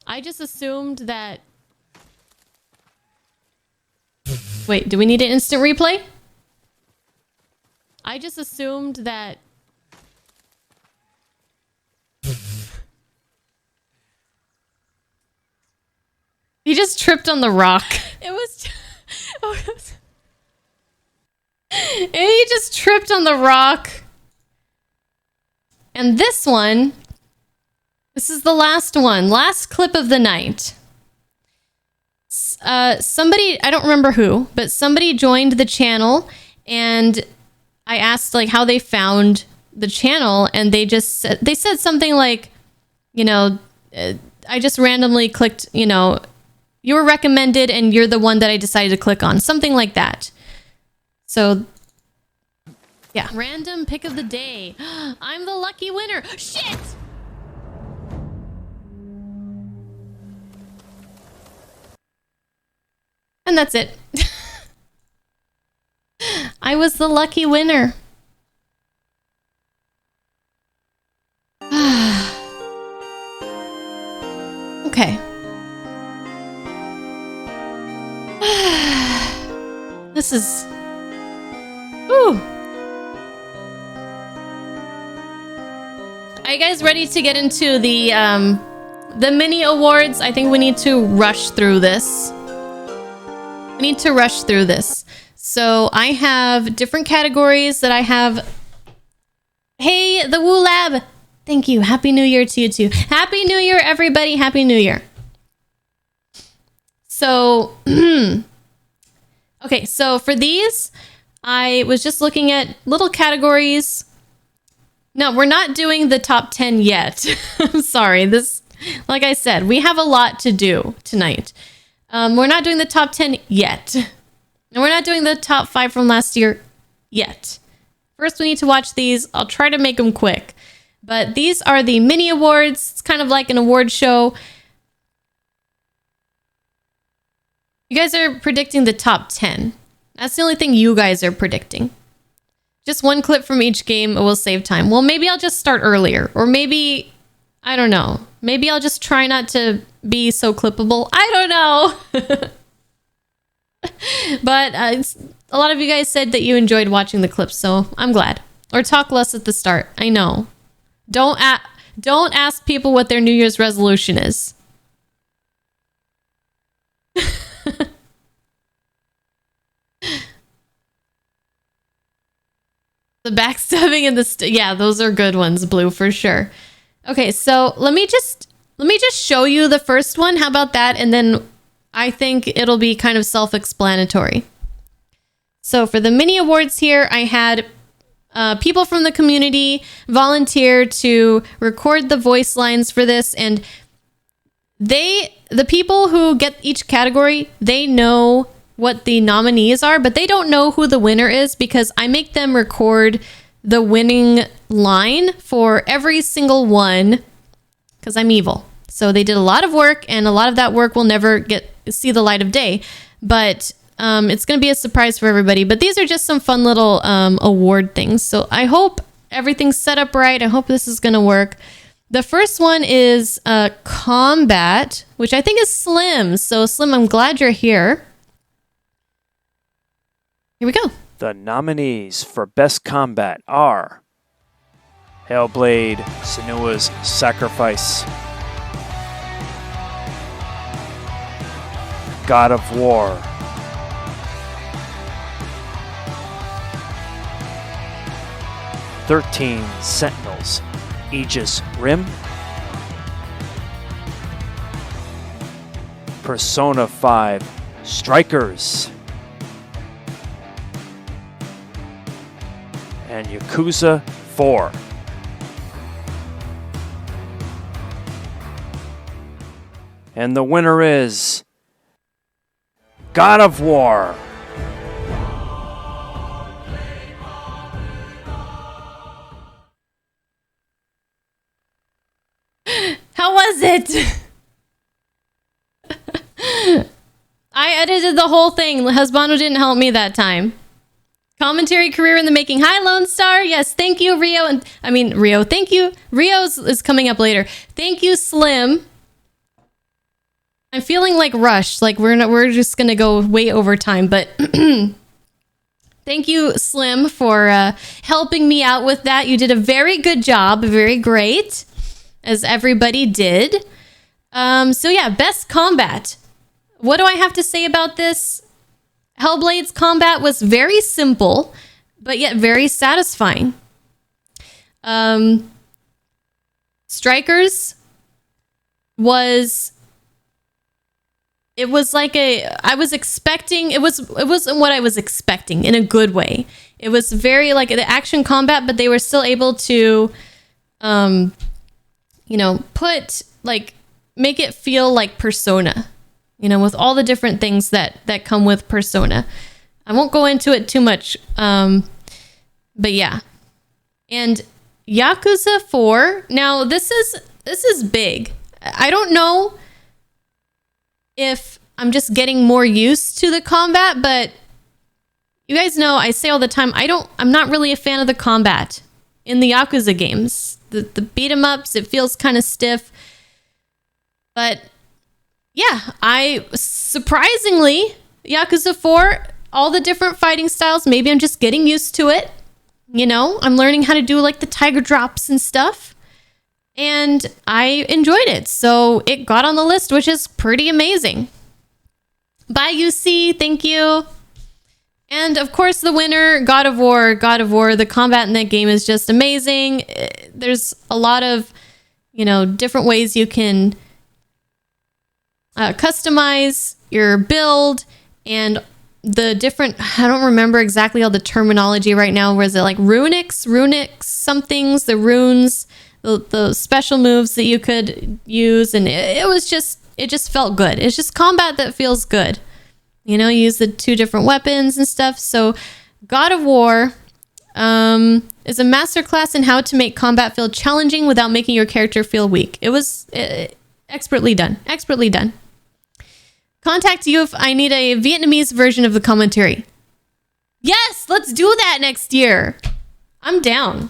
Speaker 1: I just assumed that... Wait, do we need an instant replay? I just assumed that... He just tripped on the rock. It was... And he just tripped on the rock. And this one, this is the last one, last clip of the night. Somebody, I don't remember who, but somebody joined the channel, and I asked like how they found the channel, and they said something like, you know, I just randomly clicked, you know, you were recommended and you're the one that I decided to click on, something like that. So yeah, random pick of the day. I'm the lucky winner. Shit. And that's it. I was the lucky winner. Okay. This is... Ooh. Are you guys ready to get into the mini awards? I think we need to rush through this. We need to rush through this. So I have different categories that I have. Hey, the Woo Lab. Thank you. Happy New Year to you too. Happy New Year, everybody. Happy New Year. So, okay. So for these, I was just looking at little categories. No, we're not doing the top 10 yet. I'm sorry. This, like I said, we have a lot to do tonight. We're not doing the top 10 yet. And we're not doing the top 5 from last year yet. First, we need to watch these. I'll try to make them quick. But these are the mini awards. It's kind of like an award show. You guys are predicting the top 10. That's the only thing you guys are predicting. Just one clip from each game will save time. Well, maybe I'll just start earlier. Or maybe, I don't know. Maybe I'll just try not to be so clippable. I don't know. But a lot of you guys said that you enjoyed watching the clips, so I'm glad. Or talk less at the start. I know. Don't ask people what their New Year's resolution is. The backstabbing and the yeah, those are good ones, Blue, for sure. Okay, so let me just show you the first one. How about that? And then I think it'll be kind of self-explanatory. So for the mini awards here, I had people from the community volunteer to record the voice lines for this, and the people who get each category, they know what the nominees are, but they don't know who the winner is because I make them record the winning line for every single one because I'm evil. So they did a lot of work, and a lot of that work will never see the light of day, but it's going to be a surprise for everybody. But these are just some fun little award things. So I hope everything's set up right. I hope this is going to work. The first one is combat, which I think is Slim. So Slim, I'm glad you're here. Here we go.
Speaker 9: The nominees for Best Combat are Hellblade: Senua's Sacrifice, God of War, "13 Sentinels: Aegis Rim, Persona 5 Strikers, and Yakuza 4. And the winner is God of War.
Speaker 1: How was it? I edited the whole thing. Husbando didn't help me that time. Commentary career in the making. Hi, Lone Star. Yes, thank you, Rio. Rio. Thank you. Rio's is coming up later. Thank you, Slim. I'm feeling like rushed. Like we're just gonna go way over time. But thank you, Slim, for helping me out with that. You did a very good job. Very great, as everybody did. So yeah, best combat. What do I have to say about this? Hellblade's combat was very simple, but yet very satisfying. Strikers was like I was expecting, it wasn't what I was expecting in a good way. It was very like the action combat, but they were still able to make it feel like Persona, with all the different things that come with Persona. I won't go into it too much, but yeah. And Yakuza 4, now this is big. I don't know if I'm just getting more used to the combat, but you guys know I say all the time, I'm not really a fan of the combat in the Yakuza games. The beat 'em ups, it feels kind of stiff. But yeah, surprisingly, Yakuza 4, all the different fighting styles, maybe I'm just getting used to it. I'm learning how to do like the tiger drops and stuff. And I enjoyed it. So it got on the list, which is pretty amazing. Bye, UC. Thank you. And of course, the winner, God of War. God of War, the combat in that game is just amazing. There's a lot of, different ways you can customize your build, and the different, I don't remember exactly all the terminology right now. Was it like runic somethings, the runes, the special moves that you could use, and it just felt good. It's just combat that feels good. You use the 2 different weapons and stuff. So God of War is a masterclass in how to make combat feel challenging without making your character feel weak. It was expertly done. Contact you if I need a Vietnamese version of the commentary. Yes, let's do that next year. I'm down.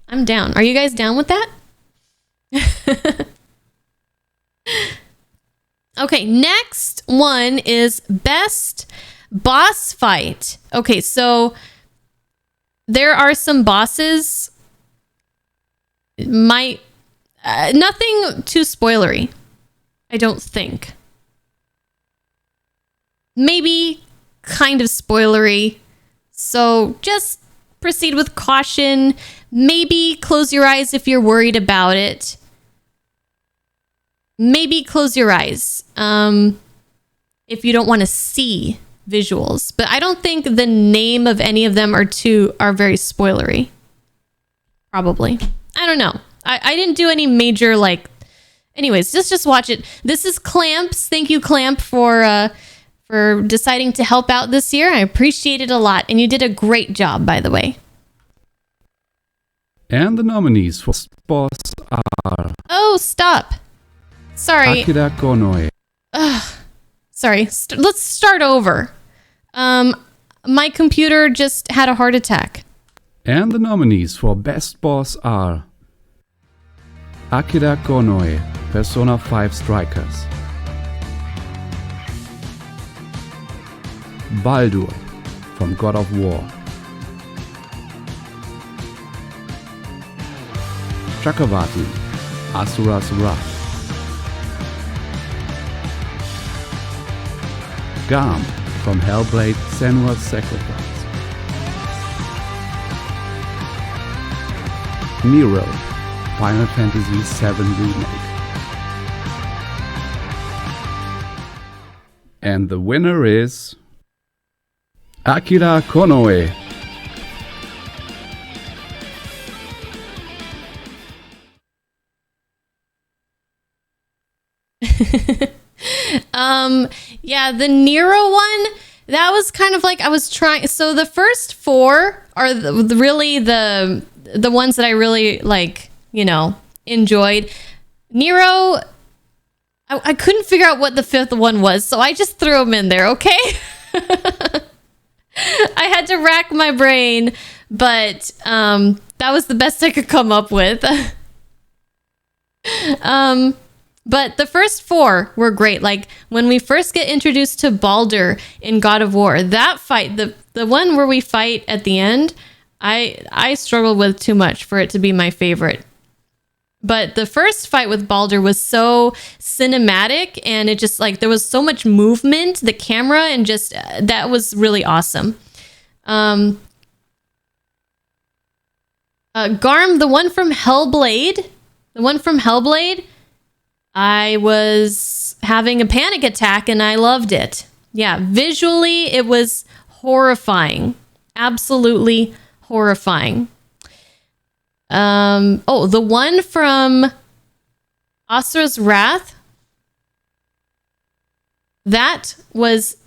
Speaker 1: Are you guys down with that? Okay, next one is best boss fight. Okay, so there are some bosses. Nothing too spoilery, I don't think. Maybe kind of spoilery. So just proceed with caution. Maybe close your eyes if you're worried about it. Maybe close your eyes if you don't want to see visuals. But I don't think the name of any of them are very spoilery. Probably. I don't know. I didn't do any major anyways, just watch it. This is Clamps. Thank you, Clamp, for deciding to help out this year. I appreciate it a lot. And you did a great job, by the way.
Speaker 10: And the nominees for boss are...
Speaker 1: Oh, stop. Sorry.
Speaker 10: Akira Konoe.
Speaker 1: Sorry. Let's start over. My computer just had a heart attack.
Speaker 10: And the nominees for best boss are... Akira Konoe, Persona 5 Strikers. Baldur from God of War. Chakravarti, Asura's Wrath. Garm from Hellblade: Senua's Sacrifice. Nero, Final Fantasy VII Remake. And the winner is... Akira Konoe.
Speaker 1: Yeah, the Nero one, that was kind of like I was trying. So the first 4 are really the ones that I really enjoyed. Nero, I couldn't figure out what the 5th one was, so I just threw them in there, okay? I had to rack my brain, but that was the best I could come up with. But the first 4 were great. Like when we first get introduced to Baldur in God of War, that fight, the one where we fight at the end, I struggled with too much for it to be my favorite. But the first fight with Baldur was so cinematic, and it just like there was so much movement, the camera, and just that was really awesome. Garm, the one from Hellblade, I was having a panic attack and I loved it. Yeah, visually it was horrifying, absolutely horrifying. The one from Asura's Wrath, that was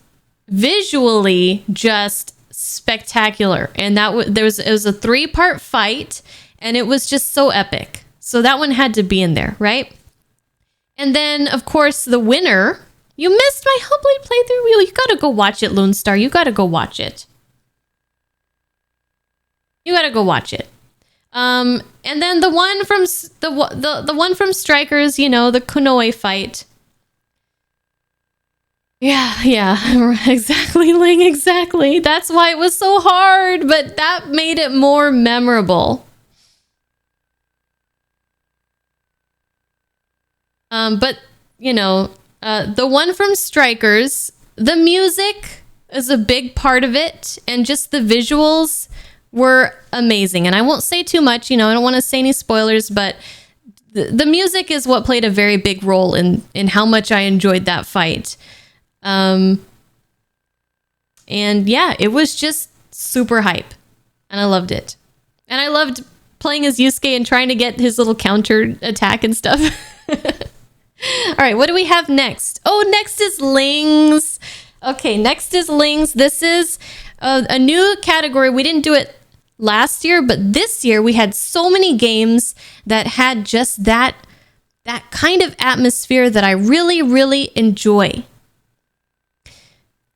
Speaker 1: visually just spectacular, and it was a 3-part fight, and it was just so epic. So that one had to be in there, right? And then, of course, the winner. You missed my Hellblade playthrough. You gotta go watch it, Lone Star. You gotta go watch it. And then the one from the one from Strikers, the Konoe fight. Yeah, exactly, Ling, exactly. That's why it was so hard, but that made it more memorable. But the one from Strikers, the music is a big part of it, and just the visuals were amazing. And I won't say too much, I don't want to say any spoilers, but the music is what played a very big role in how much I enjoyed that fight. And yeah, it was just super hype, and I loved it. And I loved playing as Yusuke and trying to get his little counter attack and stuff. All right, what do we have next? Oh, next is Lings. Okay, next is Lings. This is a new category. We didn't do it last year, but this year we had so many games that had just that kind of atmosphere that I really, really enjoy.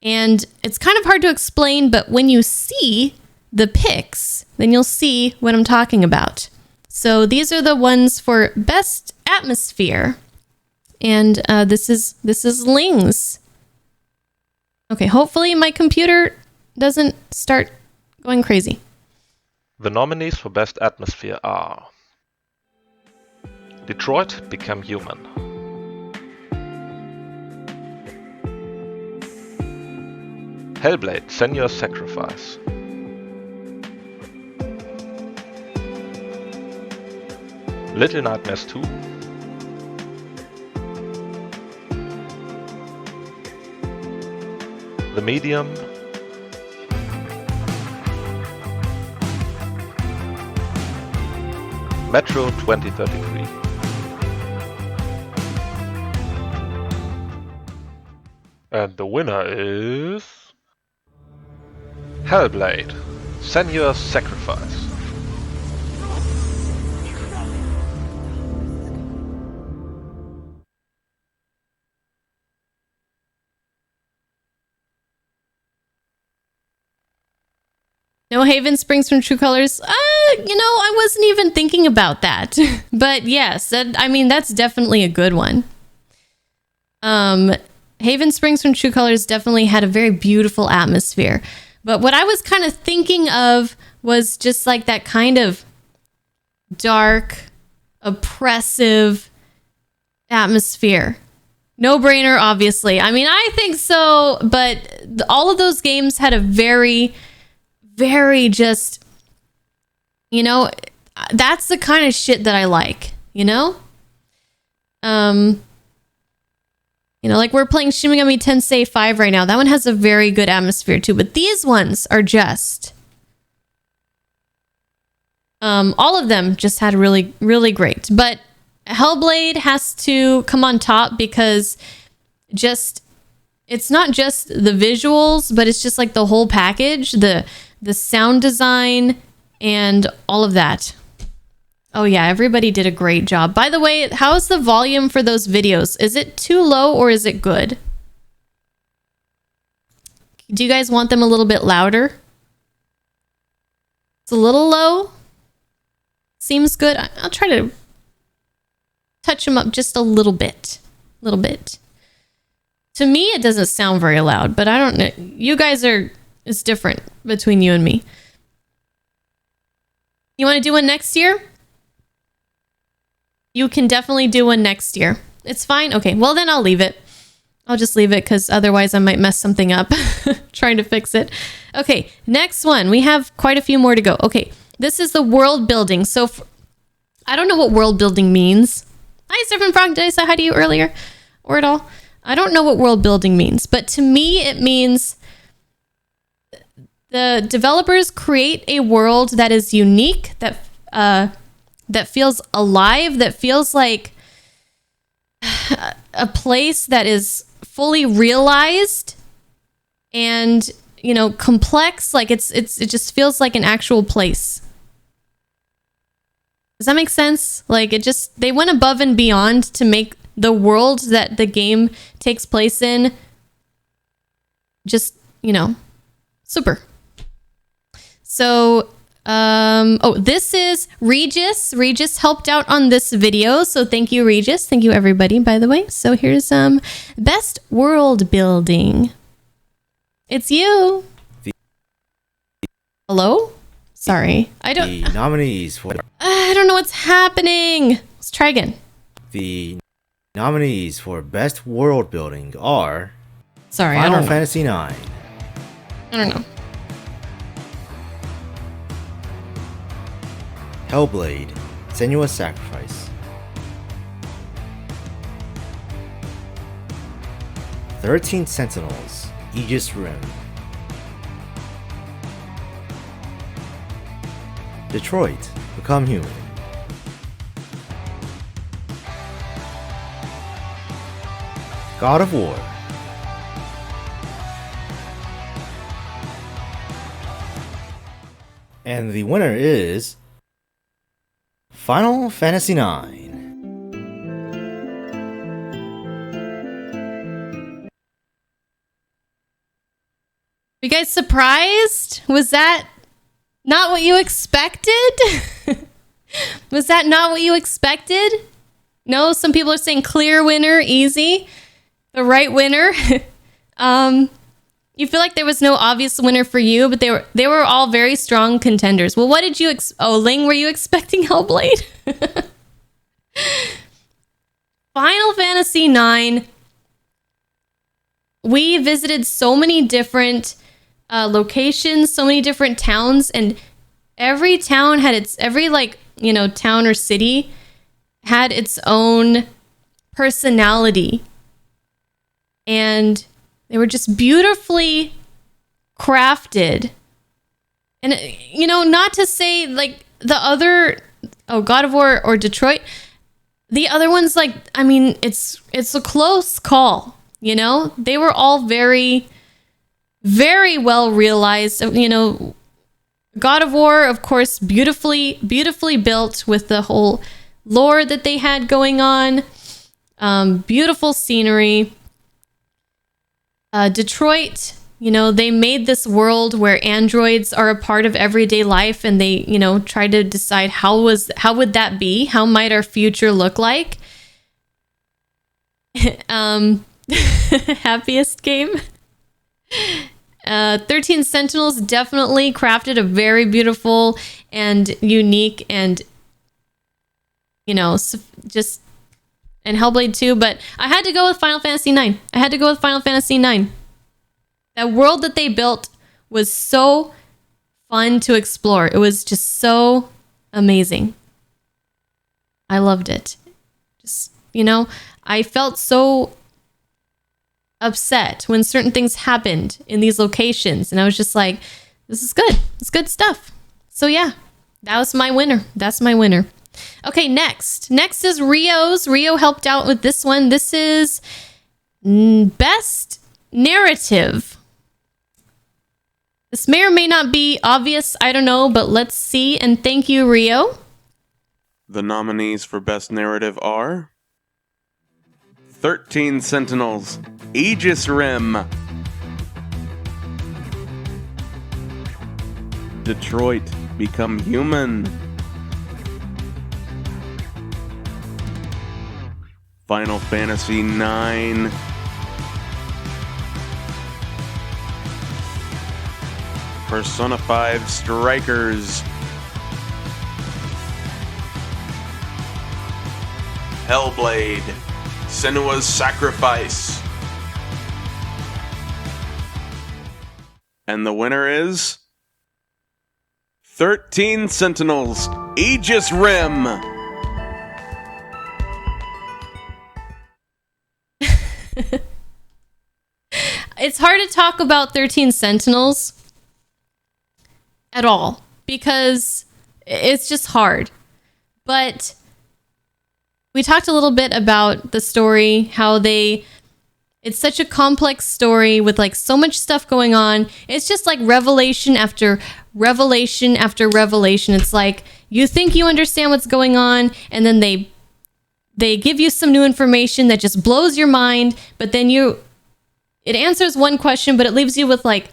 Speaker 1: And it's kind of hard to explain, but when you see the pics, then you'll see what I'm talking about. So these are the ones for best atmosphere. And this is Lings. Okay, hopefully my computer doesn't start going crazy.
Speaker 11: The nominees for Best Atmosphere are Detroit Become Human, Hellblade Senua's Sacrifice, Little Nightmares 2, The Medium, Metro 2033. And the winner is Hellblade Senua's Sacrifice.
Speaker 1: No Haven springs from True Colors. I wasn't even thinking about that. But yes, that's definitely a good one. Haven Springs from True Colors definitely had a very beautiful atmosphere. But what I was kind of thinking of was just like that kind of dark, oppressive atmosphere. No brainer, obviously. I think so, but all of those games had a very, very just, that's the kind of shit that I like, like we're playing Shin Megami Tensei 5 right now. That one has a very good atmosphere too, but these ones are just, all of them just had really, really great. But Hellblade has to come on top because it's not just the visuals, but it's just like the whole package, the sound design and all of that. Oh yeah, everybody did a great job. By the way, how's the volume for those videos? Is it too low or is it good? Do you guys want them a little bit louder? It's a little low. Seems good. I'll try to touch them up just a little bit. To me, it doesn't sound very loud, but I don't know. You guys it's different between you and me. You want to do one next year? You can definitely do one next year. It's fine. Okay, well then I'll leave it. I'll just leave it because otherwise I might mess something up trying to fix it. Okay, next one. We have quite a few more to go. Okay, this is the world building. So I don't know what world building means. Hi, Surfing Frog. Did I say hi to you earlier or at all? I don't know what world building means, but to me it means the developers create a world that is unique, that feels alive, that feels like a place that is fully realized and, you know, complex. Like it just feels like an actual place. Does that make sense? Like they went above and beyond to make the world that the game takes place in just, you know, super. So, this is Regis. Regis helped out on this video. So thank you, Regis. Thank you, everybody, by the way. So here's best world building. It's you. Hello? Sorry.
Speaker 12: The nominees for...
Speaker 1: I don't know what's happening. Let's try again.
Speaker 12: The nominees for best world building are...
Speaker 1: Sorry,
Speaker 12: Final
Speaker 1: I don't know.
Speaker 12: Fantasy IX.
Speaker 1: I don't know.
Speaker 12: Hellblade, Senua's Sacrifice. 13 Sentinels, Aegis Rim. Detroit, Become Human. God of War. And the winner is... Final Fantasy IX.
Speaker 1: You guys surprised? Was that not what you expected? Was that not what you expected? No, some people are saying clear winner, easy. The right winner. You feel like there was no obvious winner for you, but they were all very strong contenders. Well, what did you Ling, were you expecting Hellblade? Final Fantasy IX. We visited so many different locations, so many different towns, and every town had every town or city had its own personality. And they were just beautifully crafted. And, you know, not to say like the other, God of War or Detroit, the other ones, like, I mean, it's a close call, you know? They were all very, very well realized. You know, God of War, of course, beautifully built with the whole lore that they had going on. Beautiful scenery. Detroit, you know, they made this world where androids are a part of everyday life, and they, you know, try to decide how would that be? How might our future look like? Happiest game. 13 Sentinels definitely crafted a very beautiful and unique and, you know, just... And Hellblade 2, but I had to go with Final Fantasy IX. That world that they built was so fun to explore. It was just so amazing. I loved it. Just, you know, I felt so upset when certain things happened in these locations, and I was just like, this is good. It's good stuff. So yeah, that was my winner. That's my winner. Okay, next is Rio's. Rio helped out with this one. This is best narrative. This may or may not be obvious, I don't know, but let's see. And thank you, Rio.
Speaker 13: The nominees for best narrative are 13 Sentinels, Aegis Rim, Detroit, Become Human, Final Fantasy IX, Persona 5 Strikers, Hellblade, Senua's Sacrifice. And the winner is 13 Sentinels, Aegis Rim.
Speaker 1: It's hard to talk about 13 Sentinels at all because it's just hard. But we talked a little bit about the story, how it's such a complex story with like so much stuff going on. It's just like revelation after revelation after revelation. It's like you think you understand what's going on, and then they give you some new information that just blows your mind, but then it answers one question, but it leaves you with like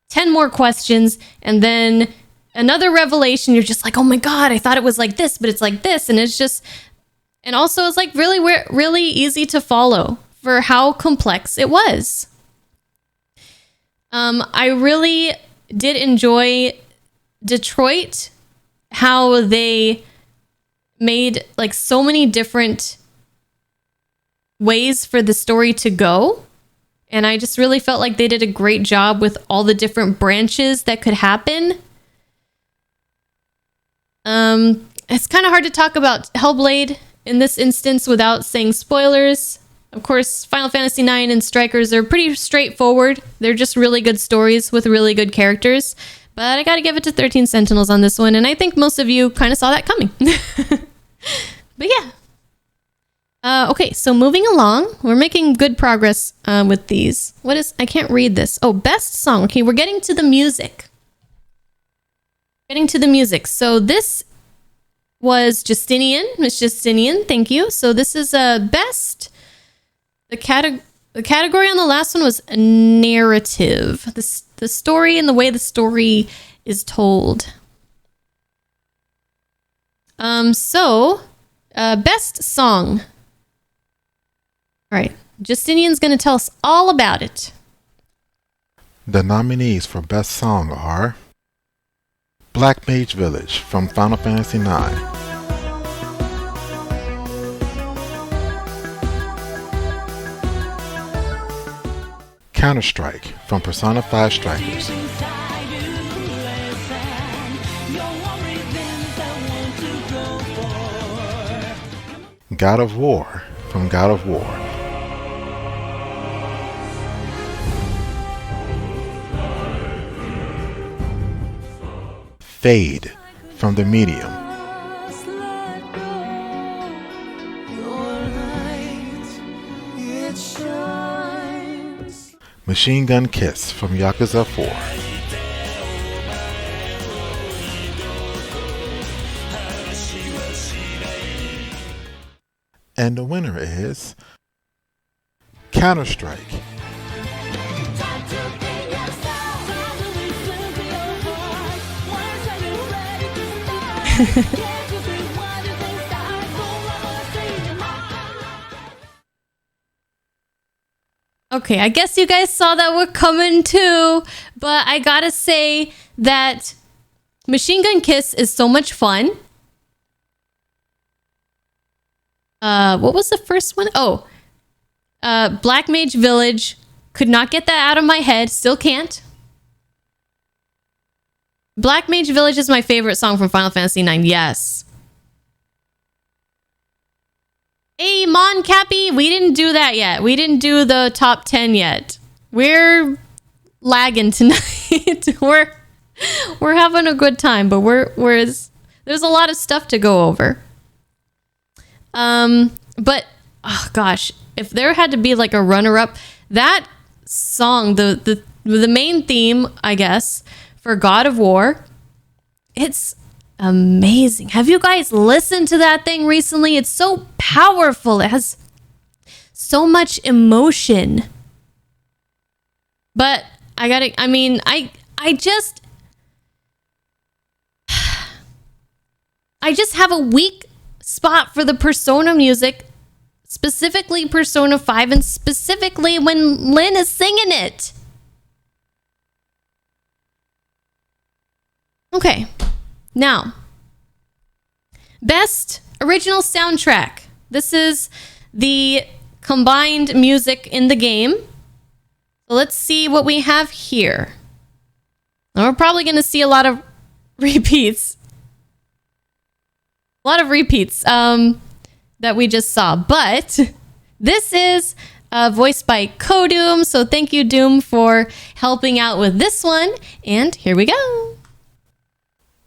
Speaker 1: 10 more questions, and then another revelation. You're just like, oh my God, I thought it was like this, but it's like this. And it's just, and also it's like really easy to follow for how complex it was. I really did enjoy Detroit, how they made like so many different ways for the story to go. And I just really felt like they did a great job with all the different branches that could happen. It's kind of hard to talk about Hellblade in this instance without saying spoilers. Of course, Final Fantasy IX and Strikers are pretty straightforward. They're just really good stories with really good characters. But I gotta give it to 13 Sentinels on this one, and I think most of you kind of saw that coming. But yeah. Okay, so moving along, we're making good progress with these. I can't read this. Oh, best song. Okay, we're getting to the music. So this was Justinian. Miss Justinian, thank you. So this is best. The category on the last one was narrative. The story and the way the story is told. Best song. All right, Justinian's going to tell us all about it.
Speaker 14: The nominees for Best Song are Black Mage Village from Final Fantasy IX, Counter-Strike from Persona 5 Strikers, God of War from God of War, Fade from The Medium, Machine Gun Kiss from Yakuza 4, and the winner is Counter-Strike.
Speaker 1: Okay, I guess you guys saw that we're coming too, but I gotta say that Machine Gun Kiss is so much fun. What was the first one? Oh, Black Mage Village. Could not get that out of my head. Still can't. Black Mage Village is my favorite song from Final Fantasy IX. Yes. Hey, Mon Cappy, we didn't do that yet. We didn't do the top 10 yet. We're lagging tonight. we're having a good time, but there's a lot of stuff to go over. But oh gosh, if there had to be like a runner-up, that song, the main theme, I guess, for God of War, it's amazing. Have you guys listened to that thing recently? It's so powerful. It has so much emotion. But I just have a weak spot for the Persona music, specifically Persona 5, and specifically when Lynn is singing it. Okay, now, best original soundtrack. This is the combined music in the game. So let's see what we have here. And we're probably going to see a lot of repeats. A lot of repeats that we just saw. But this is voiced by Kodoom. So thank you, Doom, for helping out with this one. And here we go.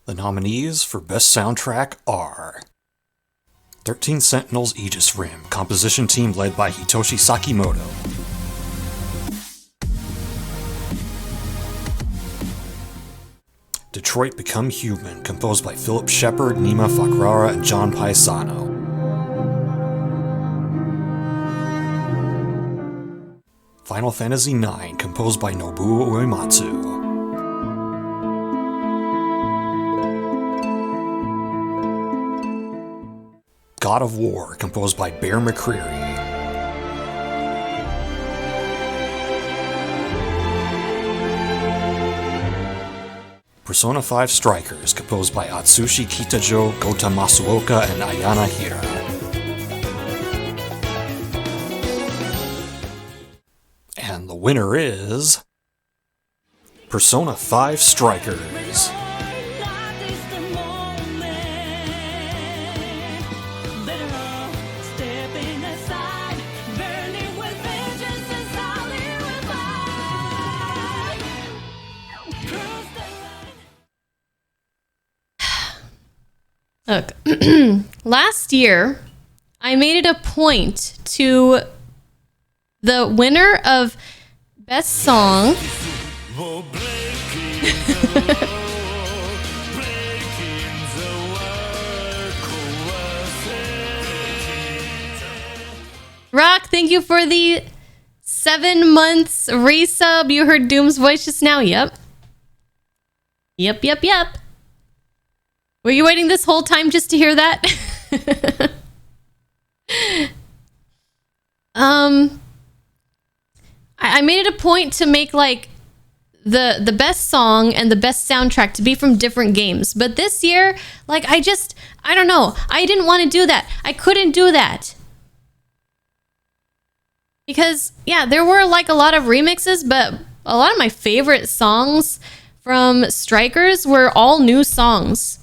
Speaker 15: The nominees for Best Soundtrack are 13 Sentinels Aegis Rim, composition team led by Hitoshi Sakimoto. Detroit Become Human, composed by Philip Shepard, Nima Fakrara, and John Paisano. Final Fantasy IX, composed by Nobuo Uematsu. God of War, composed by Bear McCreary. Persona 5 Strikers, composed by Atsushi Kitajo, Gota Masuoka, and Ayana Hira. And the winner is Persona 5 Strikers.
Speaker 1: Look, last year, I made it a point to the winner of Best Song. Rock, thank you for the 7 months resub. You heard Doom's voice just now. Yep. Yep. Were you waiting this whole time just to hear that? I made it a point to make like the best song and the best soundtrack to be from different games. But this year, like I don't know. I didn't want to do that. I couldn't do that. Because yeah, there were like a lot of remixes, but a lot of my favorite songs from Strikers were all new songs.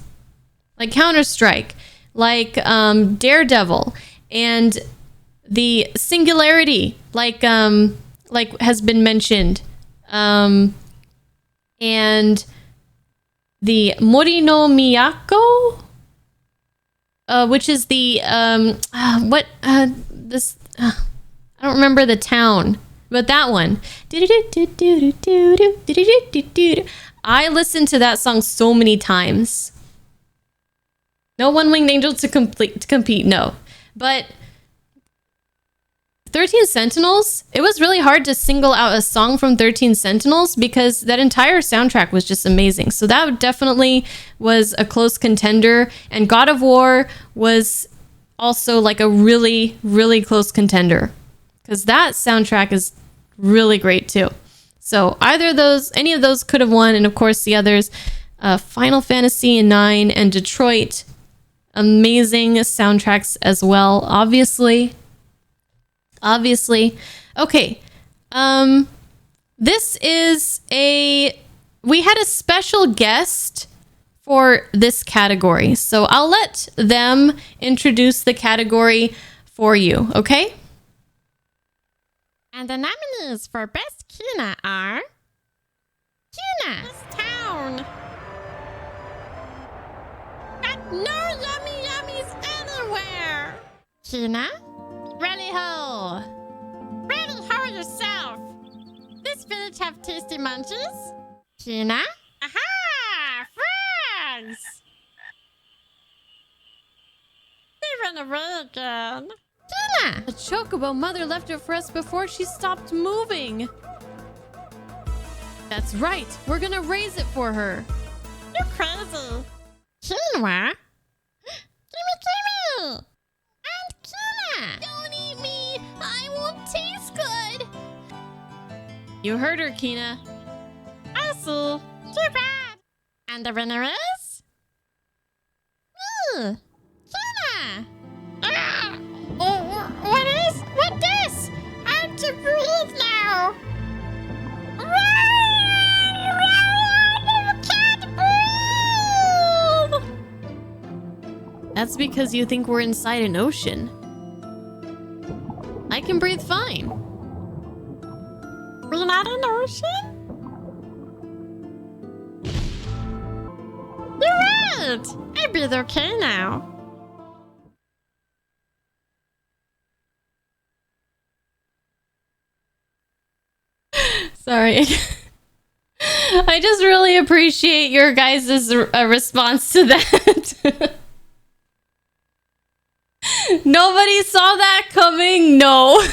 Speaker 1: Like Counter-Strike, like Daredevil, and the Singularity, like has been mentioned, and the Mori no Miyako, which is the I don't remember the town, but that one. I listened to that song so many times. No One-Winged Angel to compete, no. But 13 Sentinels, it was really hard to single out a song from 13 Sentinels because that entire soundtrack was just amazing. So that definitely was a close contender. And God of War was also like a really, really close contender because that soundtrack is really great too. So either of those, any of those could have won. And of course the others, Final Fantasy IX and Detroit, amazing soundtracks as well, obviously. Okay. This is we had a special guest for this category. So I'll let them introduce the category for you, okay?
Speaker 5: And the nominees for Best Kina are Kina's Town. Got no yummy yummies anywhere. Kina, ready ho. Ready ho yourself. This village have tasty munchies. Kina, aha, frogs. They ran away again. Kina,
Speaker 1: The chocobo mother left it for us before she stopped moving. That's right. We're gonna raise it for her.
Speaker 5: you're crazy. Quinoa, gimme. And Kina.
Speaker 1: Don't eat me. I won't taste good. You heard her, Kina.
Speaker 5: I see. Too bad. And the winner is... Kina. Ah!
Speaker 4: to breathe now.
Speaker 5: That's because you think we're inside an ocean. I can breathe fine.
Speaker 4: We're not an ocean? You're right. I breathe okay now.
Speaker 5: Sorry. I just really appreciate your guys' response to that. Nobody saw that coming. No.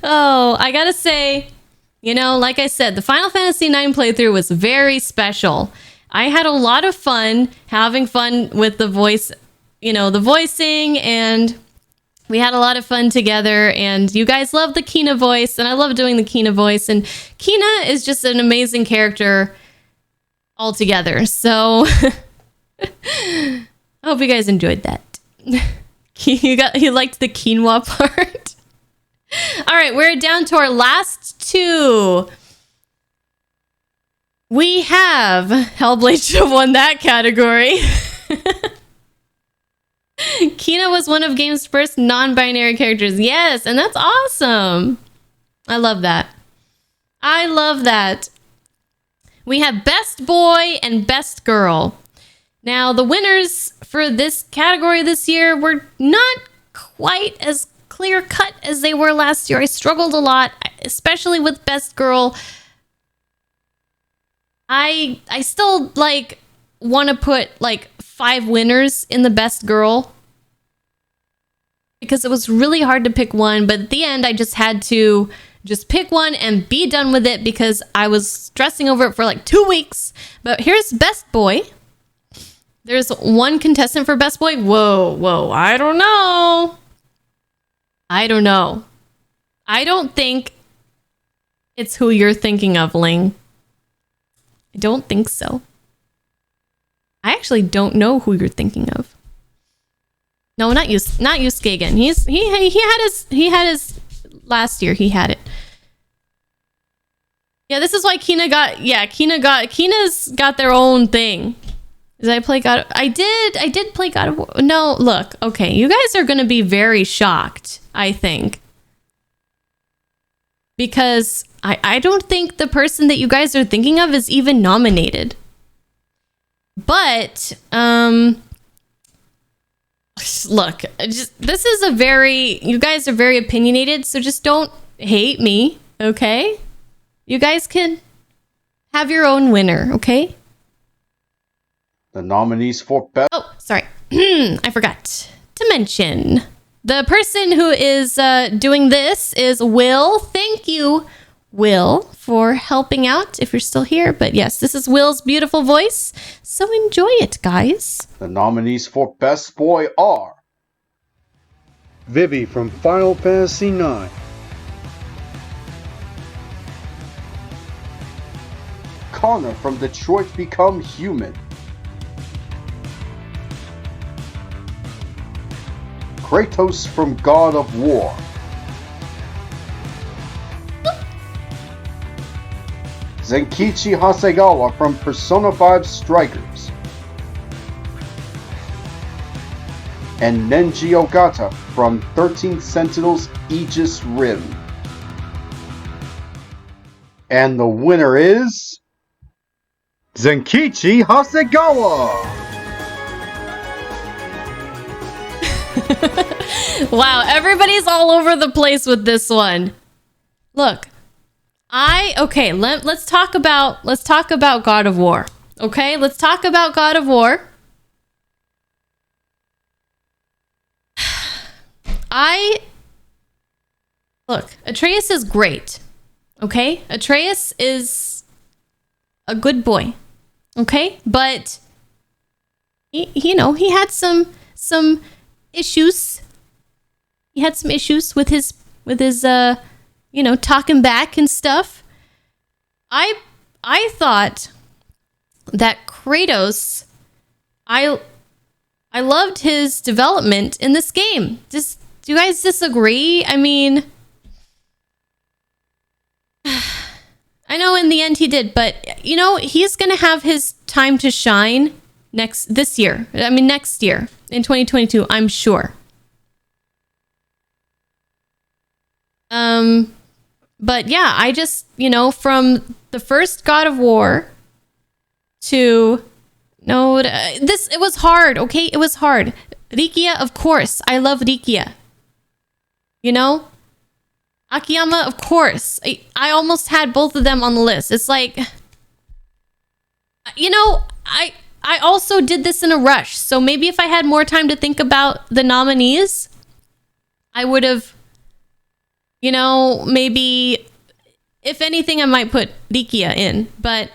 Speaker 5: Oh, I gotta say, you know, like I said, the Final Fantasy IX playthrough was very special. I had a lot of fun having fun with the voice, you know, the voicing, and we had a lot of fun together, and you guys love the Kina voice, and I love doing the Kina voice, and Kina is just an amazing character altogether. So I hope you guys enjoyed that. You liked the quinoa part. All right, we're down to our last two. We have Hellblade should have won that category. Kina was one of game's first non-binary characters. Yes, and that's awesome. I love that. I love that. We have Best Boy and Best Girl. Now, the winners for this category this year were not quite as clear-cut as they were last year. I struggled a lot, especially with Best Girl. I still, like, want to put, like, 5 winners in the Best Girl, because it was really hard to pick one, but at the end I just had to just pick one and be done with it because I was stressing over it for like 2 weeks. But here's Best Boy. There's one contestant for Best Boy. Whoa, I don't know. I don't think it's who you're thinking of, Ling. I don't think so. I actually don't know who you're thinking of. No, not Yusuke again. He had his last year. He had it. Yeah, this is why Kina's got their own thing. Did I play God? I did play God of War. No, look, okay, you guys are gonna be very shocked, I think. Because I don't think the person that you guys are thinking of is even nominated. But look, this is you guys are very opinionated, so just don't hate me, okay? You guys can have your own winner, okay?
Speaker 16: The nominees for Best...
Speaker 5: Oh, sorry. I forgot to mention. The person who is doing this is Will. Thank you, Will, for helping out if you're still here. But yes, this is Will's beautiful voice. So enjoy it, guys.
Speaker 16: The nominees for Best Boy are Vivi from Final Fantasy IX, Connor from Detroit Become Human, Kratos from God of War, Zenkichi Hasegawa from Persona 5 Strikers, and Nenji Ogata from 13 Sentinels Aegis Rim. And the winner is Zenkichi Hasegawa!
Speaker 5: Wow, everybody's all over the place with this one. Look, let's talk about God of War. Okay, let's talk about God of War. Look, Atreus is great. Okay? Atreus is a good boy. Okay? But he had some issues. He had some issues with his talking back and stuff. I thought that Kratos, I loved his development in this game. Just Do you guys disagree? I mean, I know in the end he did, but you know, he's going to have his time to shine next year in 2022, I'm sure. But yeah, I just, you know, from the first God of War to it was hard, okay? It was hard. Rikia, of course. I love Rikia. You know? Akiyama, of course. I almost had both of them on the list. It's like, you know, I also did this in a rush. So maybe if I had more time to think about the nominees, I would have, you know, maybe, if anything, I might put Rikia in, but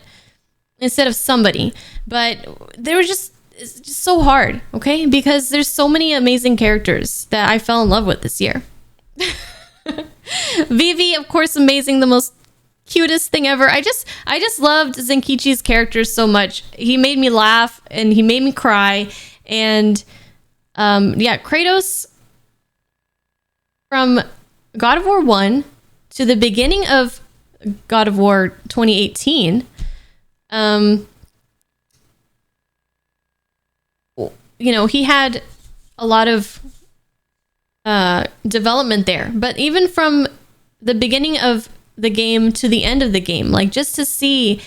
Speaker 5: instead of somebody. But they were it's just so hard, okay? Because there's so many amazing characters that I fell in love with this year. Vivi, of course, amazing, the most cutest thing ever. I just loved Zenkichi's character so much. He made me laugh and he made me cry. And yeah, Kratos, from God of War 1 to the beginning of God of War 2018, you know, he had a lot of development there. But even from the beginning of the game to the end of the game, like, just to see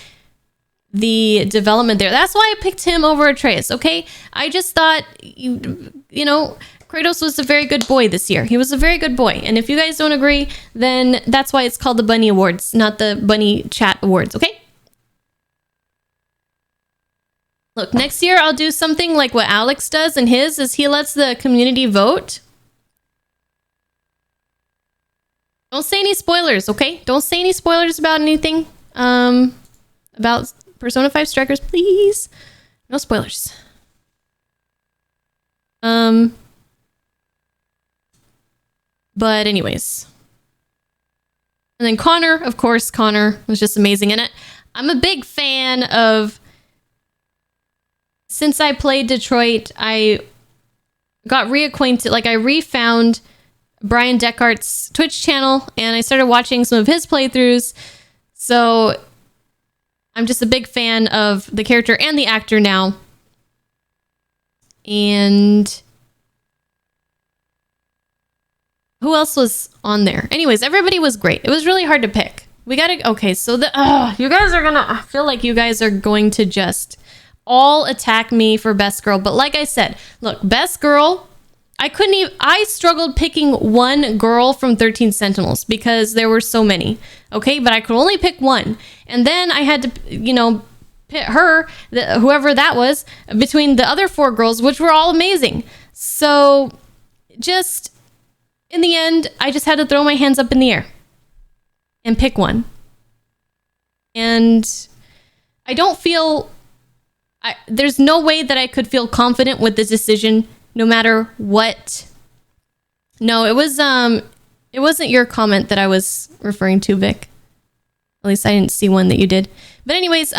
Speaker 5: the development there, that's why I picked him over Atreus, okay? I just thought, you know, Kratos was a very good boy this year. He was a very good boy. And if you guys don't agree, then that's why it's called the Bunny Awards, not the Bunny Chat Awards, okay? Look, next year I'll do something like what Alex does, and his is he lets the community vote. Don't say any spoilers, okay? Don't say any spoilers about anything. About Persona 5 Strikers, please. No spoilers. But anyways. And then Connor, of course, Connor was just amazing in it. I'm a big fan of... Since I played Detroit, I got reacquainted, like I refound Brian Deckhart's Twitch channel and I started watching some of his playthroughs. So I'm just a big fan of the character and the actor now. And who else was on there? Anyways, everybody was great. It was really hard to pick. Okay, so you guys are gonna, I feel like you guys are going to just all attack me for best girl. But like I said, look, best girl, I struggled picking one girl from 13 Sentinels because there were so many. Okay, but I could only pick one. And then I had to, you know, pit her, whoever that was, between the other four girls, which were all amazing. So just in the end, I just had to throw my hands up in the air and pick one. And I don't feel... there's no way that I could feel confident with this decision, no matter what. No, it wasn't your comment that I was referring to, Vic. At least I didn't see one that you did. But anyways,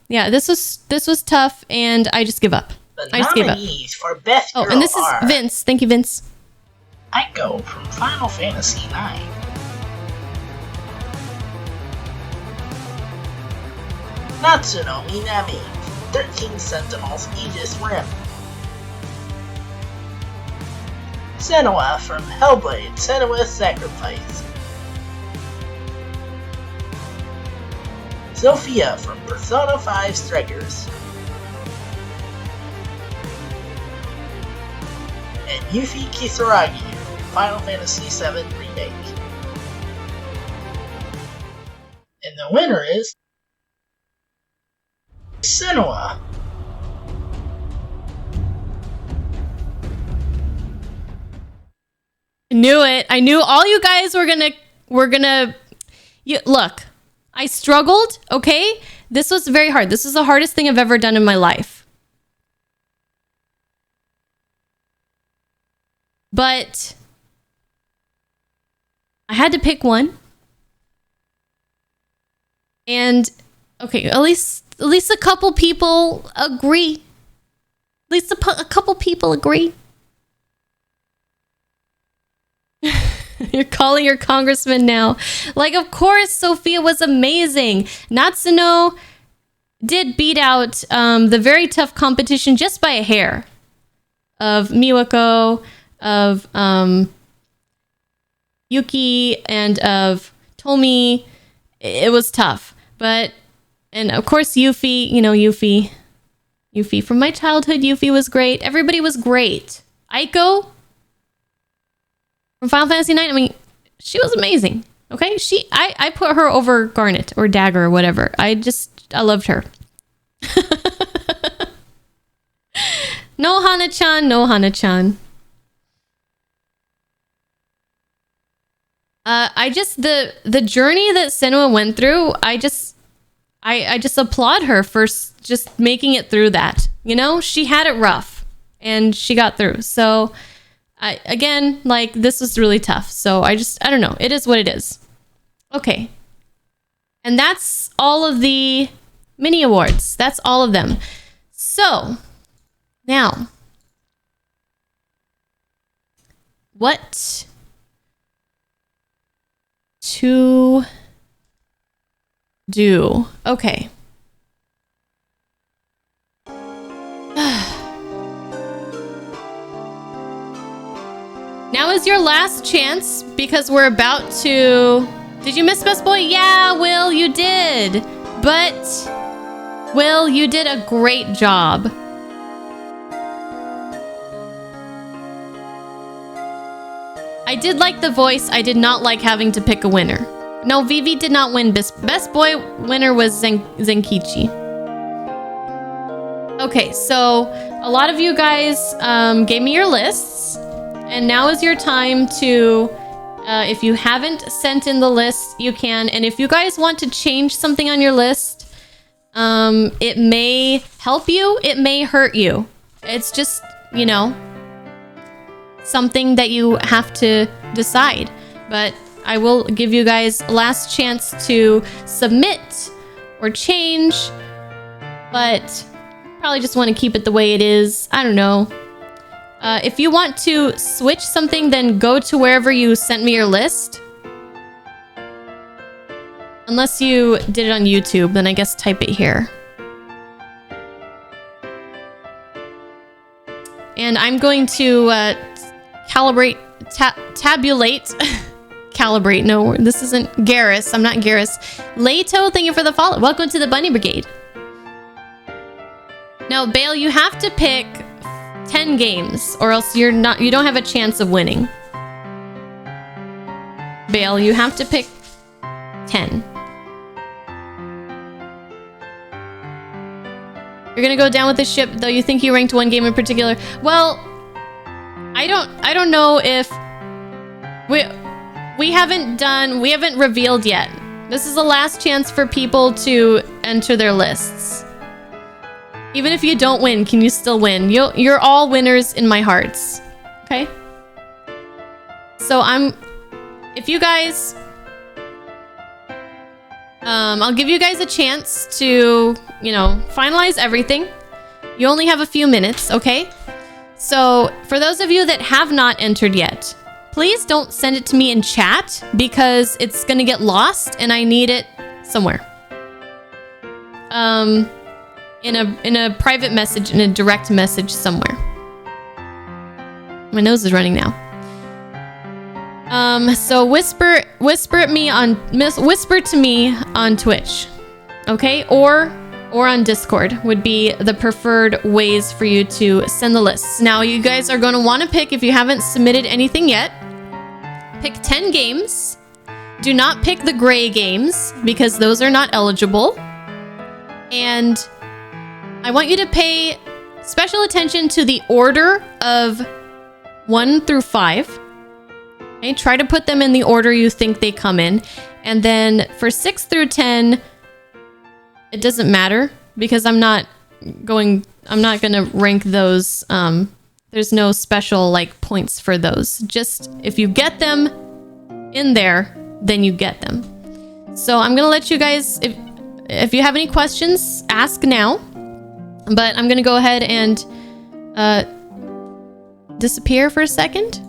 Speaker 5: yeah, this was tough, and I just give up. I just gave up.
Speaker 17: For best girl
Speaker 5: and this is Vince. Thank you, Vince.
Speaker 17: Aiko from Final Fantasy IX. Natsuno Minami, 13 Sentinels Aegis Rim. Senua from Hellblade, Senua's Sacrifice. Sophia from Persona 5 Strikers. And Yuffie Kisaragi from Final Fantasy VII Remake. And the winner is... Senua.
Speaker 5: I knew it. I knew all you guys were gonna look. I struggled, okay? This was very hard. This is the hardest thing I've ever done in my life. But I had to pick one. And okay, at least a couple people agree. At least a couple people agree. calling her congressman now. Like, of course, Sophia was amazing. Natsuno did beat out the very tough competition just by a hair of Miwako, of Yuki, and of Tomi. It was tough. But, and of course, Yuffie, you know, Yuffie from my childhood, Yuffie was great. Everybody was great. Aiko from Final Fantasy IX, I mean, she was amazing. Okay? I put her over Garnet or Dagger or whatever. I loved her. No Hana-chan, no Hana-chan. The journey that Senua went through, I just applaud her for just making it through that. You know, she had it rough and she got through. So again, like, this was really tough. So I don't know. It is what it is. Okay. And that's all of the mini awards. That's all of them. So now, what to do? Okay. Now is your last chance because we're about to... Did you miss Best Boy? Yeah, Will, you did. But, Will, you did a great job. I did like the voice. I did not like having to pick a winner. No, Vivi did not win. Best Boy winner was Zenkichi. Okay, so a lot of you guys gave me your lists. And now is your time to, if you haven't sent in the list, you can. And if you guys want to change something on your list, it may help you, it may hurt you. It's just, you know, something that you have to decide. But I will give you guys last chance to submit or change. But probably just want to keep it the way it is. I don't know. If you want to switch something, then go to wherever you sent me your list. Unless you did it on YouTube, then I guess type it here. And I'm going to tabulate. Calibrate. No, this isn't Garrus. I'm not Garrus. Leto, thank you for the follow. Welcome to the Bunny Brigade. Now, Bale, you have to pick 10 games, or else you don't have a chance of winning. Bale, you have to pick 10. You're gonna go down with the ship, though you think you ranked one game in particular. Well, I don't know if we haven't revealed yet. This is the last chance for people to enter their lists. Even if you don't win, can you still win? You're all winners in my hearts. Okay? So if you guys... I'll give you guys a chance to, you know, finalize everything. You only have a few minutes, okay? So, for those of you that have not entered yet, please don't send it to me in chat because it's gonna get lost and I need it somewhere. In a private message, in a direct message somewhere. My nose is running now. So whisper to me on Twitch, okay? Or on Discord would be the preferred ways for you to send the lists. Now you guys are going to want to pick, if you haven't submitted anything yet, pick 10 games. Do not pick the gray games because those are not eligible. And I want you to pay special attention to the order of 1 through 5. Okay, try to put them in the order you think they come in. And then for 6 through 10, it doesn't matter because I'm not gonna rank those. There's no special like points for those. Just if you get them in there, then you get them. So I'm gonna let you guys, if you have any questions, ask now. But I'm gonna go ahead and disappear for a second.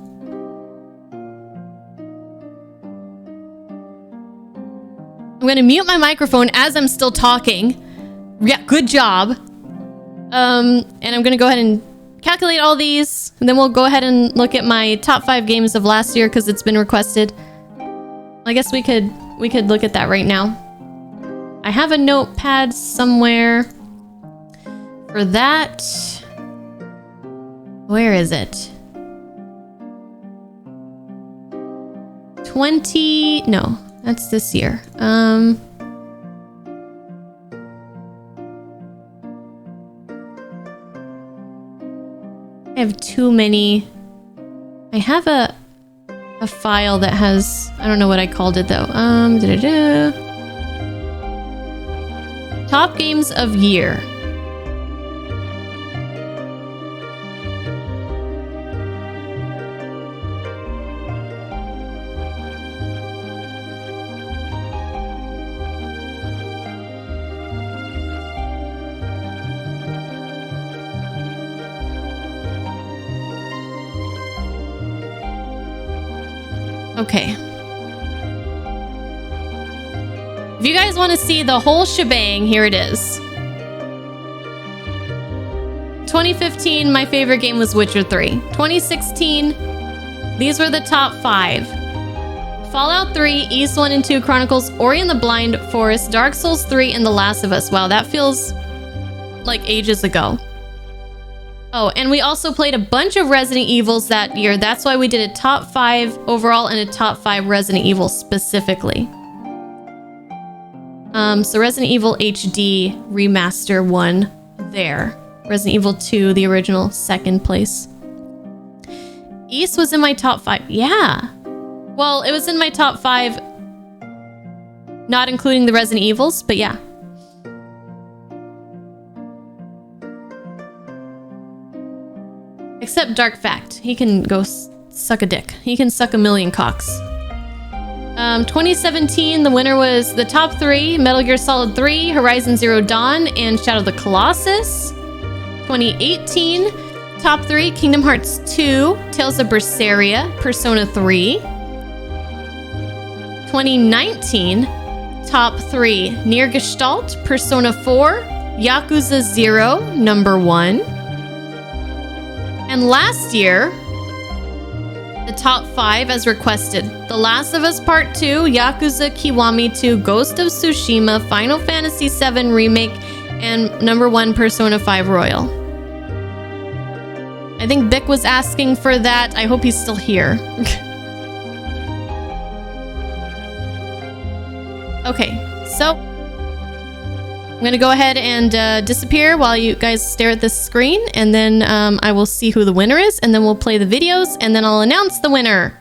Speaker 5: I'm gonna mute my microphone as I'm still talking. Yeah, good job. And I'm gonna go ahead and calculate all these, and then we'll go ahead and look at my top 5 games of last year because it's been requested. I guess we could look at that right now. I have a notepad somewhere for that. Where is it? 20... No, that's this year. I have too many. I have a file that has... I don't know what I called it though. Top games of year. Okay. If you guys want to see the whole shebang, here it is. 2015, my favorite game was Witcher 3. 2016, these were the top 5. Fallout 3, East 1 and 2 Chronicles, Ori and the Blind Forest, Dark Souls 3, and The Last of Us. Wow, that feels like ages ago. Oh, and we also played a bunch of Resident Evils that year. That's why we did a top 5 overall and a top 5 Resident Evil specifically. So Resident Evil HD Remaster 1 there. Resident Evil 2, the original, 2nd place. East was in my top 5. Yeah. Well, it was in my top 5, not including the Resident Evils, but yeah. Except Dark Fact. He can go suck a dick. He can suck a million cocks. 2017, the winner was the top 3, Metal Gear Solid 3, Horizon Zero Dawn, and Shadow of the Colossus. 2018, top 3, Kingdom Hearts 2, Tales of Berseria, Persona 3. 2019, top 3, Nier Gestalt, Persona 4, Yakuza 0, number 1. And last year, the top 5 as requested. The Last of Us Part 2, Yakuza Kiwami 2, Ghost of Tsushima, Final Fantasy VII Remake, and number 1 Persona 5 Royal. I think Bick was asking for that. I hope he's still here. Okay, so I'm gonna go ahead and disappear while you guys stare at this screen, and then I will see who the winner is, and then we'll play the videos, and then I'll announce the winner.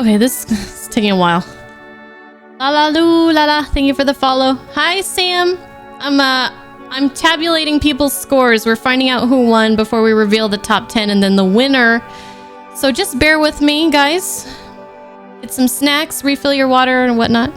Speaker 5: Okay, this is taking a while. La la loo la la. Thank you for the follow. Hi Sam. I'm tabulating people's scores. We're finding out who won before we reveal the top 10 and then the winner. So just bear with me, guys. Get some snacks, refill your water and whatnot.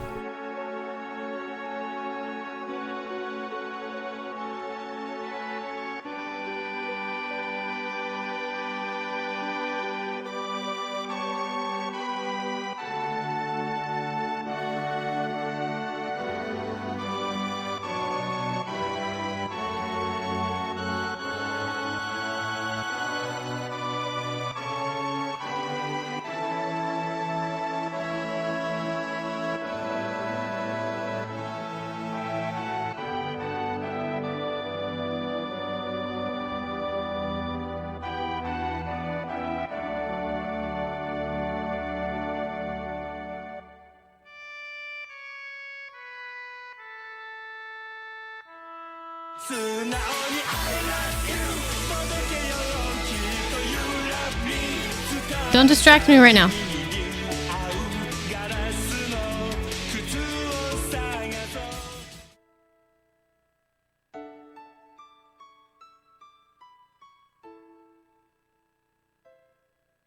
Speaker 5: Don't distract me right now.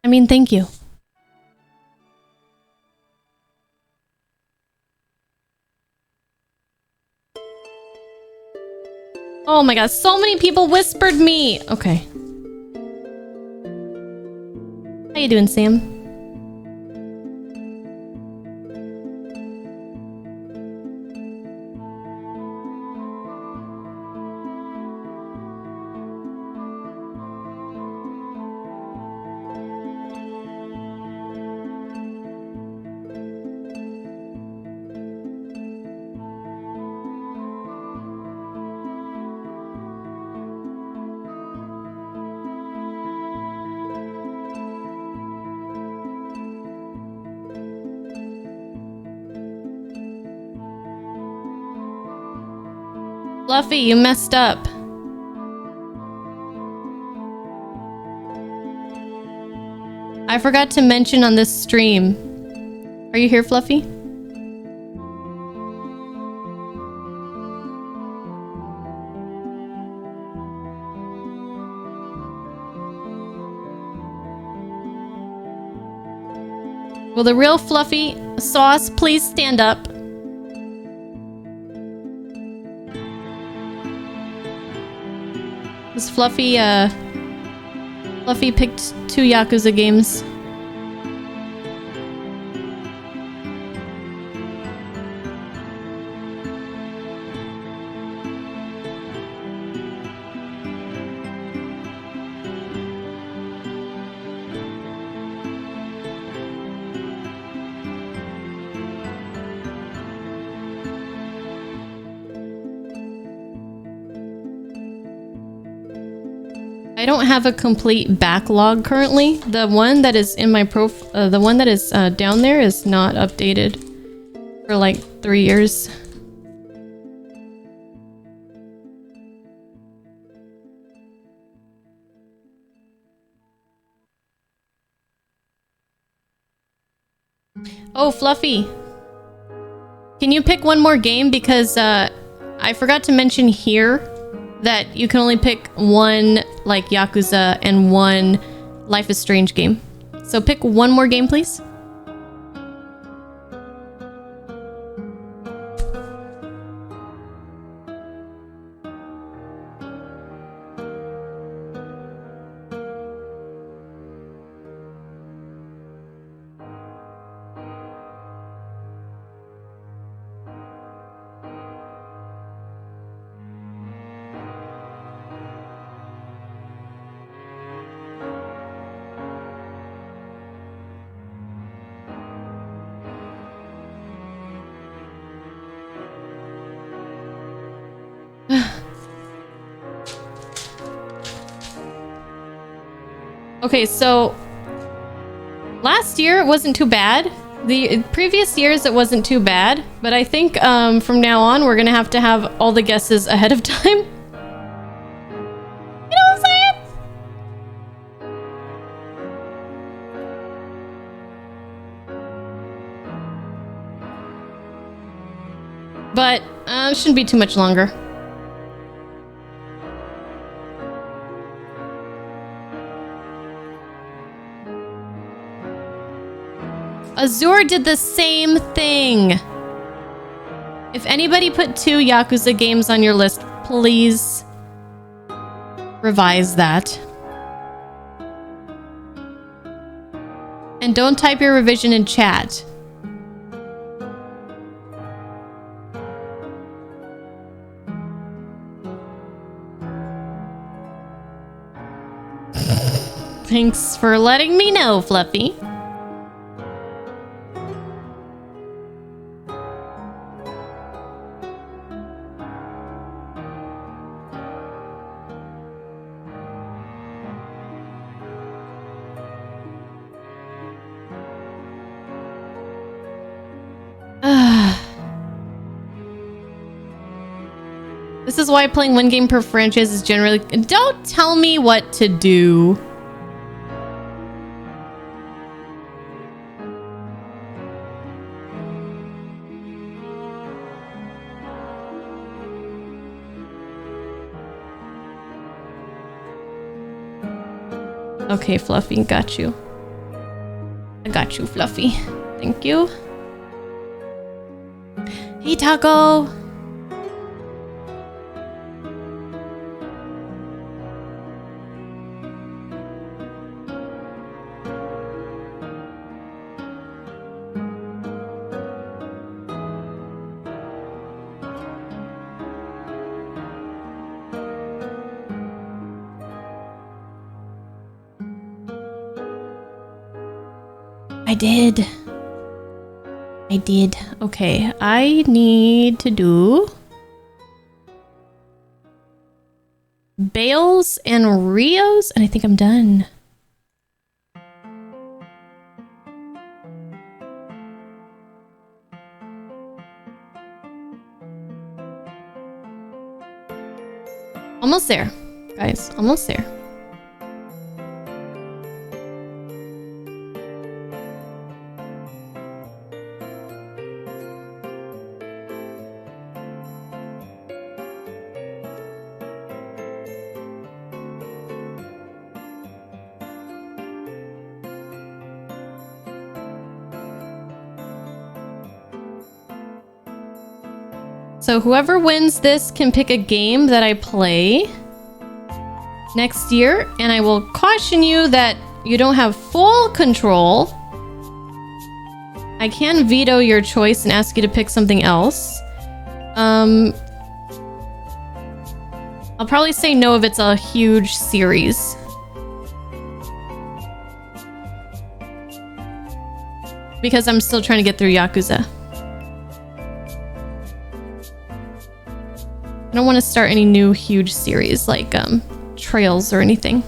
Speaker 5: I mean, thank you. Oh my god, so many people whispered me. Okay. How you doing, Sam? Fluffy, you messed up. I forgot to mention on this stream. Are you here, Fluffy? Will the real Fluffy sauce please stand up? Fluffy, Fluffy picked 2 Yakuza games. I don't have a complete backlog currently. The one that is in my the one that is down there is not updated for like 3 years. Oh, Fluffy. Can you pick one more game? Because I forgot to mention here that you can only pick one like Yakuza and one Life is Strange game. So pick one more game, please. Okay, so last year it wasn't too bad. The previous years it wasn't too bad, but I think from now on we're gonna have to have all the guesses ahead of time. You know what I'm saying? but shouldn't be too much longer. Azure did the same thing. If anybody put 2 Yakuza games on your list, please revise that. And don't type your revision in chat. Thanks for letting me know, Fluffy. This is why playing one game per franchise is generally... Don't tell me what to do. Okay, Fluffy, got you. I got you, Fluffy. Thank you. Hey, Taco! I did. Okay, I need to do Bales and Rios, and I think I'm done. Almost there, guys. Almost there. So whoever wins this can pick a game that I play next year, and I will caution you that you don't have full control. I can veto your choice and ask you to pick something else. I'll probably say no if it's a huge series. Because I'm still trying to get through Yakuza. I don't want to start any new huge series like Trails or anything.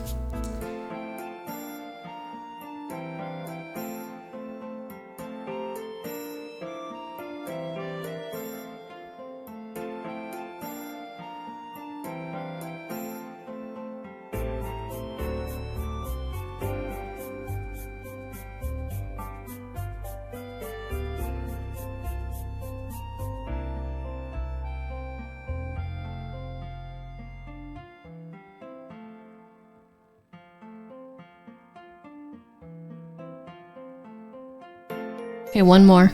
Speaker 5: Okay, one more.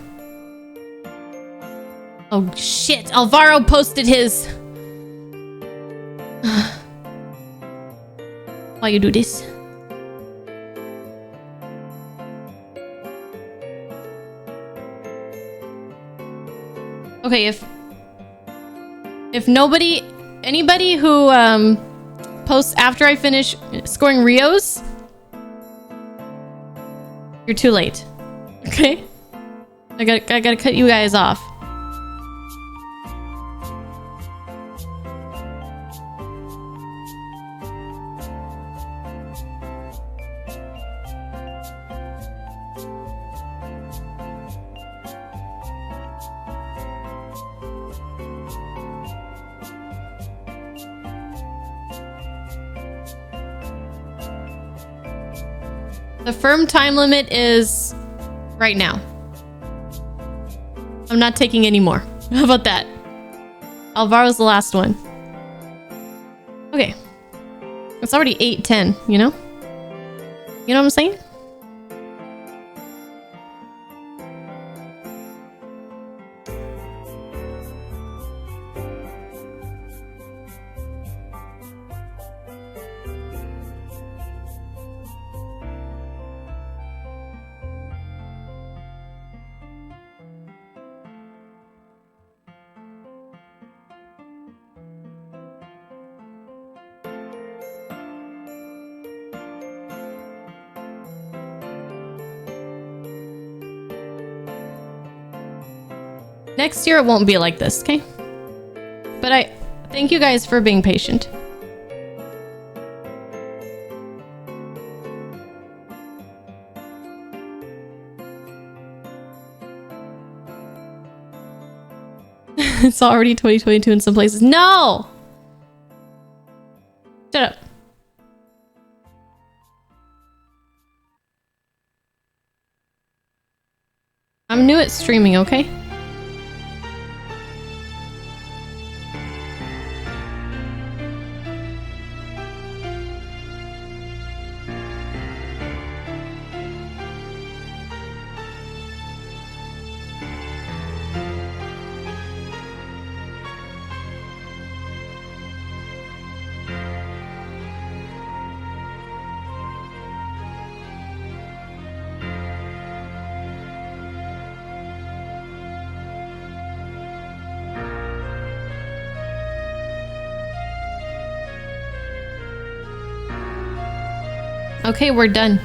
Speaker 5: Oh shit, Alvaro posted his. Why you do this? Okay, if anybody who posts after I finish scoring Rios, you're too late. Okay? I gotta cut you guys off. The firm time limit is right now. I'm not taking any more. How about that? Alvaro's the last one. Okay. It's already 8:10, you know? You know what I'm saying? Next year it won't be like this, okay? But I thank you guys for being patient. It's already 2022 in some places. No! Shut up. I'm new at streaming, okay? Okay, we're done.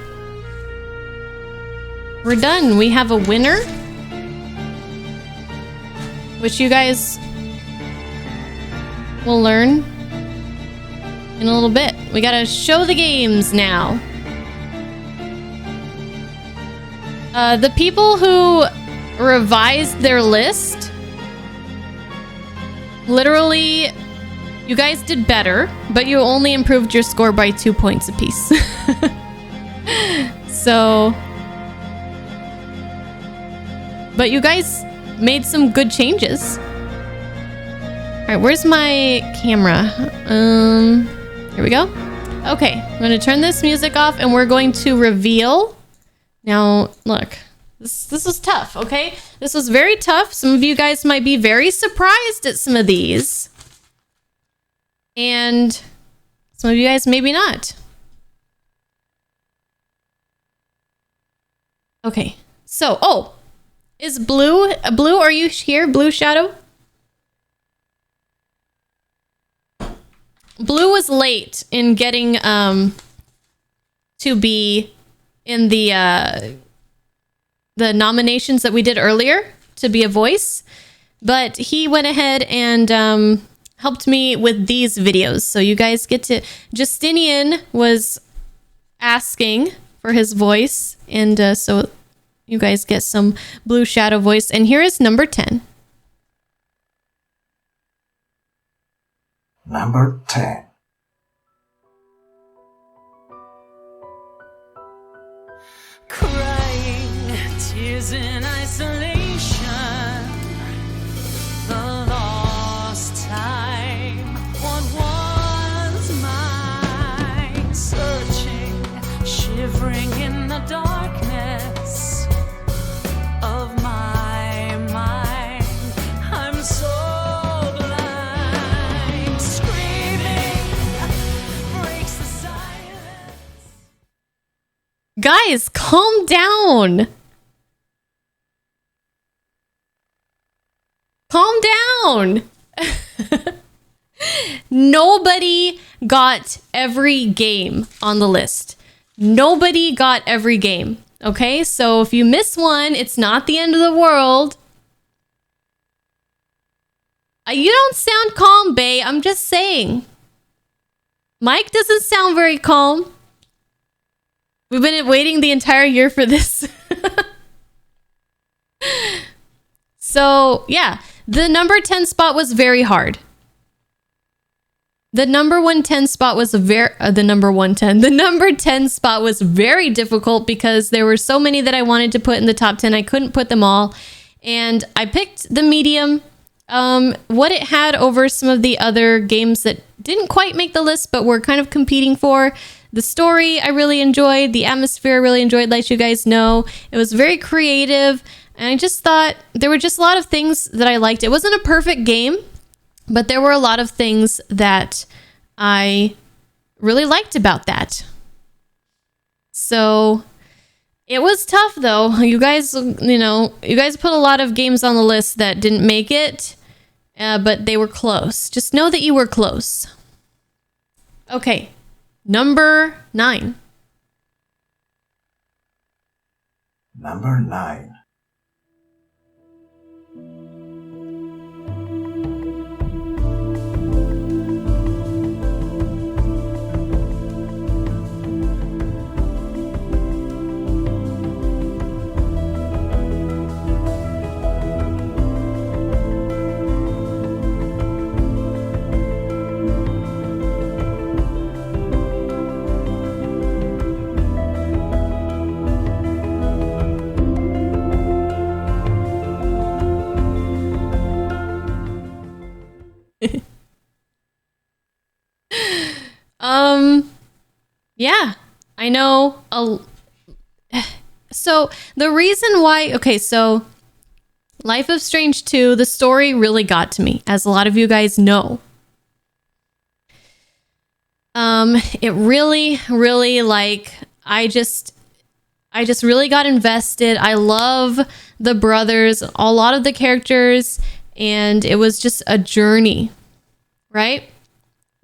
Speaker 5: We're done. We have a winner, which you guys will learn in a little bit. We gotta show the games now. The people who revised their list, literally, you guys did better, but you only improved your score by 2 points apiece. So, but you guys made some good changes. All right, where's my camera? Here we go. Okay, I'm gonna turn this music off and we're going to reveal. Now, look, this was tough, okay? This was very tough. Some of you guys might be very surprised at some of these. And some of you guys maybe not. Okay, so, oh, is Blue, are you here, Blue Shadow? Blue was late in getting, to be in the nominations that we did earlier to be a voice, but he went ahead and, helped me with these videos. So you guys get to, Justinian was asking for his voice, and so you guys get some Blue Shadow voice. And here is number 10.
Speaker 18: Number 10.
Speaker 2: Crying tears in isolation, the lost time, what was mine, searching, shivering in the darkness of my mind. I'm so blind, screaming breaks the silence.
Speaker 5: Guys, calm down. Calm down. Nobody got every game on the list. Nobody got every game. Okay, so if you miss one, it's not the end of the world. You don't sound calm, Bae. I'm just saying. Mike doesn't sound very calm. We've been waiting the entire year for this. So, yeah. The number 10 spot was very hard. The number 110 spot was the number 10 spot was very difficult because there were so many that I wanted to put in the top 10. I couldn't put them all. And I picked the medium what it had over some of the other games that didn't quite make the list, but were kind of competing for. The story I really enjoyed. The atmosphere I really enjoyed, like you guys know. It was very creative. And I just thought there were just a lot of things that I liked. It wasn't a perfect game, but there were a lot of things that I really liked about that. So it was tough though. You guys put a lot of games on the list that didn't make it, but they were close. Just know that you were close. Okay, number 9.
Speaker 18: Number 9.
Speaker 5: Yeah, I know. So the reason why, so Life is Strange 2, the story really got to me, as a lot of you guys know. It really, really I just really got invested. I love the brothers, a lot of the characters, and it was just a journey, right?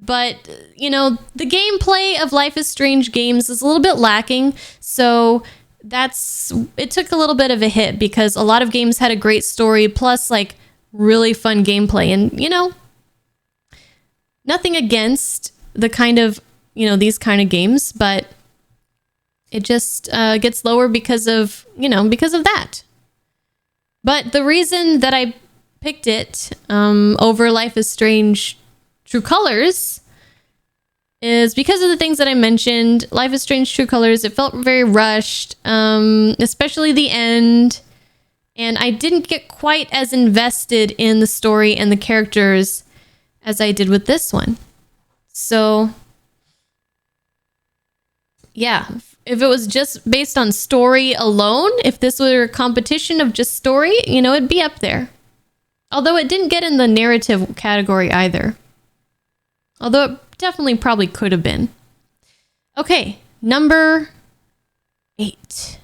Speaker 5: But, the gameplay of Life is Strange games is a little bit lacking. So it took a little bit of a hit because a lot of games had a great story plus really fun gameplay. And, nothing against the kind of, these kind of games, but it just gets lower because of that. But the reason that I picked it over Life is Strange True Colors is because of the things that I mentioned. Life is Strange True Colors, it felt very rushed, especially the end. And I didn't get quite as invested in the story and the characters as I did with this one. So, yeah, if it was just based on story alone, if this were a competition of just story, it'd be up there. Although it didn't get in the narrative category either. Although it definitely probably could have been. Okay, number 8.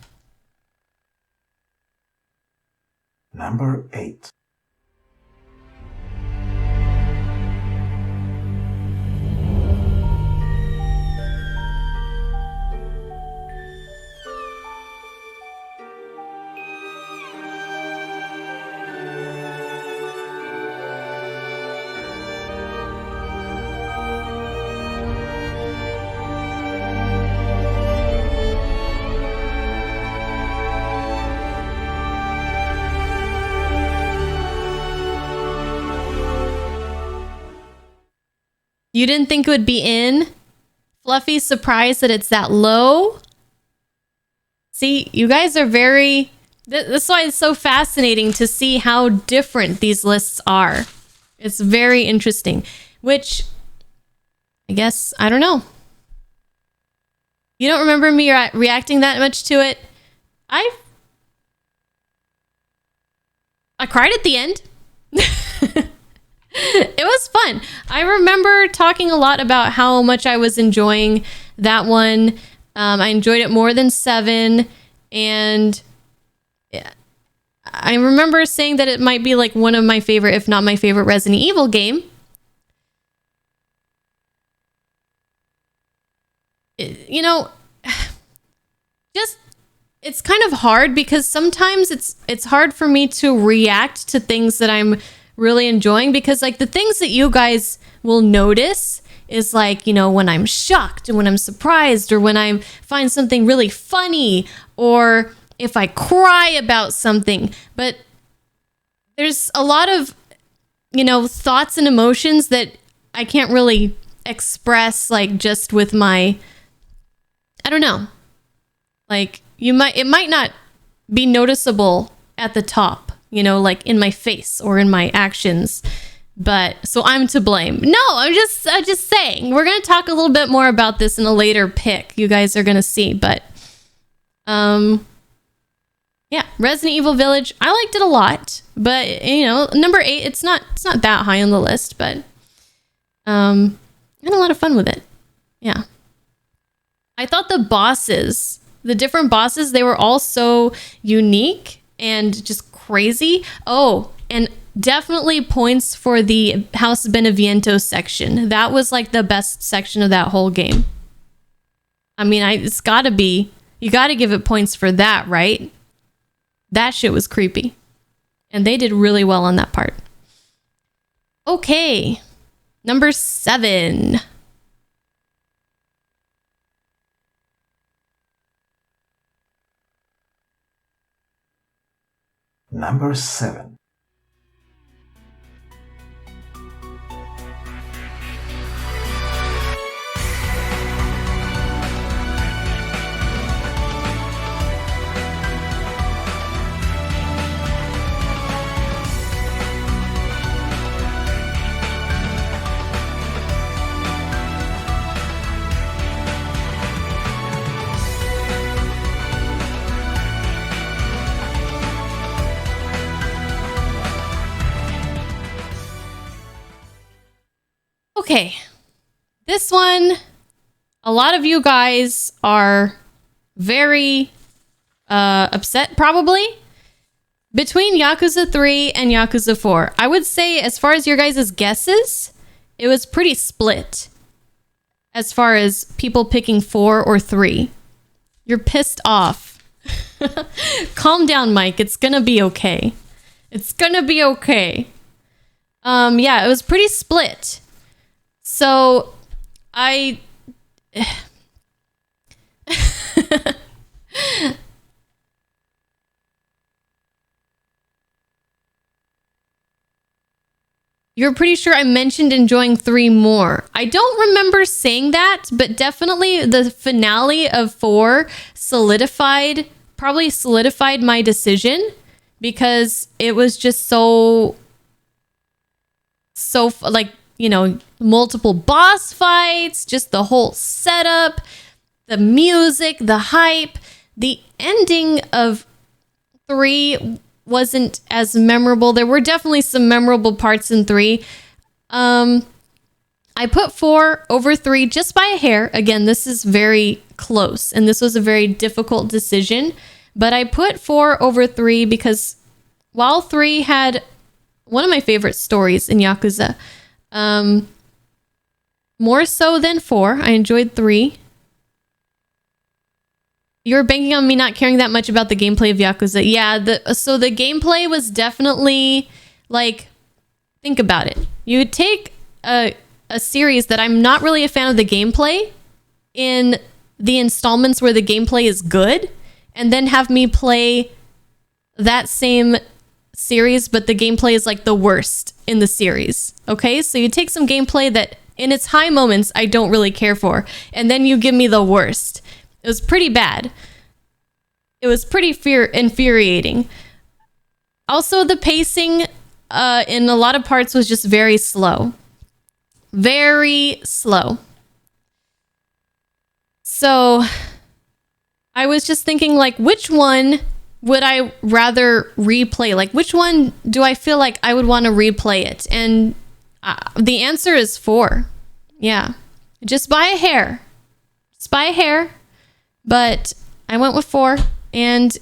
Speaker 18: Number 8.
Speaker 5: You didn't think it would be in? Fluffy, surprised that it's that low? See, you guys are very... That's why it's so fascinating to see how different these lists are. It's very interesting. Which, I guess, I don't know. You don't remember me reacting that much to it? I cried at the end. It was fun. I remember talking a lot about how much I was enjoying that one. I enjoyed it more than 7. And I remember saying that it might be one of my favorite, if not my favorite, Resident Evil game. It's kind of hard because sometimes it's hard for me to react to things that I'm really enjoying, because the things that you guys will notice is when I'm shocked and when I'm surprised, or when I find something really funny, or if I cry about something. But there's a lot of thoughts and emotions that I can't really express just with my, I don't know, it might not be noticeable at the top. you know, like in my face or in my actions. But so I'm to blame. No, I'm just saying. We're gonna talk a little bit more about this in a later pick. You guys are gonna see, but yeah, Resident Evil Village. I liked it a lot, but you know, number 8. It's not that high on the list, but I had a lot of fun with it. Yeah, I thought the different bosses, they were all so unique and just crazy. Oh, and definitely points for the House Beneviento section. That was like the best section of that whole game. I mean, it's gotta be. You gotta give it points for that, right? That shit was creepy. And they did really well on that part. Okay. Number 7.
Speaker 18: Number 7.
Speaker 5: Okay. This one, a lot of you guys are very upset, probably. Between Yakuza 3 and Yakuza 4, I would say as far as your guys' guesses, it was pretty split. As far as people picking 4 or 3. You're pissed off. Calm down, Mike. It's gonna be okay. It's gonna be okay. Yeah, it was pretty split. So, you're pretty sure I mentioned enjoying 3 more. I don't remember saying that, but definitely the finale of 4 probably solidified my decision because it was just so like, you know, multiple boss fights, just the whole setup, the music, the hype. The ending of 3 wasn't as memorable. There were definitely some memorable parts in 3. I put 4 over 3 just by a hair. Again, this is very close, and this was a very difficult decision. But I put 4 over 3 because while 3 had one of my favorite stories in Yakuza, more so than 4. I enjoyed 3. You're banking on me not caring that much about the gameplay of Yakuza. Yeah, so the gameplay was definitely, like, think about it. You would take a series that I'm not really a fan of the gameplay in the installments where the gameplay is good, and then have me play that same series, but the gameplay is like the worst in the series. Okay, so you take some gameplay that in its high moments I don't really care for, and then you give me the worst. It was pretty bad. It was pretty infuriating. Also, the pacing in a lot of parts was just very slow. Very slow. So I was just thinking, like, which one would I rather replay? Like, which one do I feel like I would want to replay it? And the answer is 4. Yeah. Just by a hair. Just by a hair. But I went with 4. And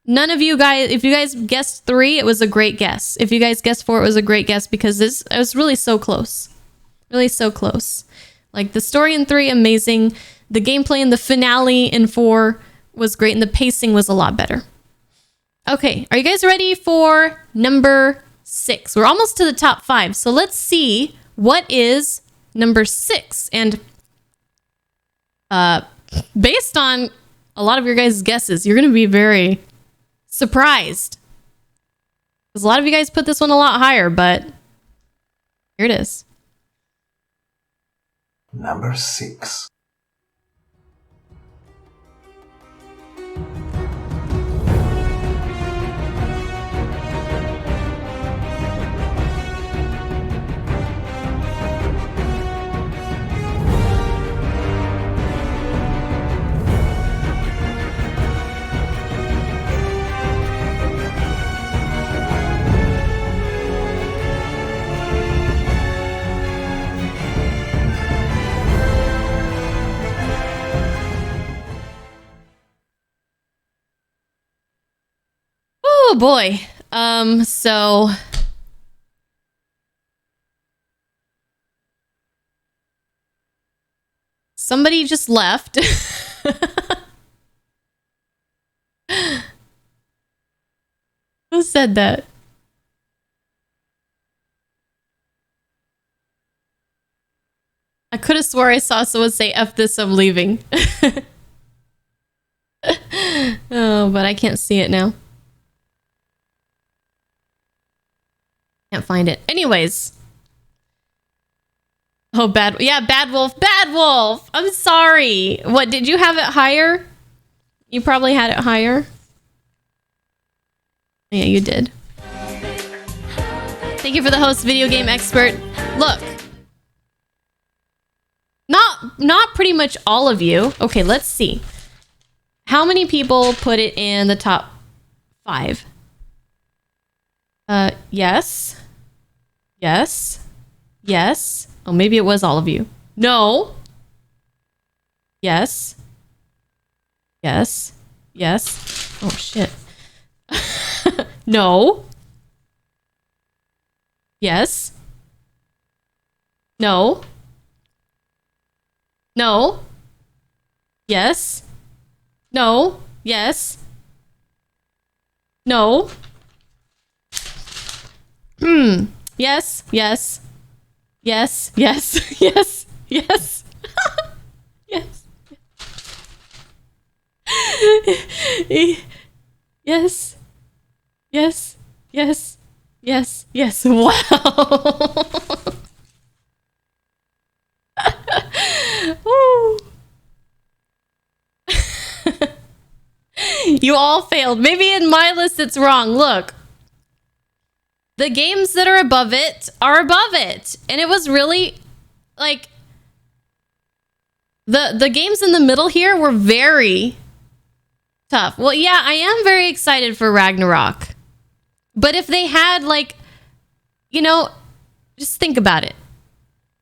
Speaker 5: none of you guys, if you guys guessed 3, it was a great guess. If you guys guessed 4, it was a great guess because it was really so close. Really so close. Like, the story in 3, amazing. The gameplay in the finale in 4 was great, and the pacing was a lot better. Okay, are you guys ready for number 6? We're almost to the top 5, so let's see what is number 6. And based on a lot of your guys' guesses, you're going to be very surprised. Because a lot of you guys put this one a lot higher, but here it is.
Speaker 18: Number 6.
Speaker 5: Oh boy. So somebody just left. Who said that? I could have swore I saw someone say F this, I'm leaving. Oh, but I can't see it now. Can't find it. Anyways. Oh, bad. Yeah, Bad Wolf. Bad Wolf! I'm sorry. What, did you have it higher? You probably had it higher. Yeah, you did. Thank you for the host, video game expert. Look. Not pretty much all of you. Okay, let's see. How many people put it in the top 5? Yes. Yes. Yes. Oh, maybe it was all of you. No. Yes. Yes. Yes. Oh, shit. No. Yes. No. No. Yes. No. Yes. No. Yes. Yes. Yes. Yes. Yes. Yes. Yes. Yes. Yes. Yes. Yes. Yes. Wow. Woo. You all failed. Maybe in my list it's wrong. Look. The games that are above it are above it. And it was really like the games in the middle here were very tough. Well, yeah, I am very excited for Ragnarok. But if they had like, you know, just think about it.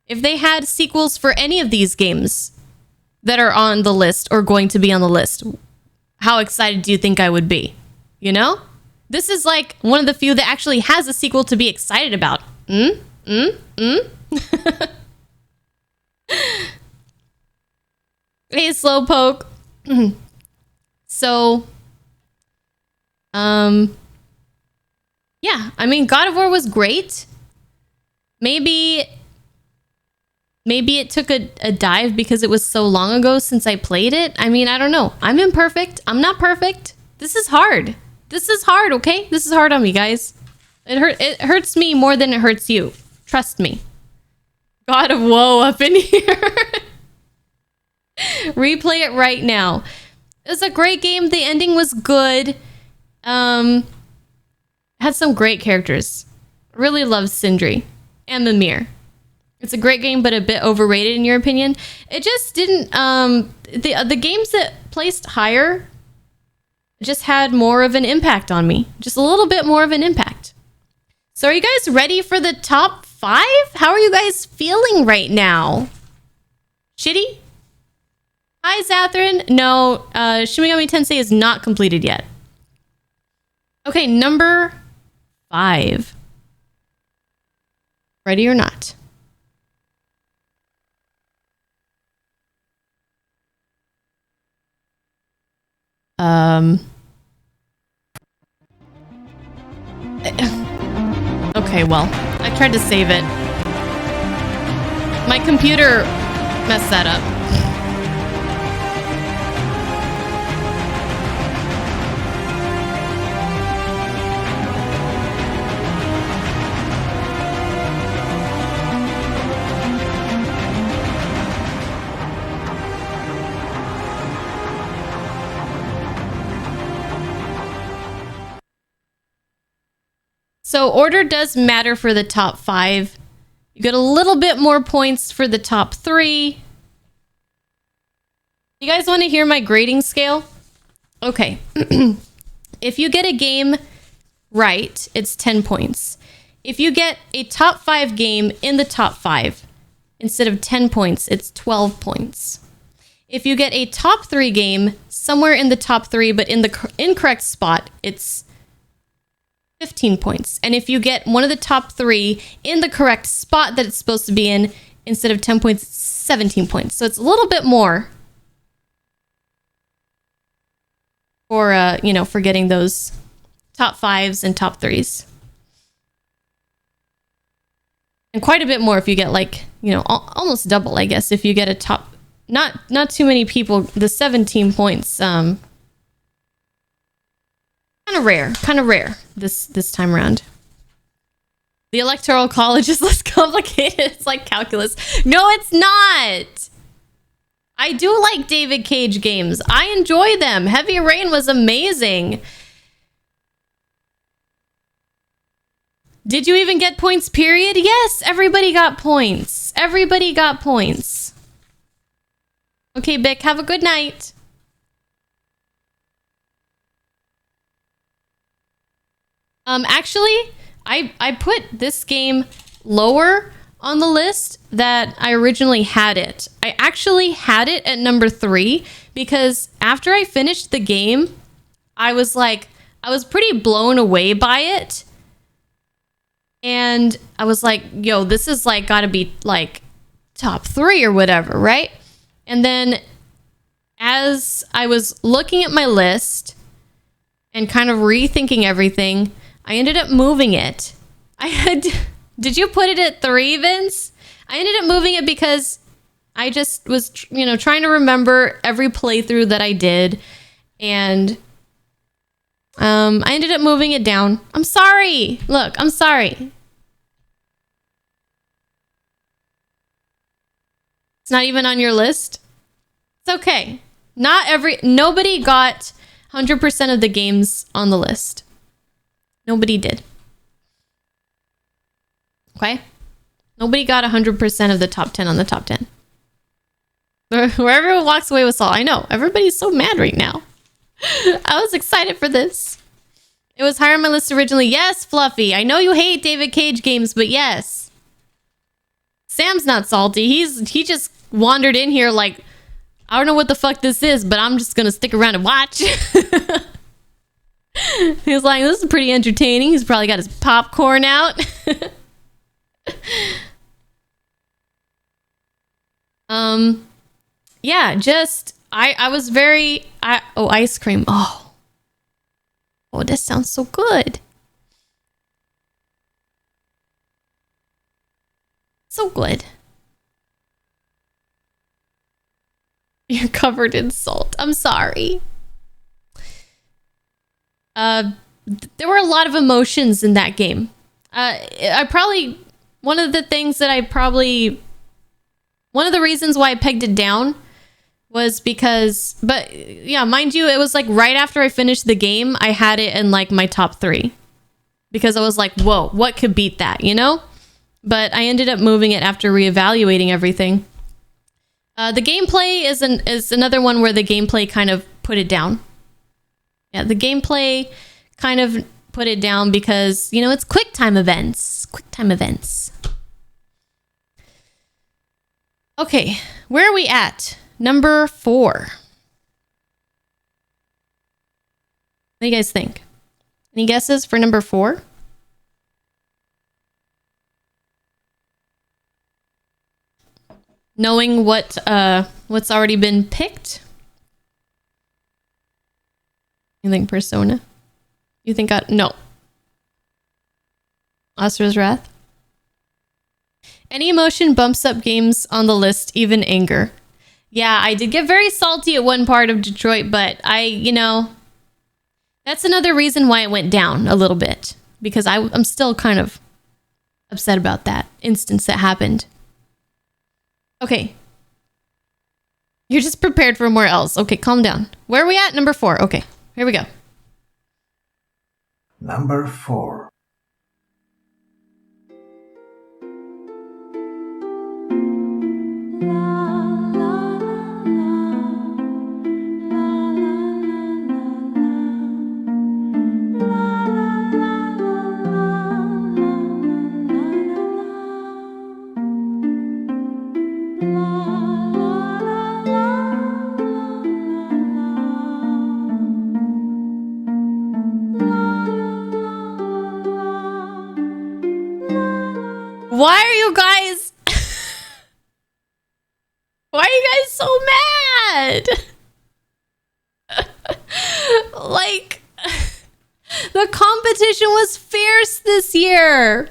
Speaker 5: If they had sequels for any of these games that are on the list or going to be on the list, how excited do you think I would be? You know? This is like one of the few that actually has a sequel to be excited about. Hey, Slowpoke. So, yeah, I mean, God of War was great. Maybe it took a dive because it was so long ago since I played it. I mean, I don't know. I'm imperfect. I'm not perfect. This is hard. This is hard, okay? This is hard on me, guys. It hurts me more than it hurts you. Trust me. God of Woe up in here. Replay it right now. It was a great game. The ending was good. Had some great characters. Really love Sindri and Mimir. It's a great game, but a bit overrated in your opinion. It just didn't. The games that placed higher just had more of an impact on me. Just a little bit more of an impact. So are you guys ready for the top 5? How are you guys feeling right now? Shitty? Hi, Zathrin. No, Shin Megami Tensei is not completed yet. Okay, number 5. Ready or not? Okay, well, I tried to save it. My computer messed that up. So order does matter for the top 5. You get a little bit more points for the top 3. You guys want to hear my grading scale? Okay. If you get a game right, it's 10 points. If you get a top 5 game in the top 5, instead of 10 points, it's 12 points. If you get a top 3 game somewhere in the top 3, but in the incorrect spot, it's 15 points. And if you get one of the top 3 in the correct spot that it's supposed to be in, instead of 10 points, it's 17 points. So it's a little bit more for, for getting those top 5s and top 3s. And quite a bit more if you get almost double, I guess, if you get a top, not too many people, the 17 points, kind of rare this time around. The Electoral College is less complicated. It's like calculus. No, it's not. I do like David Cage games. I enjoy them. Heavy Rain was amazing. Did you even get points, period? Yes, everybody got points. Everybody got points. Okay, Bick, have a good night. Actually, I put this game lower on the list that I originally had it. I actually had it at number 3 because after I finished the game, I was pretty blown away by it. And I was like, yo, this is gotta be top 3 or whatever, right? And then as I was looking at my list and kind of rethinking everything, I ended up moving it. Did you put it at 3, Vince? I ended up moving it because I just was, trying to remember every playthrough that I did. And I ended up moving it down. I'm sorry. Look, I'm sorry. It's not even on your list. It's okay. Nobody got 100% of the games on the list. Nobody did. Okay? Nobody got 100% of the top 10 on the top 10. Where everyone walks away with salt. I know. Everybody's so mad right now. I was excited for this. It was higher on my list originally. Yes, Fluffy. I know you hate David Cage games, but yes. Sam's not salty. He just wandered in here I don't know what the fuck this is, but I'm just gonna stick around and watch. He was like, this is pretty entertaining. He's probably got his popcorn out. Yeah, just I was very ice cream. Oh, that sounds so good. So good. You're covered in salt. I'm sorry. There were a lot of emotions in that game. One of the reasons why I pegged it down was because, but yeah, mind you, it was right after I finished the game, I had it in my top 3 because I was like, whoa, what could beat that, But I ended up moving it after reevaluating everything. The gameplay is another one where the gameplay kind of put it down. Yeah, the gameplay kind of put it down because, it's quick time events. Okay, where are we at? Number 4. What do you guys think? Any guesses for number 4? Knowing what's already been picked? You think Persona? You think no. Asura's Wrath? Any emotion bumps up games on the list, even anger. Yeah, I did get very salty at one part of Detroit, but that's another reason why it went down a little bit. Because I'm still kind of upset about that instance that happened. Okay. You're just prepared for more else. Okay, calm down. Where are we at? Number 4. Okay, here we go.
Speaker 18: Number 4.
Speaker 5: Why are you guys... Why are you guys so mad? Like, the competition was fierce this year.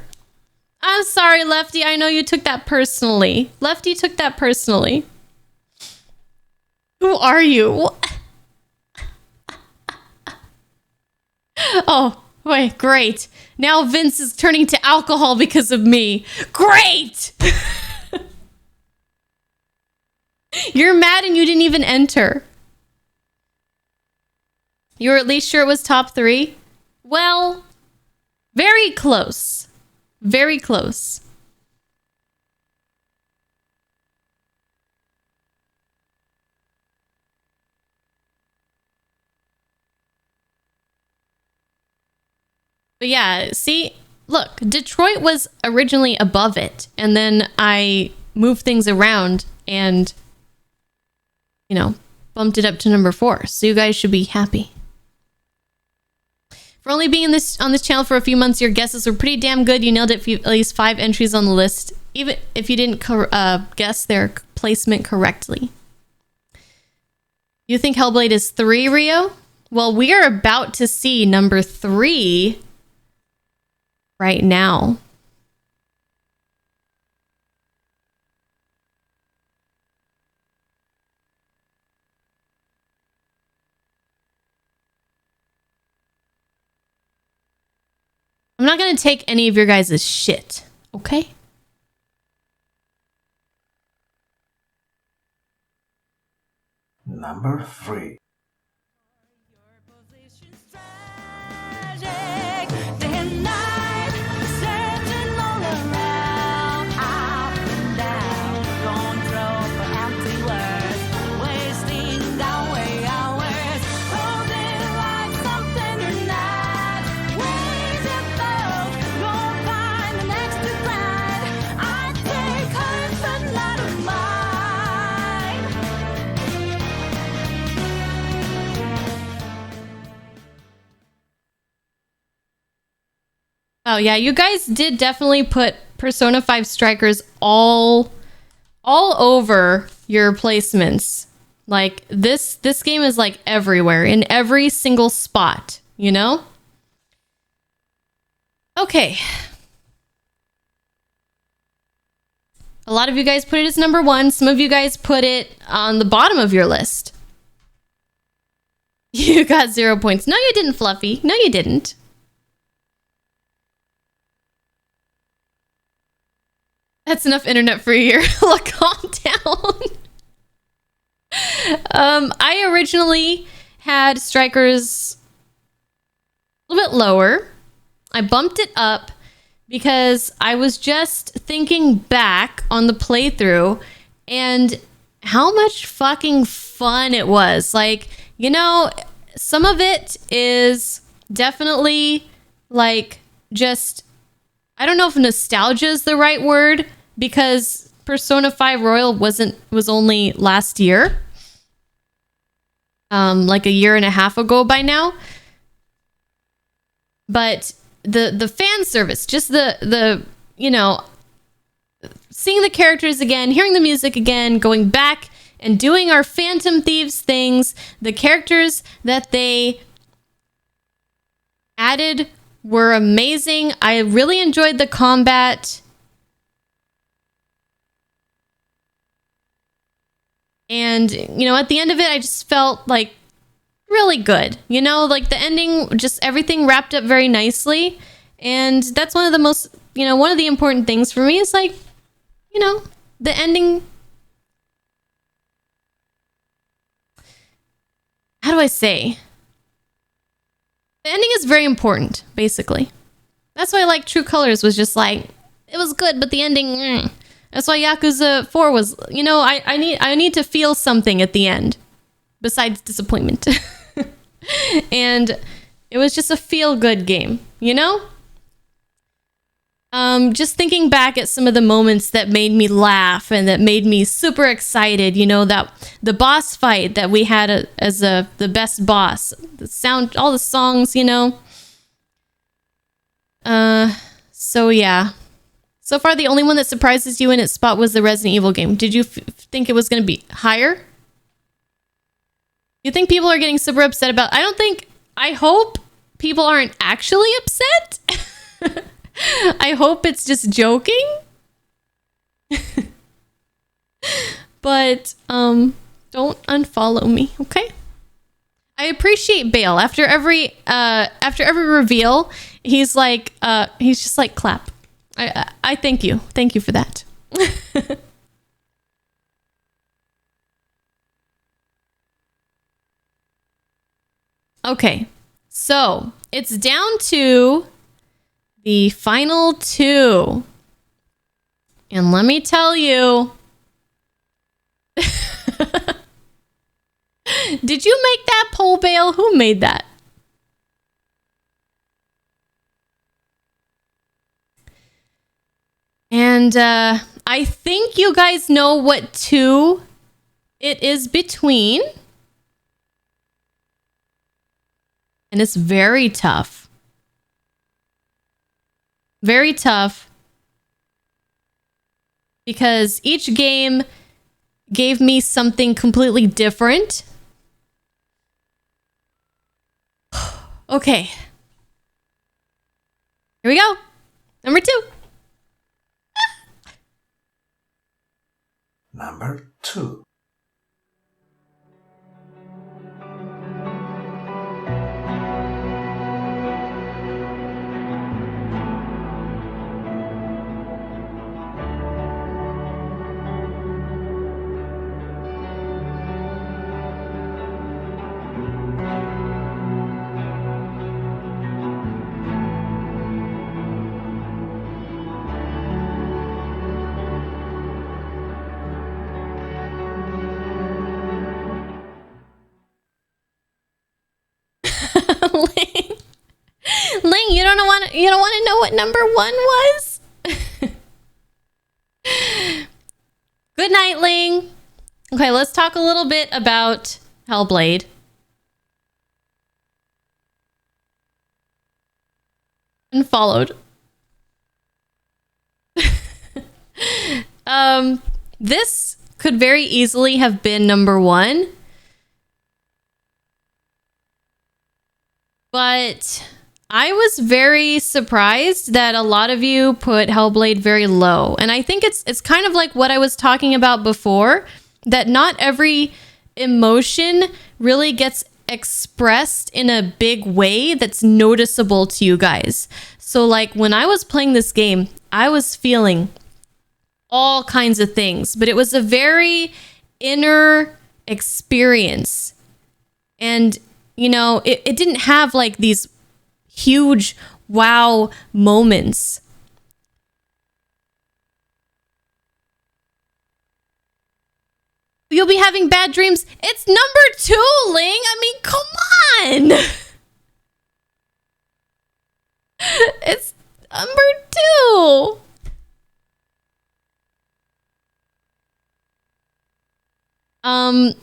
Speaker 5: I'm sorry, Lefty. I know you took that personally. Lefty took that personally. Who are you? Oh, wait, great. Now Vince is turning to alcohol because of me. Great! You're mad and you didn't even enter. You were at least sure it was top 3? Well, very close. Very close. But yeah, see, look, Detroit was originally above it, and then I moved things around and, you know, bumped it up to number 4. So you guys should be happy. For only being on this channel for a few months, your guesses were pretty damn good. You nailed it for at least 5 entries on the list, even if you didn't guess their placement correctly. You think Hellblade is 3, Rio? Well, we are about to see number 3 right now. I'm not going to take any of your guys' shit, okay?
Speaker 18: Number 3.
Speaker 5: Oh yeah, you guys did definitely put Persona 5 Strikers all over your placements. Like this game is like everywhere, in every single spot, you know? Okay. A lot of you guys put it as number 1. Some of you guys put it on the bottom of your list. You got 0 points. No, you didn't, Fluffy. No, you didn't. That's enough internet for a year. Look, calm down. I originally had Strikers a little bit lower. I bumped it up because I was just thinking back on the playthrough and how much fucking fun it was. Like, you know, some of it is definitely like just, I don't know if nostalgia is the right word, because Persona 5 Royal was only last year. Like a year and a half ago by now. But the fan service, just the you know, seeing the characters again, hearing the music again, going back and doing our Phantom Thieves things, the characters that they added were amazing. I really enjoyed the combat. And, you know, at the end of it, I just felt like really good. You know, like the ending, just everything wrapped up very nicely. And that's one of the most, you know, one of the important things for me is like, you know, the ending. How do I say? The ending is very important, basically. That's why I like True Colors was just like, it was good, but the ending, That's why Yakuza 4 was, you know, I need to feel something at the end besides disappointment. And it was just a feel-good game, you know? Just thinking back at some of the moments that made me laugh and that made me super excited, you know, that the boss fight that we had as the best boss, the sound, all the songs, you know. So yeah. So far, the only one that surprises you in its spot was the Resident Evil game. Did you think it was going to be higher? You think people are getting super upset about... I hope people aren't actually upset. I hope it's just joking. But, don't unfollow me, okay? I appreciate Bale. After every reveal, he's just like, clap. I thank you. Thank you for that. Okay, so it's down to the final two. And let me tell you, did you make that poll, Bale? Who made that? And I think you guys know what two it is between. And it's very tough. Very tough. Because each game gave me something completely different. Okay. Here we go. Number 2.
Speaker 18: Number 2.
Speaker 5: Ling, you don't want to know what number 1 was? Good night, Ling. Okay, let's talk a little bit about Hellblade. Unfollowed. This could very easily have been number 1. But I was very surprised that a lot of you put Hellblade very low. And I think it's kind of like what I was talking about before, that not every emotion really gets expressed in a big way that's noticeable to you guys. So like when I was playing this game, I was feeling all kinds of things, but it was a very inner experience. And you know, it didn't have like these huge wow moments. You'll be having bad dreams. It's number 2, Ling. I mean, come on. It's number 2.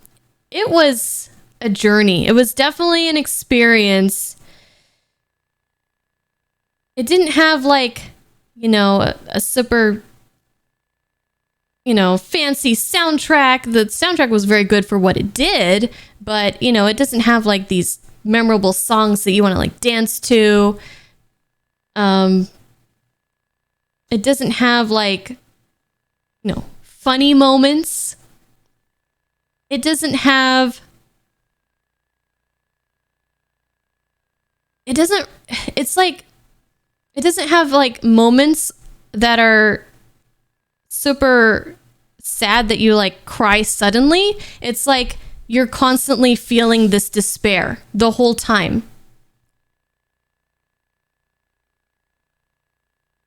Speaker 5: It was a journey. It was definitely an experience. It didn't have like, you know, a super, you know, fancy soundtrack. The soundtrack was very good for what it did, but you know, it doesn't have like these memorable songs that you want to like dance to. It doesn't have like, you know, funny moments. It doesn't have it doesn't have like moments that are super sad that you like cry suddenly. It's like you're constantly feeling this despair the whole time.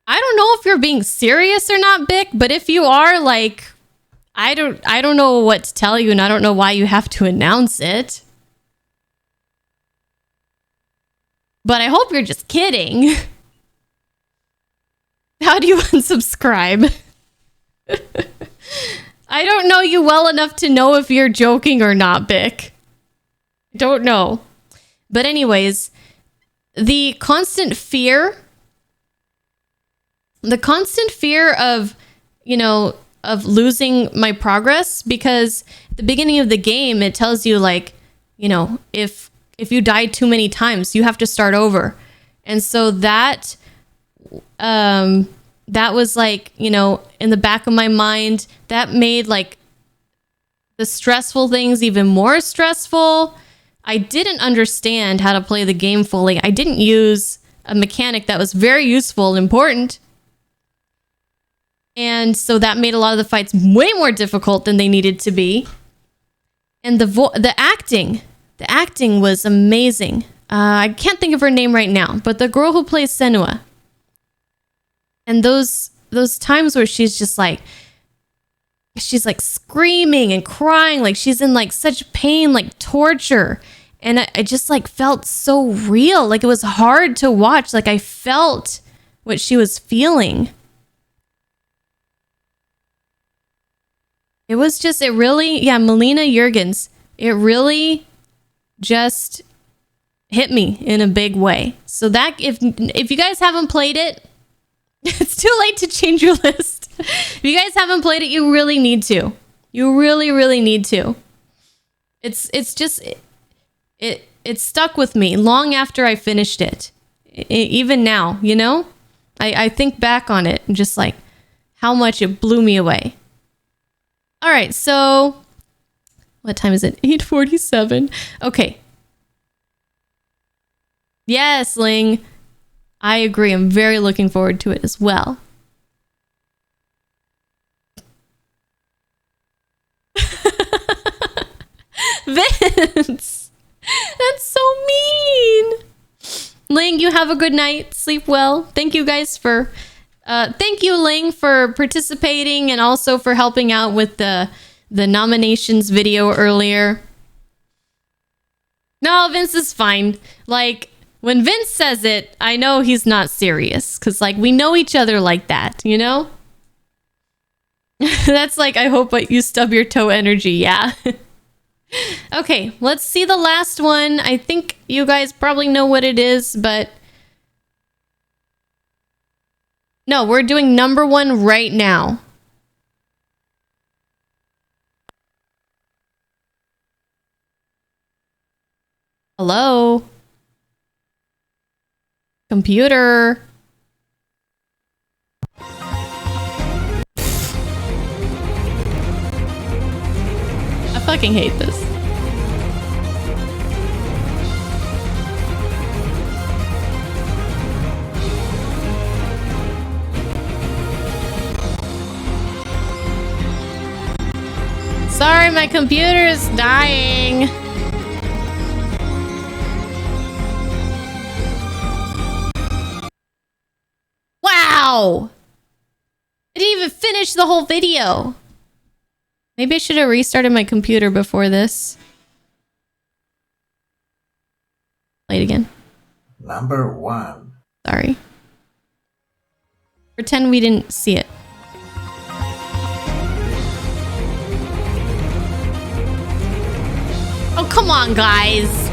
Speaker 5: I don't know if you're being serious or not, Bick, but if you are, like, I don't know what to tell you, and I don't know why you have to announce it. But I hope you're just kidding. How do you unsubscribe? I don't know you well enough to know if you're joking or not, Bick. Don't know. But anyways, the constant fear the constant fear of, of losing my progress, because at the beginning of the game, it tells you like, if you die too many times, you have to start over. And so that was like, in the back of my mind, that made like the stressful things even more stressful. I didn't understand how to play the game fully. I didn't use a mechanic that was very useful and important. And so that made a lot of the fights way more difficult than they needed to be. And the acting was amazing. I can't think of her name right now, but the girl who plays Senua. And those times where she's like screaming and crying, like she's in like such pain, like torture. And I just like felt so real. Like it was hard to watch. Like I felt what she was feeling. It was just, Melina Juergens, it really just hit me in a big way. So that, if you guys haven't played it, it's too late to change your list. If you guys haven't played it, you really need to. You really, really need to. It's just, it stuck with me long after I finished it. Even now, I think back on it and just like how much it blew me away. All right, so what time is it? 8:47. Okay. Yes, Ling. I agree. I'm very looking forward to it as well. Vince! That's so mean! Ling, you have a good night. Sleep well. Thank you guys for... thank you, Ling, for participating and also for helping out with the nominations video earlier. No, Vince is fine. Like, when Vince says it, I know he's not serious. Because, like, we know each other like that, That's like, I hope you stub your toe energy, yeah. Okay, let's see the last one. I think you guys probably know what it is, but... No, we're doing number one right now. Hello? Computer? I fucking hate this. Sorry, my computer is dying. Wow! I didn't even finish the whole video. Maybe I should have restarted my computer before this. Play it again.
Speaker 18: Number 1.
Speaker 5: Sorry. Pretend we didn't see it. Oh, come on, guys.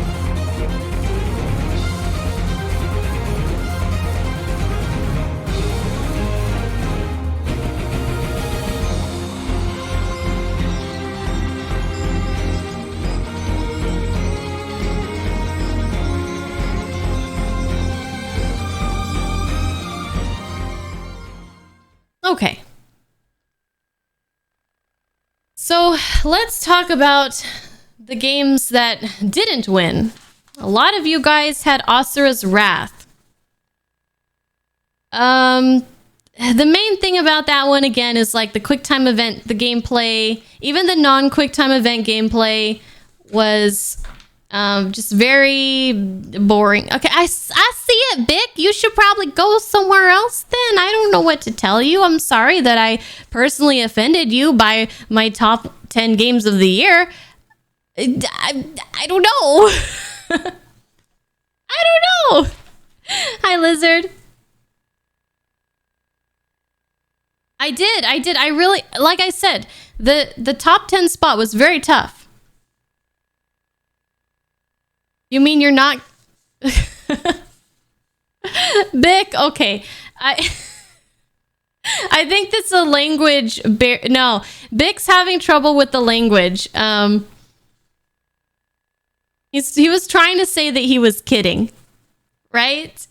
Speaker 5: Okay. So let's talk about the games that didn't win. A lot of you guys had Asura's Wrath. The main thing about that one, again, is like the QuickTime event, the gameplay, even the non-QuickTime event gameplay was just very boring. Okay, I see it, Bick. You should probably go somewhere else then. I don't know what to tell you. I'm sorry that I personally offended you by my top 10 games of the year. I don't know. I don't know. Hi, Lizard. I did. I really, like I said, the top 10 spot was very tough. You mean you're not... Bick? Okay. I think that's a language. No, Bix having trouble with the language. He was trying to say that he was kidding, right?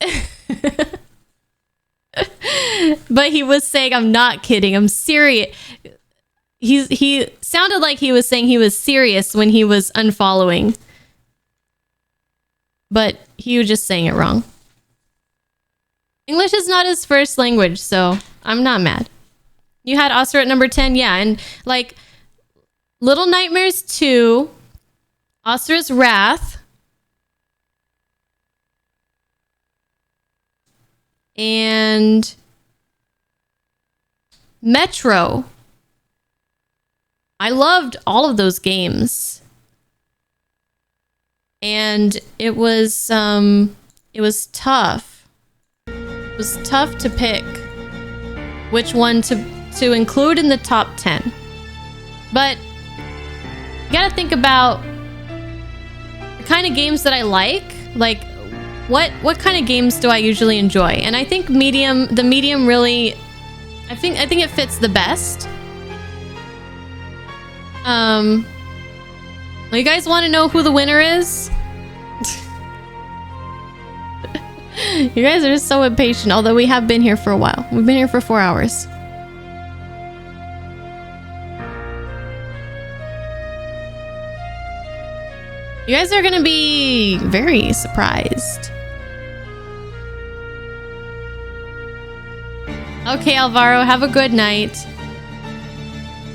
Speaker 5: But he was saying, "I'm not kidding. I'm serious." He sounded like he was saying he was serious when he was unfollowing, but he was just saying it wrong. English is not his first language, so I'm not mad. You had Oscar at number 10, yeah, and like Little Nightmares 2, Asura's Wrath, and Metro. I loved all of those games. And it was tough. It was tough to pick which one to include in the top 10. But you gotta think about the kind of games that I like what kind of games do I usually enjoy? And I think the medium really, I think it fits the best. You guys want to know who the winner is? You guys are just so impatient, although we have been here for a while. We've been here for 4 hours. You guys are gonna be very surprised. Okay, Alvaro, have a good night.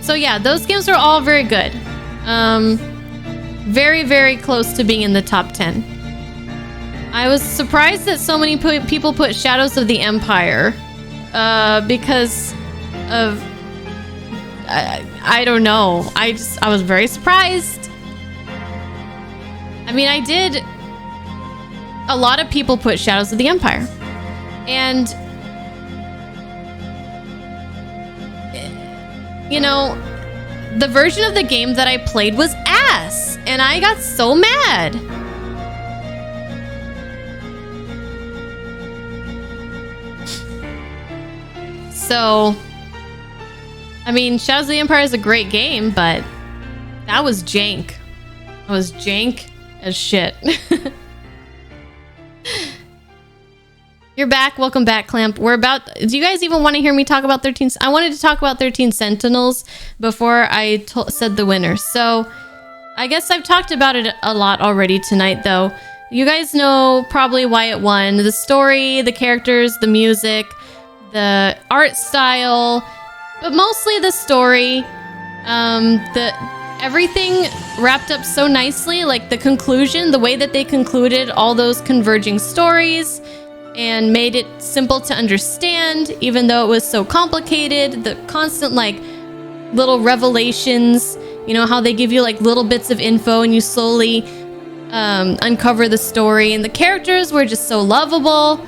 Speaker 5: So yeah, those games were all very good. Very, very close to being in the top 10. I was surprised that so many people put Shadows of the Empire because of I don't know. I was very surprised. I mean, a lot of people put Shadows of the Empire. And you know, the version of the game that I played was ass, and I got so mad. So, I mean, Shadows of the Empire is a great game, but that was jank. That was jank as shit. You're back. Welcome back, Clamp. Do you guys even want to hear me talk about 13? I wanted to talk about 13 Sentinels before I said the winner. So I guess I've talked about it a lot already tonight, though. You guys know probably why it won. The story, the characters, the music, the art style, but mostly the story. Everything wrapped up so nicely, like the conclusion, the way that they concluded all those converging stories and made it simple to understand, even though it was so complicated. The constant like little revelations, you know, how they give you like little bits of info and you slowly uncover the story, and the characters were just so lovable.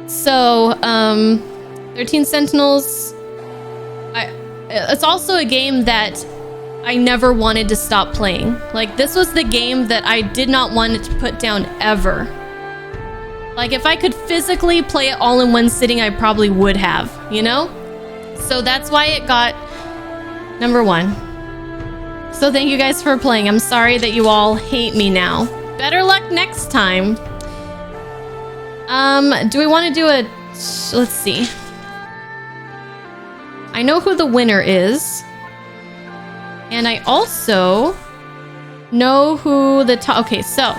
Speaker 5: So 13 Sentinels, it's also a game that I never wanted to stop playing. Like, this was the game that I did not want to put down ever. Like, if I could physically play it all in one sitting, I probably would have, you know? So that's why it got number 1. So thank you guys for playing. I'm sorry that you all hate me now. Better luck next time. Do we want to do a... Let's see. I know who the winner is. And I also know who the top... Okay, so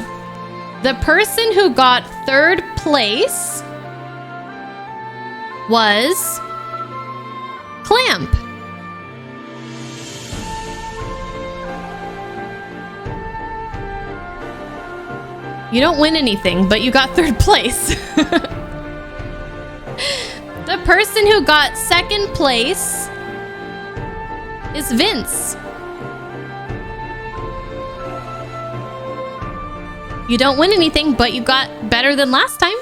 Speaker 5: the person who got 3rd place was Clamp. You don't win anything, but you got 3rd place. The person who got 2nd place is Vince. You don't win anything, but you got better than last time.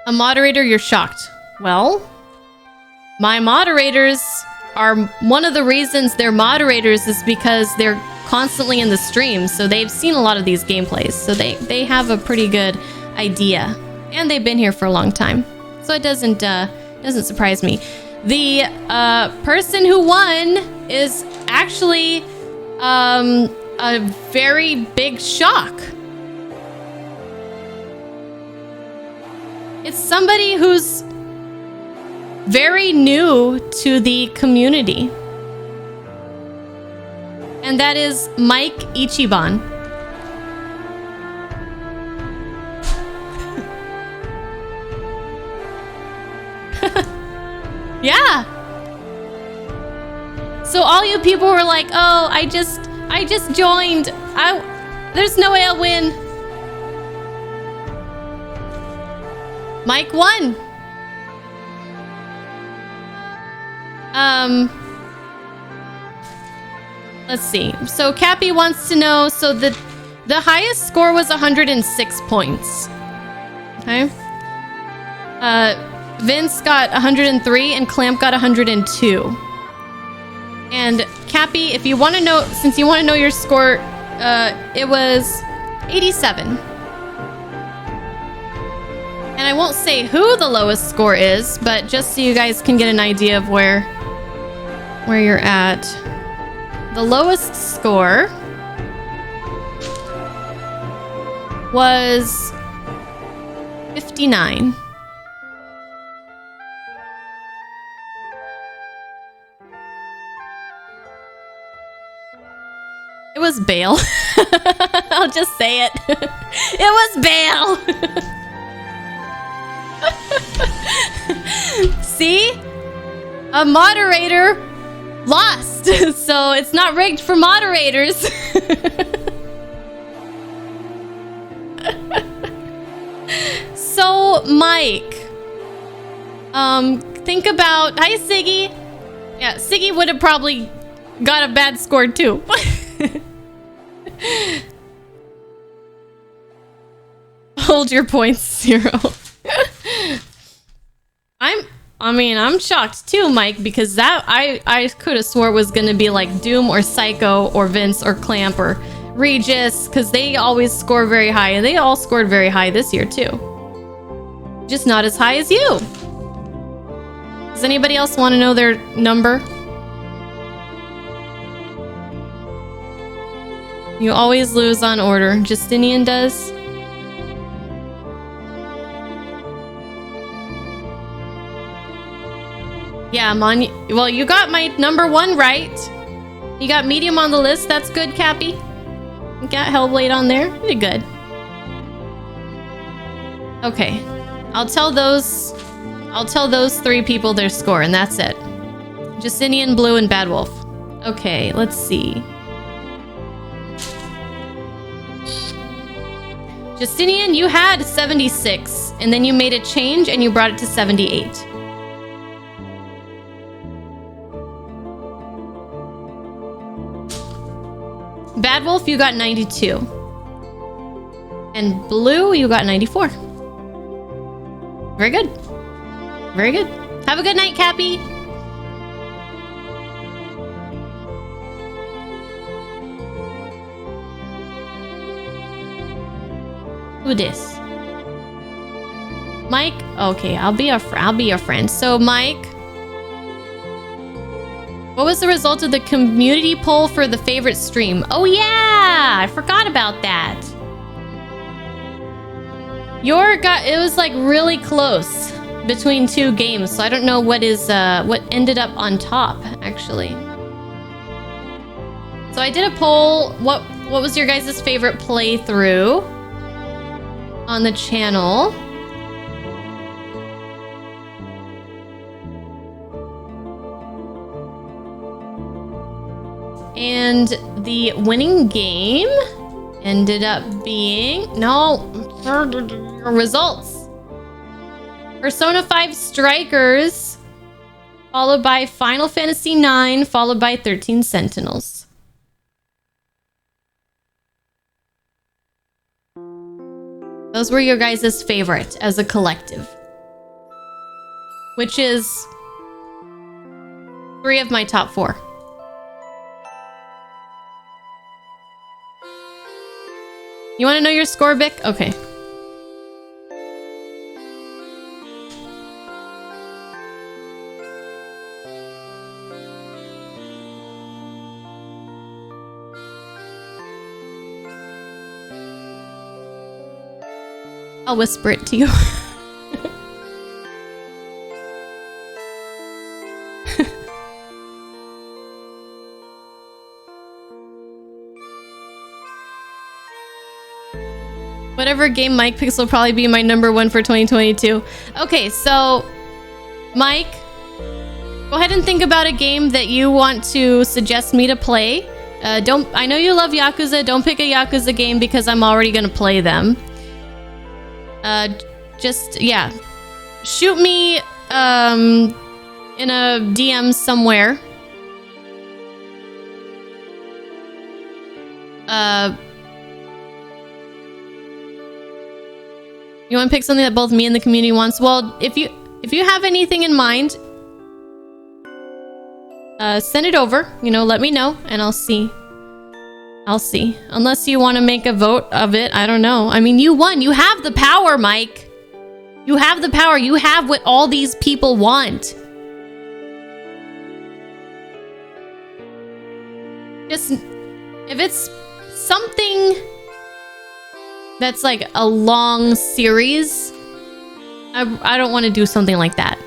Speaker 5: A moderator, you're shocked. Well, my moderators are... One of the reasons they're moderators is because they're constantly in the streams, so they've seen a lot of these gameplays. So they have a pretty good idea, and they've been here for a long time. So it doesn't surprise me. The person who won is actually a very big shock. It's somebody who's very new to the community. And that is Mike Ichiban. Yeah. So all you people were like, "Oh, I just joined. There's no way I'll win." Mike won. Let's see. So Cappy wants to know, so the highest score was 106 points. Okay. Vince got 103 and Clamp got 102. And Cappy, if you want to know, since you want to know your score, it was 87. And I won't say who the lowest score is, but just so you guys can get an idea of where you're at. The lowest score was 59. It was Bale. I'll just say it. It was Bale. See? A moderator lost. So it's not rigged for moderators. So, Mike. Think about... Hi, Siggy. Yeah, Siggy would have probably got a bad score, too. Hold your points, 0. I'm shocked too, Mike, because that I could have swore was gonna be like Doom or Psycho or Vince or Clamp or Regis, because they always score very high, and they all scored very high this year too. Just not as high as you. Does anybody else want to know their number? You always lose on order. Justinian does. Yeah, well, you got my number 1 right. You got medium on the list. That's good, Cappy. You got Hellblade on there. You did good. Okay. I'll tell those 3 people their score, and that's it. Justinian, Blue, and Bad Wolf. Okay, let's see. Justinian, you had 76, and then you made a change and you brought it to 78. Bad Wolf, you got 92. And Blue, you got 94. Very good. Very good. Have a good night, Cappy. Who this? Mike? Okay, I'll be your friend. So, Mike, what was the result of the community poll for the favorite stream? Oh yeah, I forgot about that. It was like really close between 2 games, so I don't know what ended up on top actually. So I did a poll. What was your guys' favorite playthrough on the channel? And the winning game ended up being... No. Results. Persona 5 Strikers, followed by Final Fantasy 9, followed by 13 Sentinels. Those were your guys' favorite as a collective. Which is 3 of my top 4. You want to know your score, Vic? Okay. I'll whisper it to you. Whatever game Mike picks will probably be my #1 for 2022. Okay, so Mike, go ahead and think about a game that you want to suggest me to play. I know you love Yakuza. Don't pick a Yakuza game because I'm already gonna play them. Yeah, shoot me in a DM somewhere. You want to pick something that both me and the community wants? Well, if you have anything in mind, send it over. You know, let me know, and I'll see. Unless you want to make a vote of it, I don't know. I mean, you won. You have the power, Mike. You have the power. You have what all these people want. Just, if it's something that's like a long series, I don't want to do something like that.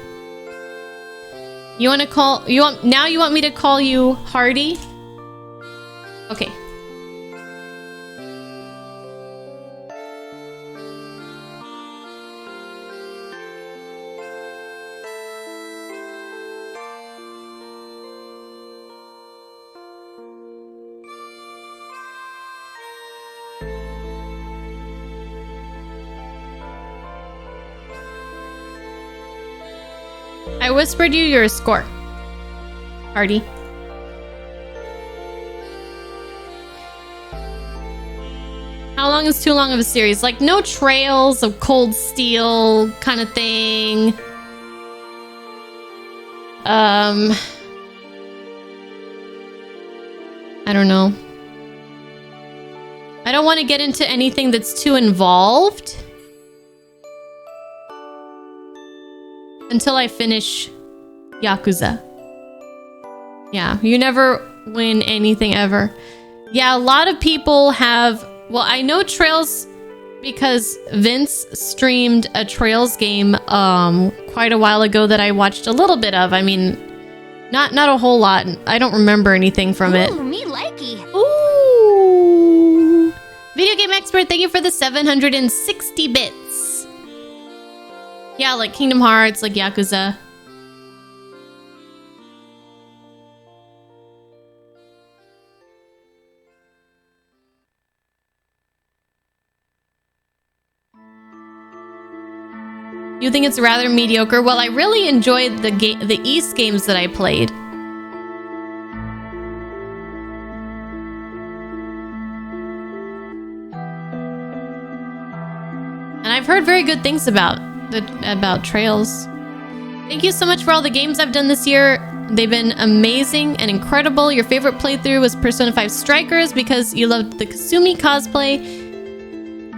Speaker 5: You want me to call you Hardy? Okay. I whispered you your score, Hardy. How long is too long of a series? Like no Trails of Cold Steel kind of thing. I don't know. I don't want to get into anything that's too involved until I finish Yakuza. Yeah, you never win anything ever. Yeah, a lot of people have... Well, I know Trails because Vince streamed a Trails game quite a while ago that I watched a little bit of. I mean, not a whole lot. I don't remember anything from it.
Speaker 4: Ooh, me likey.
Speaker 5: Ooh! Video game expert, thank you for the 760 bits. Yeah, like Kingdom Hearts, like Yakuza. You think it's rather mediocre? Well, I really enjoyed the East games that I played. And I've heard very good things about Trails. Thank you so much for all the games I've done this year. They've been amazing and incredible. Your favorite playthrough was Persona 5 Strikers because you loved the Kasumi cosplay.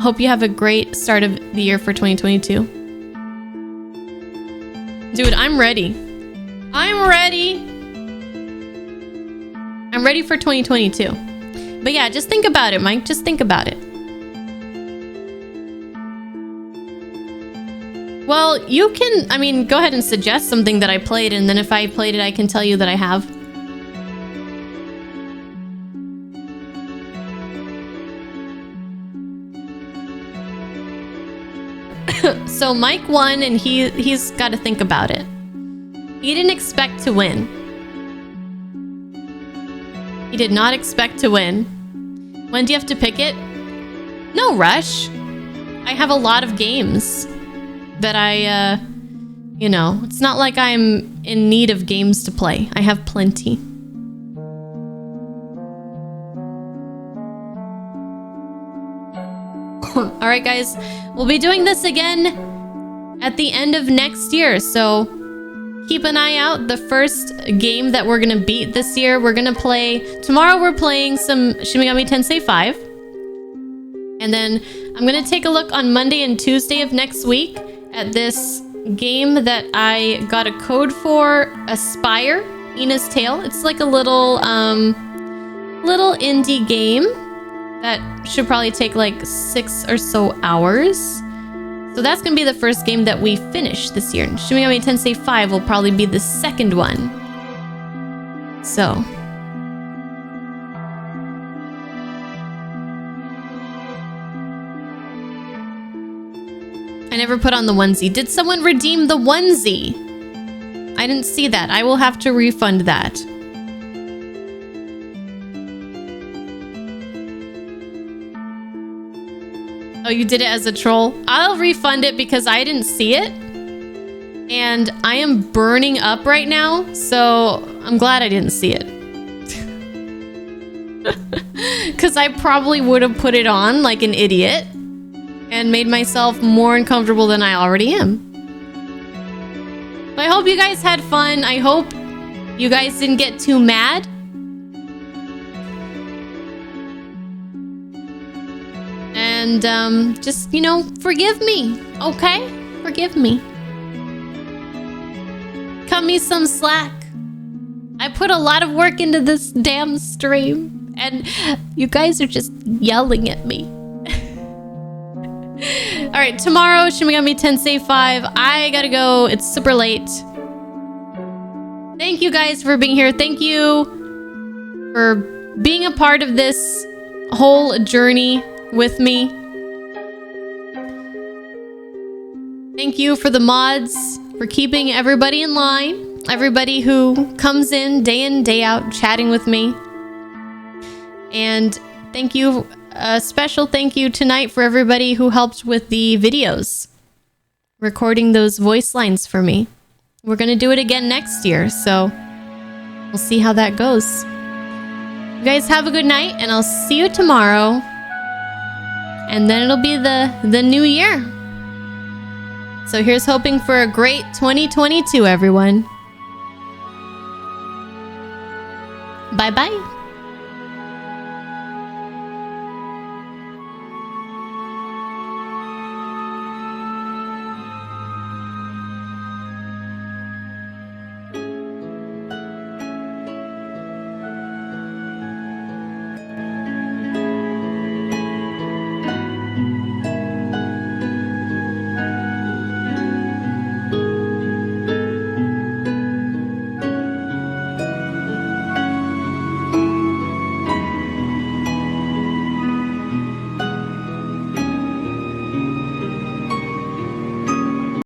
Speaker 5: Hope you have a great start of the year for 2022. Dude, I'm ready. I'm ready for 2022. But yeah, just think about it, Mike. Just think about it. Well, you can, I mean, go ahead and suggest something that I played, and then if I played it, I can tell you that I have. So Mike won, and he's got to think about it. He didn't expect to win. He did not expect to win. When do you have to pick it? No rush. I have a lot of games that I, you know, it's not like I'm in need of games to play. I have plenty. All right, guys, we'll be doing this again at the end of next year. So keep an eye out. The first game that we're going to beat this year, we're going to play tomorrow. We're playing some Shin Megami Tensei 5. And then I'm going to take a look on Monday and Tuesday of next week at this game that I got a code for, Aspire, Ina's Tale. It's like a little indie game that should probably take like 6 or so hours. So that's going to be the first game that we finish this year. Shin Megami Tensei 5 will probably be the second one. So... I never put on the onesie. Did someone redeem the onesie? I didn't see that. I will have to refund that. Oh, you did it as a troll? I'll refund it because I didn't see it. And I am burning up right now, so I'm glad I didn't see it. Because I probably would have put it on like an idiot and made myself more uncomfortable than I already am. But I hope you guys had fun. I hope you guys didn't get too mad. And just, you know, forgive me, okay? Forgive me. Cut me some slack. I put a lot of work into this damn stream, and you guys are just yelling at me. Alright, tomorrow, Shin Megami Tensei 5. I gotta go. It's super late. Thank you guys for being here. Thank you for being a part of this whole journey with me. Thank you for the mods, for keeping everybody in line. Everybody who comes in, day out, chatting with me. And thank you. A special thank you tonight for everybody who helped with the videos, recording those voice lines for me. We're gonna do it again next year, so we'll see how that goes. You guys have a good night, and I'll see you tomorrow. And then it'll be the new year. So here's hoping for a great 2022, everyone. Bye-bye.